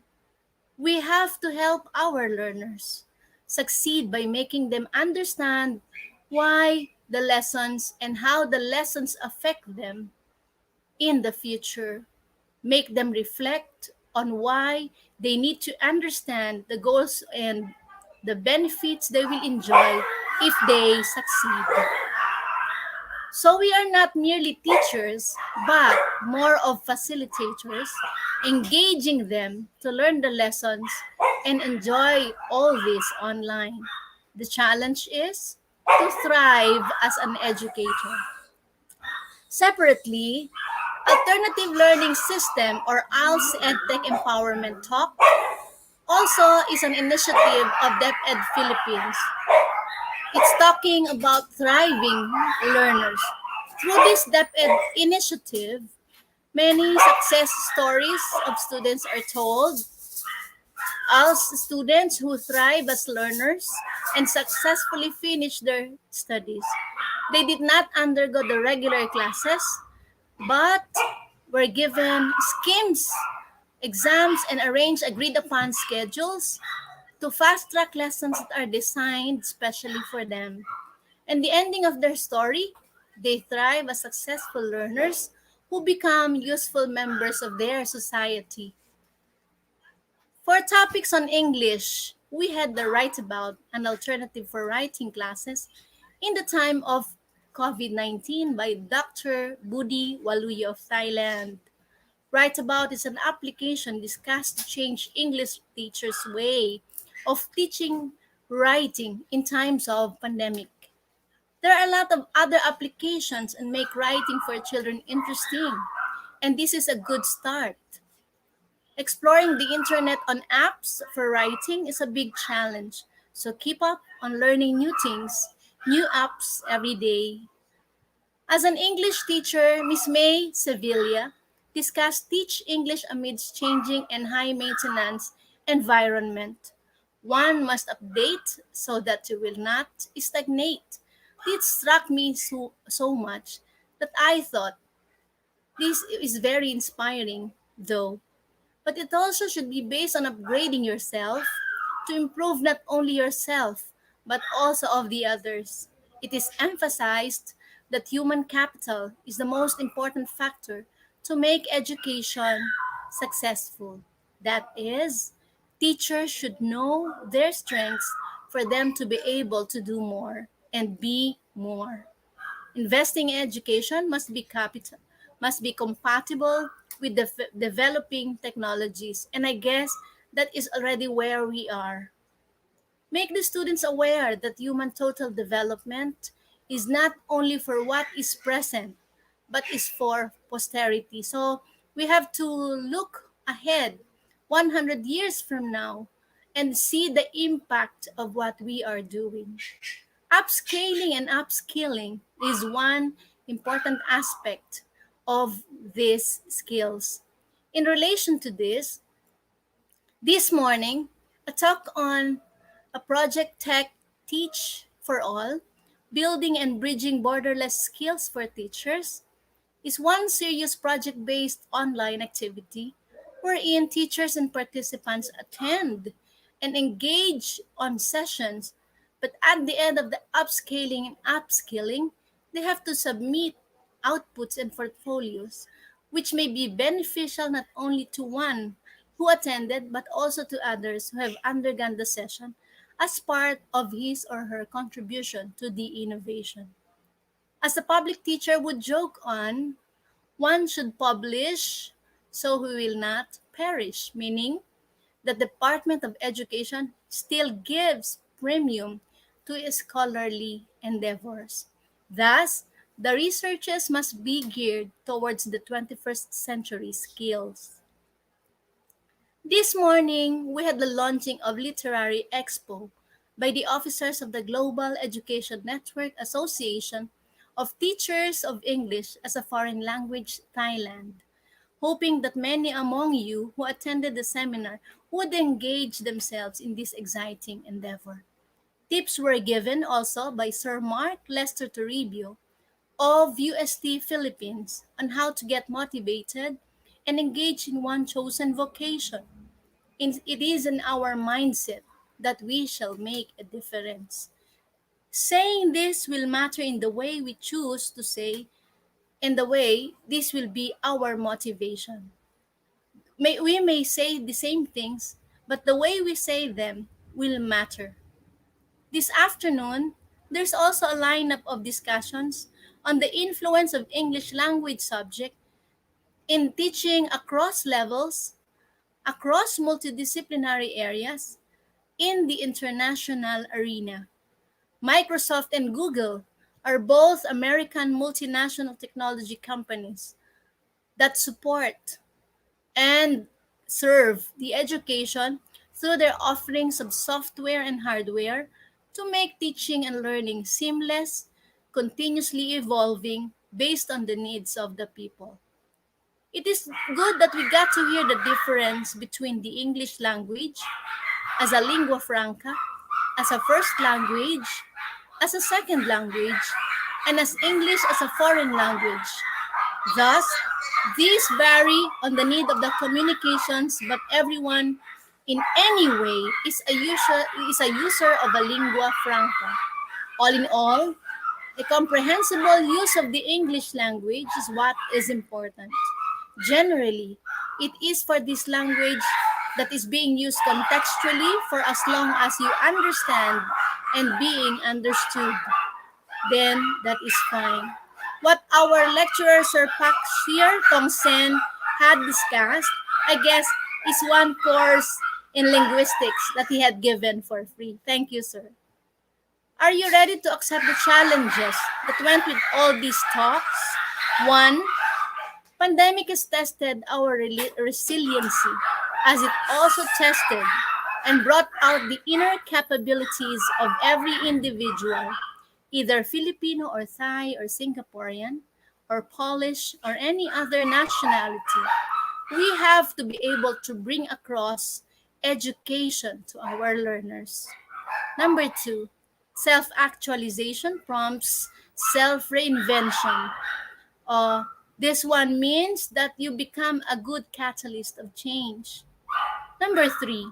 We have to help our learners succeed by making them understand why the lessons and how the lessons affect them in the future. Make them reflect on why they need to understand the goals and the benefits they will enjoy if they succeed. So we are not merely teachers, but more of facilitators, engaging them to learn the lessons and enjoy all this online. The challenge is to thrive as an educator. Separately, Alternative Learning System or ALS EdTech Empowerment Talk also is an initiative of DepEd Philippines. It's talking about thriving learners. Through this DepEd initiative, many success stories of students are told. ALS students who thrive as learners and successfully finish their studies. They did not undergo the regular classes, but were given schemes, exams, and arranged agreed upon schedules to fast track lessons that are designed specially for them. And the ending of their story, they thrive as successful learners who become useful members of their society. For topics on English, we had the Write About, an alternative for writing classes in the time of COVID 19 by Dr. Budi Waluyo of Thailand. Write About is an application discussed to change English teachers' way of teaching writing in times of pandemic. There are a lot of other applications and make writing for children interesting, and this is a good start. Exploring the internet on apps for writing is a big challenge, so keep up on learning new things, new apps every day. As an English teacher, Miss May Sevilla discussed teach English amidst changing and high maintenance environment. One must update so that you will not stagnate. This struck me so much that I thought this is very inspiring, though. But it also should be based on upgrading yourself to improve not only yourself, but also of the others. It is emphasized that human capital is the most important factor to make education successful. That is, teachers should know their strengths for them to be able to do more and be more. Investing in education must be compatible with the developing technologies, and I guess that is already where we are. Make the students aware that human total development is not only for what is present, but is for posterity. So we have to look ahead 100 years from now and see the impact of what we are doing. Upscaling and upskilling is one important aspect of these skills. In relation to this morning, a talk on a project tech Teach for All, building and bridging borderless skills for teachers, is one serious project based online activity wherein teachers and participants attend and engage on sessions, but at the end of the upscaling and upskilling, they have to submit outputs and portfolios, which may be beneficial not only to one who attended but also to others who have undergone the session as part of his or her contribution to the innovation. As a public teacher would joke on, one should publish so we will not perish, meaning the Department of Education still gives premium to scholarly endeavors. Thus, the researches must be geared towards the 21st century skills. This morning, we had the launching of Literary Expo by the officers of the Global Education Network Association of Teachers of English as a Foreign Language, Thailand, hoping that many among you who attended the seminar would engage themselves in this exciting endeavor. Tips were given also by Sir Mark Lester Toribio of UST Philippines on how to get motivated and engage in one chosen vocation. It is in our mindset that we shall make a difference. Saying this will matter in the way we choose to say, and the way this will be our motivation. We may say the same things, but the way we say them will matter. This afternoon, there's also a lineup of discussions on the influence of English language subject in teaching across levels, across multidisciplinary areas, in the international arena. Microsoft and Google are both American multinational technology companies that support and serve the education through their offerings of software and hardware to make teaching and learning seamless, continuously evolving based on the needs of the people. It is good that we got to hear the difference between the English language as a lingua franca, as a first language, as a second language, and as English as a foreign language. Thus, these vary on the need of the communications, but everyone in any way is a user of a lingua franca. All in all, a comprehensible use of the English language is what is important. Generally, it is for this language that is being used contextually for as long as you understand and being understood. Then that is fine. What our lecturer Sir Pak Shir Tong Sen had discussed, I guess, is one course in linguistics that he had given for free. Thank you, sir. Are you ready to accept the challenges that went with all these talks? One, pandemic has tested our resiliency as it also tested and brought out the inner capabilities of every individual, either Filipino or Thai or Singaporean or Polish or any other nationality. We have to be able to bring across education to our learners. Number 2, self-actualization prompts self-reinvention. This one means that you become a good catalyst of change. Number 3,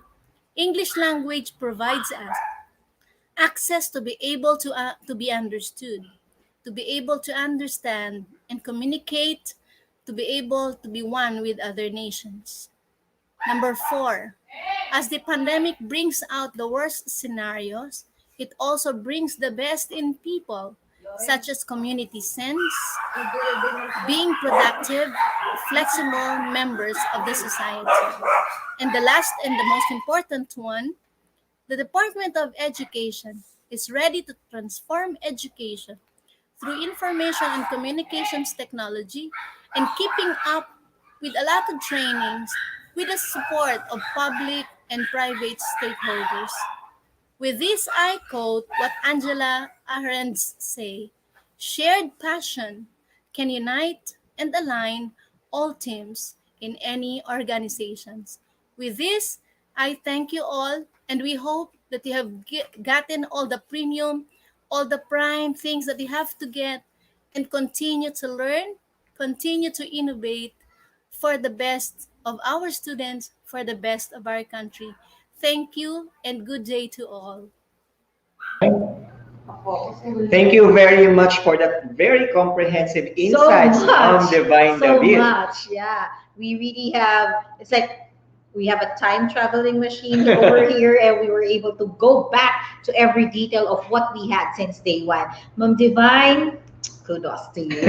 English language provides us access to be able to be understood, to be able to understand and communicate, to be able to be one with other nations. Number 4, as the pandemic brings out the worst scenarios, it also brings the best in people, such as community sense, being productive, flexible members of the society. And the last and the most important one, the Department of Education is ready to transform education through information and communications technology and keeping up with a lot of trainings with the support of public and private stakeholders. With this, I quote what Angela Arendt say: shared passion can unite and align all teams in any organizations. With this, I thank you all, and we hope that you have gotten all the premium, all the prime things that you have to get, and continue to learn, continue to innovate for the best of our students, for the best of our country. Thank you and good day to all. Thank you very much for that very comprehensive insights, Ma'am Divine so David. much, yeah. We really have, it's like we have a time traveling machine over here, and we were able to go back to every detail of what we had since day one. Ma'am Divine, kudos to you.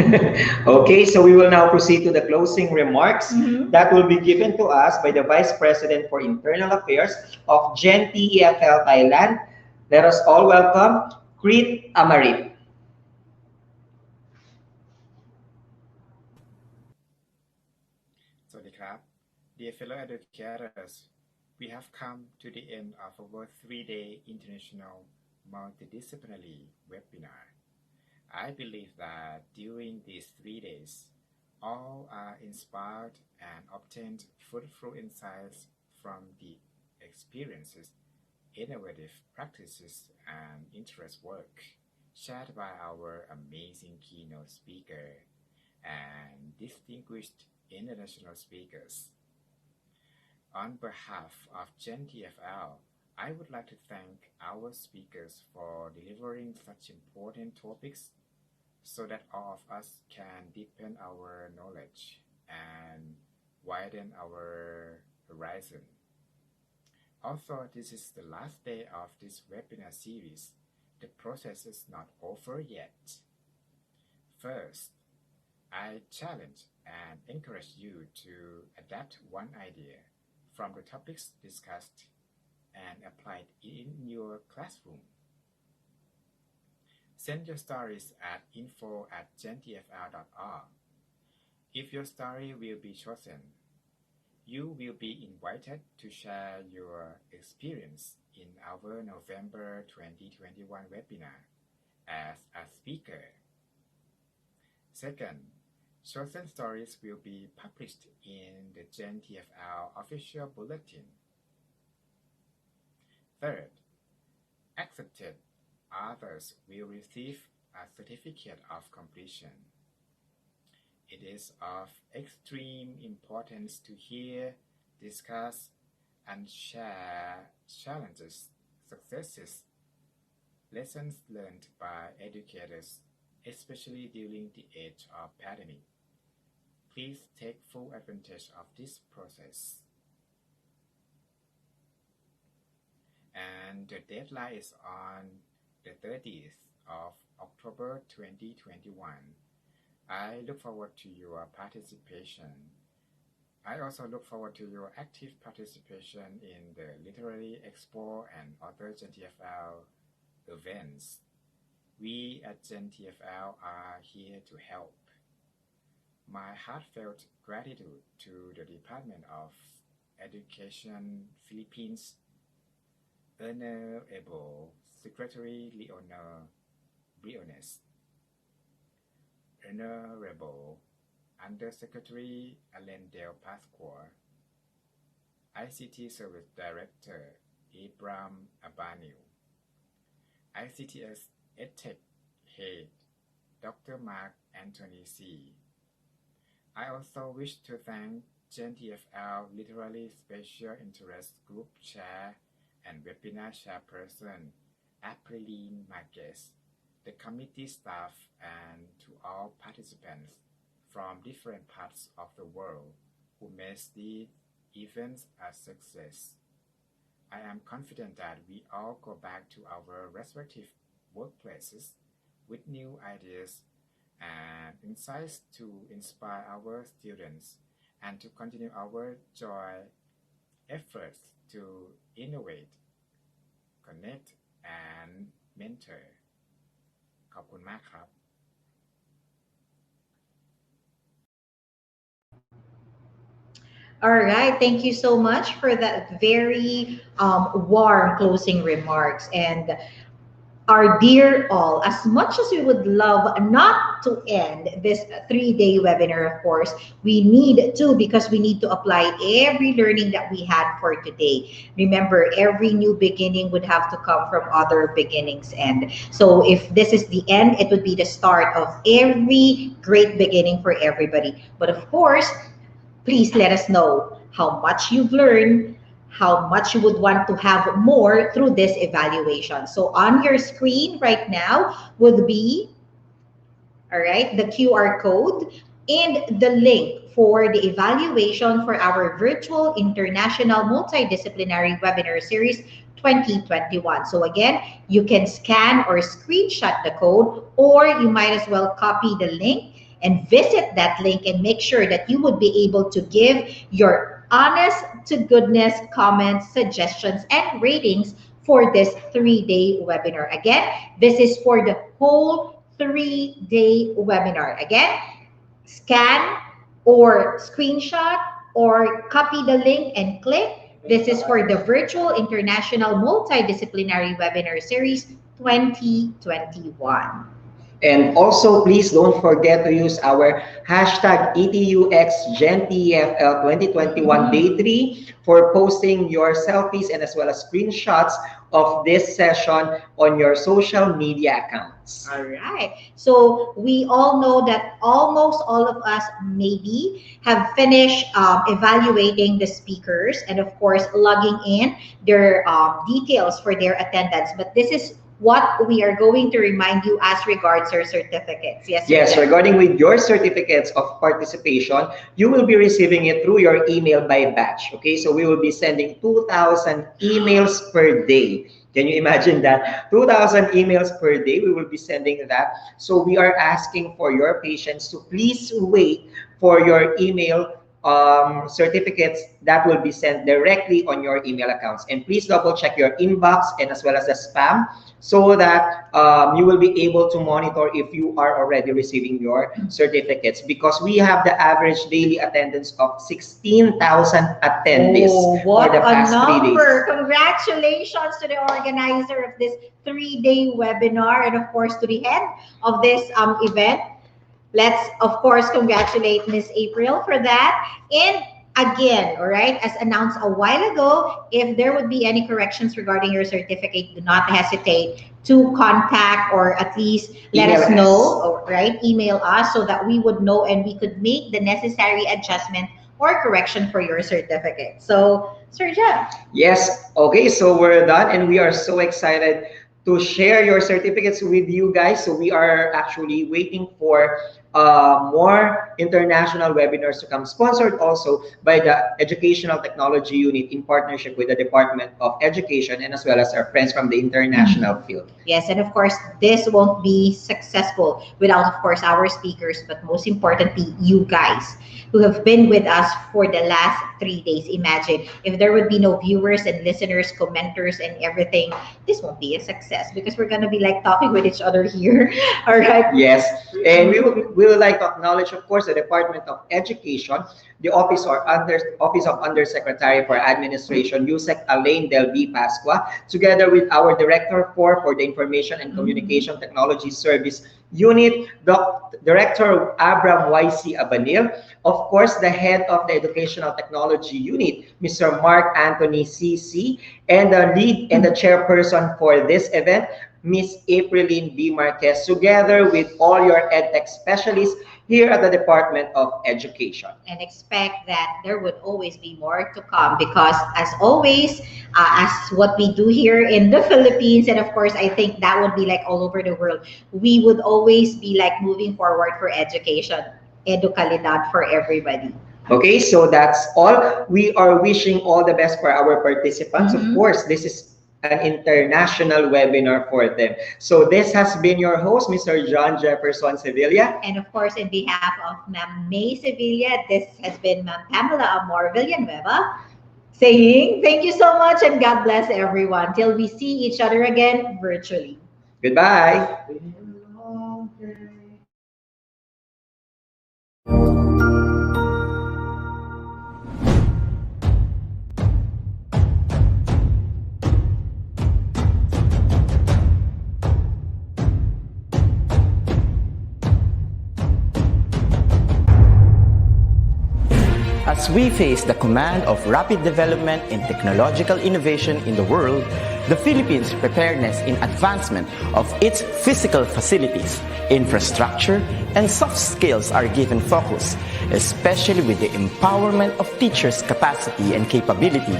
Okay, so we will now proceed to the closing remarks Mhm. that will be given to us by the Vice President for Internal Affairs of GENTEFL Thailand. Let us all welcome Krit Amarit. สวัสดีครับ Dear fellow educators, we have come to the end of our 3-day International Multidisciplinary Webinar. I believe that during these 3 days, all are inspired and obtained fruitful insights from the experiences, innovative practices, and interest work shared by our amazing keynote speaker and distinguished international speakers. On behalf of GenTFL, I would like to thank our speakers for delivering such important topics so that all of us can deepen our knowledge and widen our horizon. Also, this is the last day of this webinar series. The process is not over yet. First, I challenge and encourage you to adapt one idea from the topics discussed and apply it in your classroom. Send your stories at info@gentfl.org. If your story will be chosen, you will be invited to share your experience in our November 2021 webinar as a speaker. Second, chosen stories will be published in the GenTFL official bulletin. Third, accepted authors will receive a certificate of completion. It is of extreme importance to hear, discuss, and share challenges, successes, lessons learned by educators, especially during the age of pandemic. Please take full advantage of this process. And the deadline is on the 30th of October 2021. I look forward to your participation. I also look forward to your active participation in the Literary Expo and other GenTFL events. We at GenTFL are here to help. My heartfelt gratitude to the Department of Education Philippines, Honorable Secretary Leonor Briones, Honorable Undersecretary Alain Del Pasqua, ICT Service Director Ibram Abanil, ICTS-EdTech Head Dr. Mark Anthony C. I also wish to thank GENTEFL Literary Special Interest Group Chair and Webinar Chairperson Aprilline Marquez, the committee staff, and to all participants from different parts of the world who made the events a success. I am confident that we all go back to our respective workplaces with new ideas and insights to inspire our students and to continue our joint efforts to innovate, connect, and mentor. ขอบคุณมากครับ All right, thank you so much for that very warm closing remarks. And our dear all, as much as we would love not to end this 3-day webinar, of course, we need to, because we need to apply every learning that we had for today. Remember, every new beginning would have to come from other beginnings end. So if this is the end, it would be the start of every great beginning for everybody. But of course, please let us know how much you've learned, how much you would want to have more through this evaluation. So on your screen right now would be, all right, the QR code and the link for the evaluation for our virtual International Multidisciplinary Webinar Series 2021. So again, you can scan or screenshot the code, or you might as well copy the link and visit that link and make sure that you would be able to give your honest to goodness comments, suggestions, and ratings for this 3-day webinar. Again, this is for the whole 3-day webinar. Again, scan or screenshot or copy the link and click. This is for the virtual International Multidisciplinary Webinar Series 2021. And also, please don't forget to use our hashtag ETUXGenTFL 2021 Day 3 for posting your selfies and as well as screenshots of this session on your social media accounts. All right. So we all know that almost all of us maybe have finished evaluating the speakers and of course logging in their details for their attendance. But this is what we are going to remind you as regards our certificates. Yes, regarding with your certificates of participation, you will be receiving it through your email by batch. Okay, so we will be sending 2,000 emails per day. Can you imagine that? 2,000 emails per day, we will be sending that. So we are asking for your patience to please wait for your email certificates that will be sent directly on your email accounts. And please double check your inbox and as well as the spam so that you will be able to monitor if you are already receiving your certificates, because we have the average daily attendance of 16,000 attendees for the past 3 days. Congratulations to the organizer of this 3-day webinar and of course to the head of this event. Let's, of course, congratulate Miss April for that. And again, all right, as announced a while ago, if there would be any corrections regarding your certificate, do not hesitate to contact or at least let us know, all right, email us so that we would know and we could make the necessary adjustment or correction for your certificate. So, Sir Jeff. Yes, okay, so we're done and we are so excited to share your certificates with you guys. So we are actually waiting for more international webinars to come, sponsored also by the Educational Technology Unit in partnership with the Department of Education and as well as our friends from the international field. Yes, and of course, this won't be successful without, of course, our speakers, but most importantly, you guys who have been with us for the last 3 days. Imagine if there would be no viewers and listeners, commenters, and everything, this won't be a success because we're going to be like talking with each other here. All right. Yes, and we we would like to acknowledge, of course, the Department of Education, the Office of Undersecretary for Administration, USEC Elaine Del B. Pascua, together with our Director for the Information and Communication Technology Service Unit, Director Abram YC Abanil, of course, the Head of the Educational Technology Unit, Mr. Mark Anthony CC, and the lead and the chairperson for this event, Miss Aprilyn B. Marquez, together with all your EdTech specialists here at the Department of Education. And expect that there would always be more to come, because as always, as what we do here in the Philippines, and of course I think that would be like all over the world, we would always be like moving forward for education, educalidad for everybody. Okay, so that's all. We are wishing all the best for our participants. Of course, this is an international webinar for them. So this has been your host, Mr. John Jefferson Sevilla. And of course, in behalf of Ma'am May Sevilla, this has been Ma'am Pamela Amor Villanueva, saying thank you so much and God bless everyone till we see each other again virtually. Goodbye. As we face the command of rapid development and technological innovation in the world, the Philippines' preparedness in advancement of its physical facilities, infrastructure, and soft skills are given focus, especially with the empowerment of teachers' capacity and capability,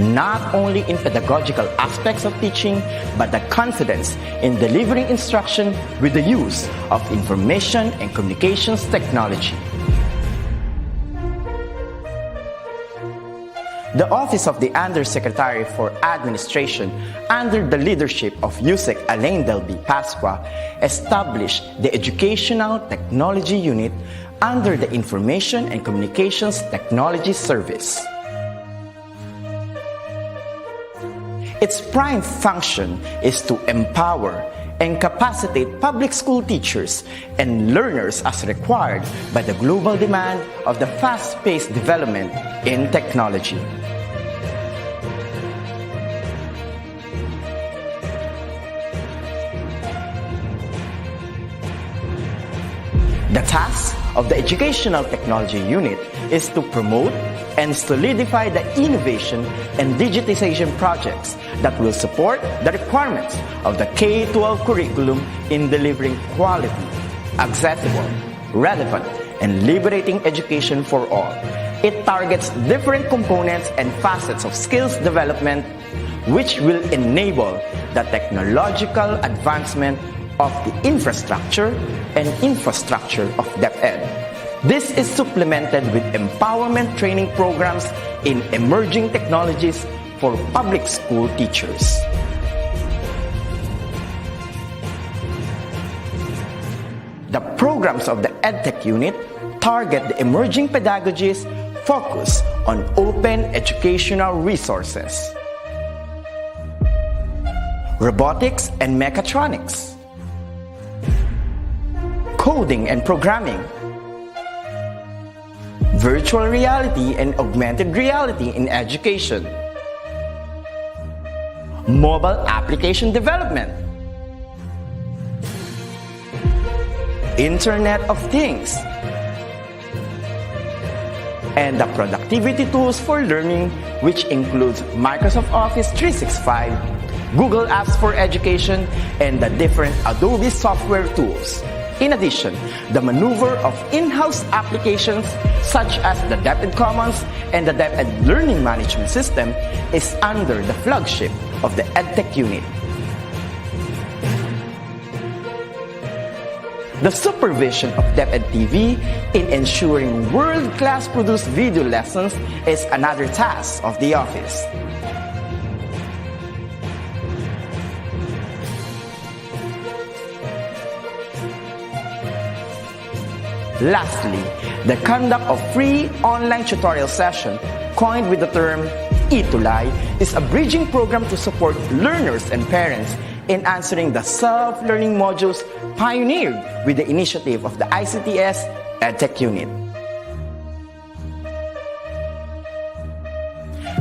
not only in pedagogical aspects of teaching, but the confidence in delivering instruction with the use of information and communications technology. The Office of the Undersecretary for Administration, under the leadership of USEC Elaine Del B. Pascua, established the Educational Technology Unit under the Information and Communications Technology Service. Its prime function is to empower and capacitate public school teachers and learners as required by the global demand of the fast-paced development in technology. The task of the Educational Technology Unit is to promote and solidify the innovation and digitization projects that will support the requirements of the K-12 curriculum in delivering quality, accessible, relevant, and liberating education for all. It targets different components and facets of skills development, which will enable the technological advancement of the infrastructure of DepEd. This is supplemented with empowerment training programs in emerging technologies for public school teachers. The programs of the EdTech unit target the emerging pedagogies focused on open educational resources, robotics and mechatronics, coding and programming, virtual reality and augmented reality in education, mobile application development, Internet of Things, and the productivity tools for learning, which includes Microsoft Office 365, Google Apps for Education, and the different Adobe software tools. In addition, the maneuver of in-house applications such as the DepEd Commons and the DepEd Learning Management System is under the flagship of the EdTech unit. The supervision of DepEd TV in ensuring world-class produced video lessons is another task of the office. Lastly, the conduct of free online tutorial session, coined with the term Itulay, is a bridging program to support learners and parents in answering the self-learning modules pioneered with the initiative of the ICTS-EdTech unit.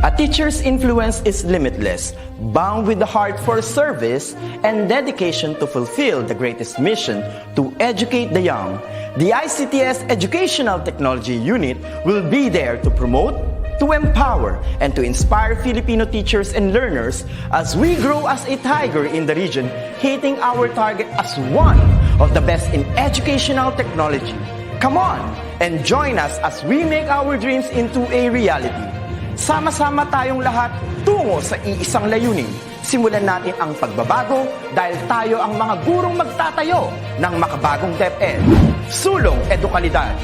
A teacher's influence is limitless, bound with the heart for service and dedication to fulfill the greatest mission to educate the young. The ICTS Educational Technology Unit will be there to promote, to empower, and to inspire Filipino teachers and learners as we grow as a tiger in the region, hitting our target as one of the best in educational technology. Come on and join us as we make our dreams into a reality. Sama-sama tayong lahat tungo sa iisang layunin. Simulan natin ang pagbabago dahil tayo ang mga gurong magtatayo ng makabagong DepEd. Sulong Edukalidad.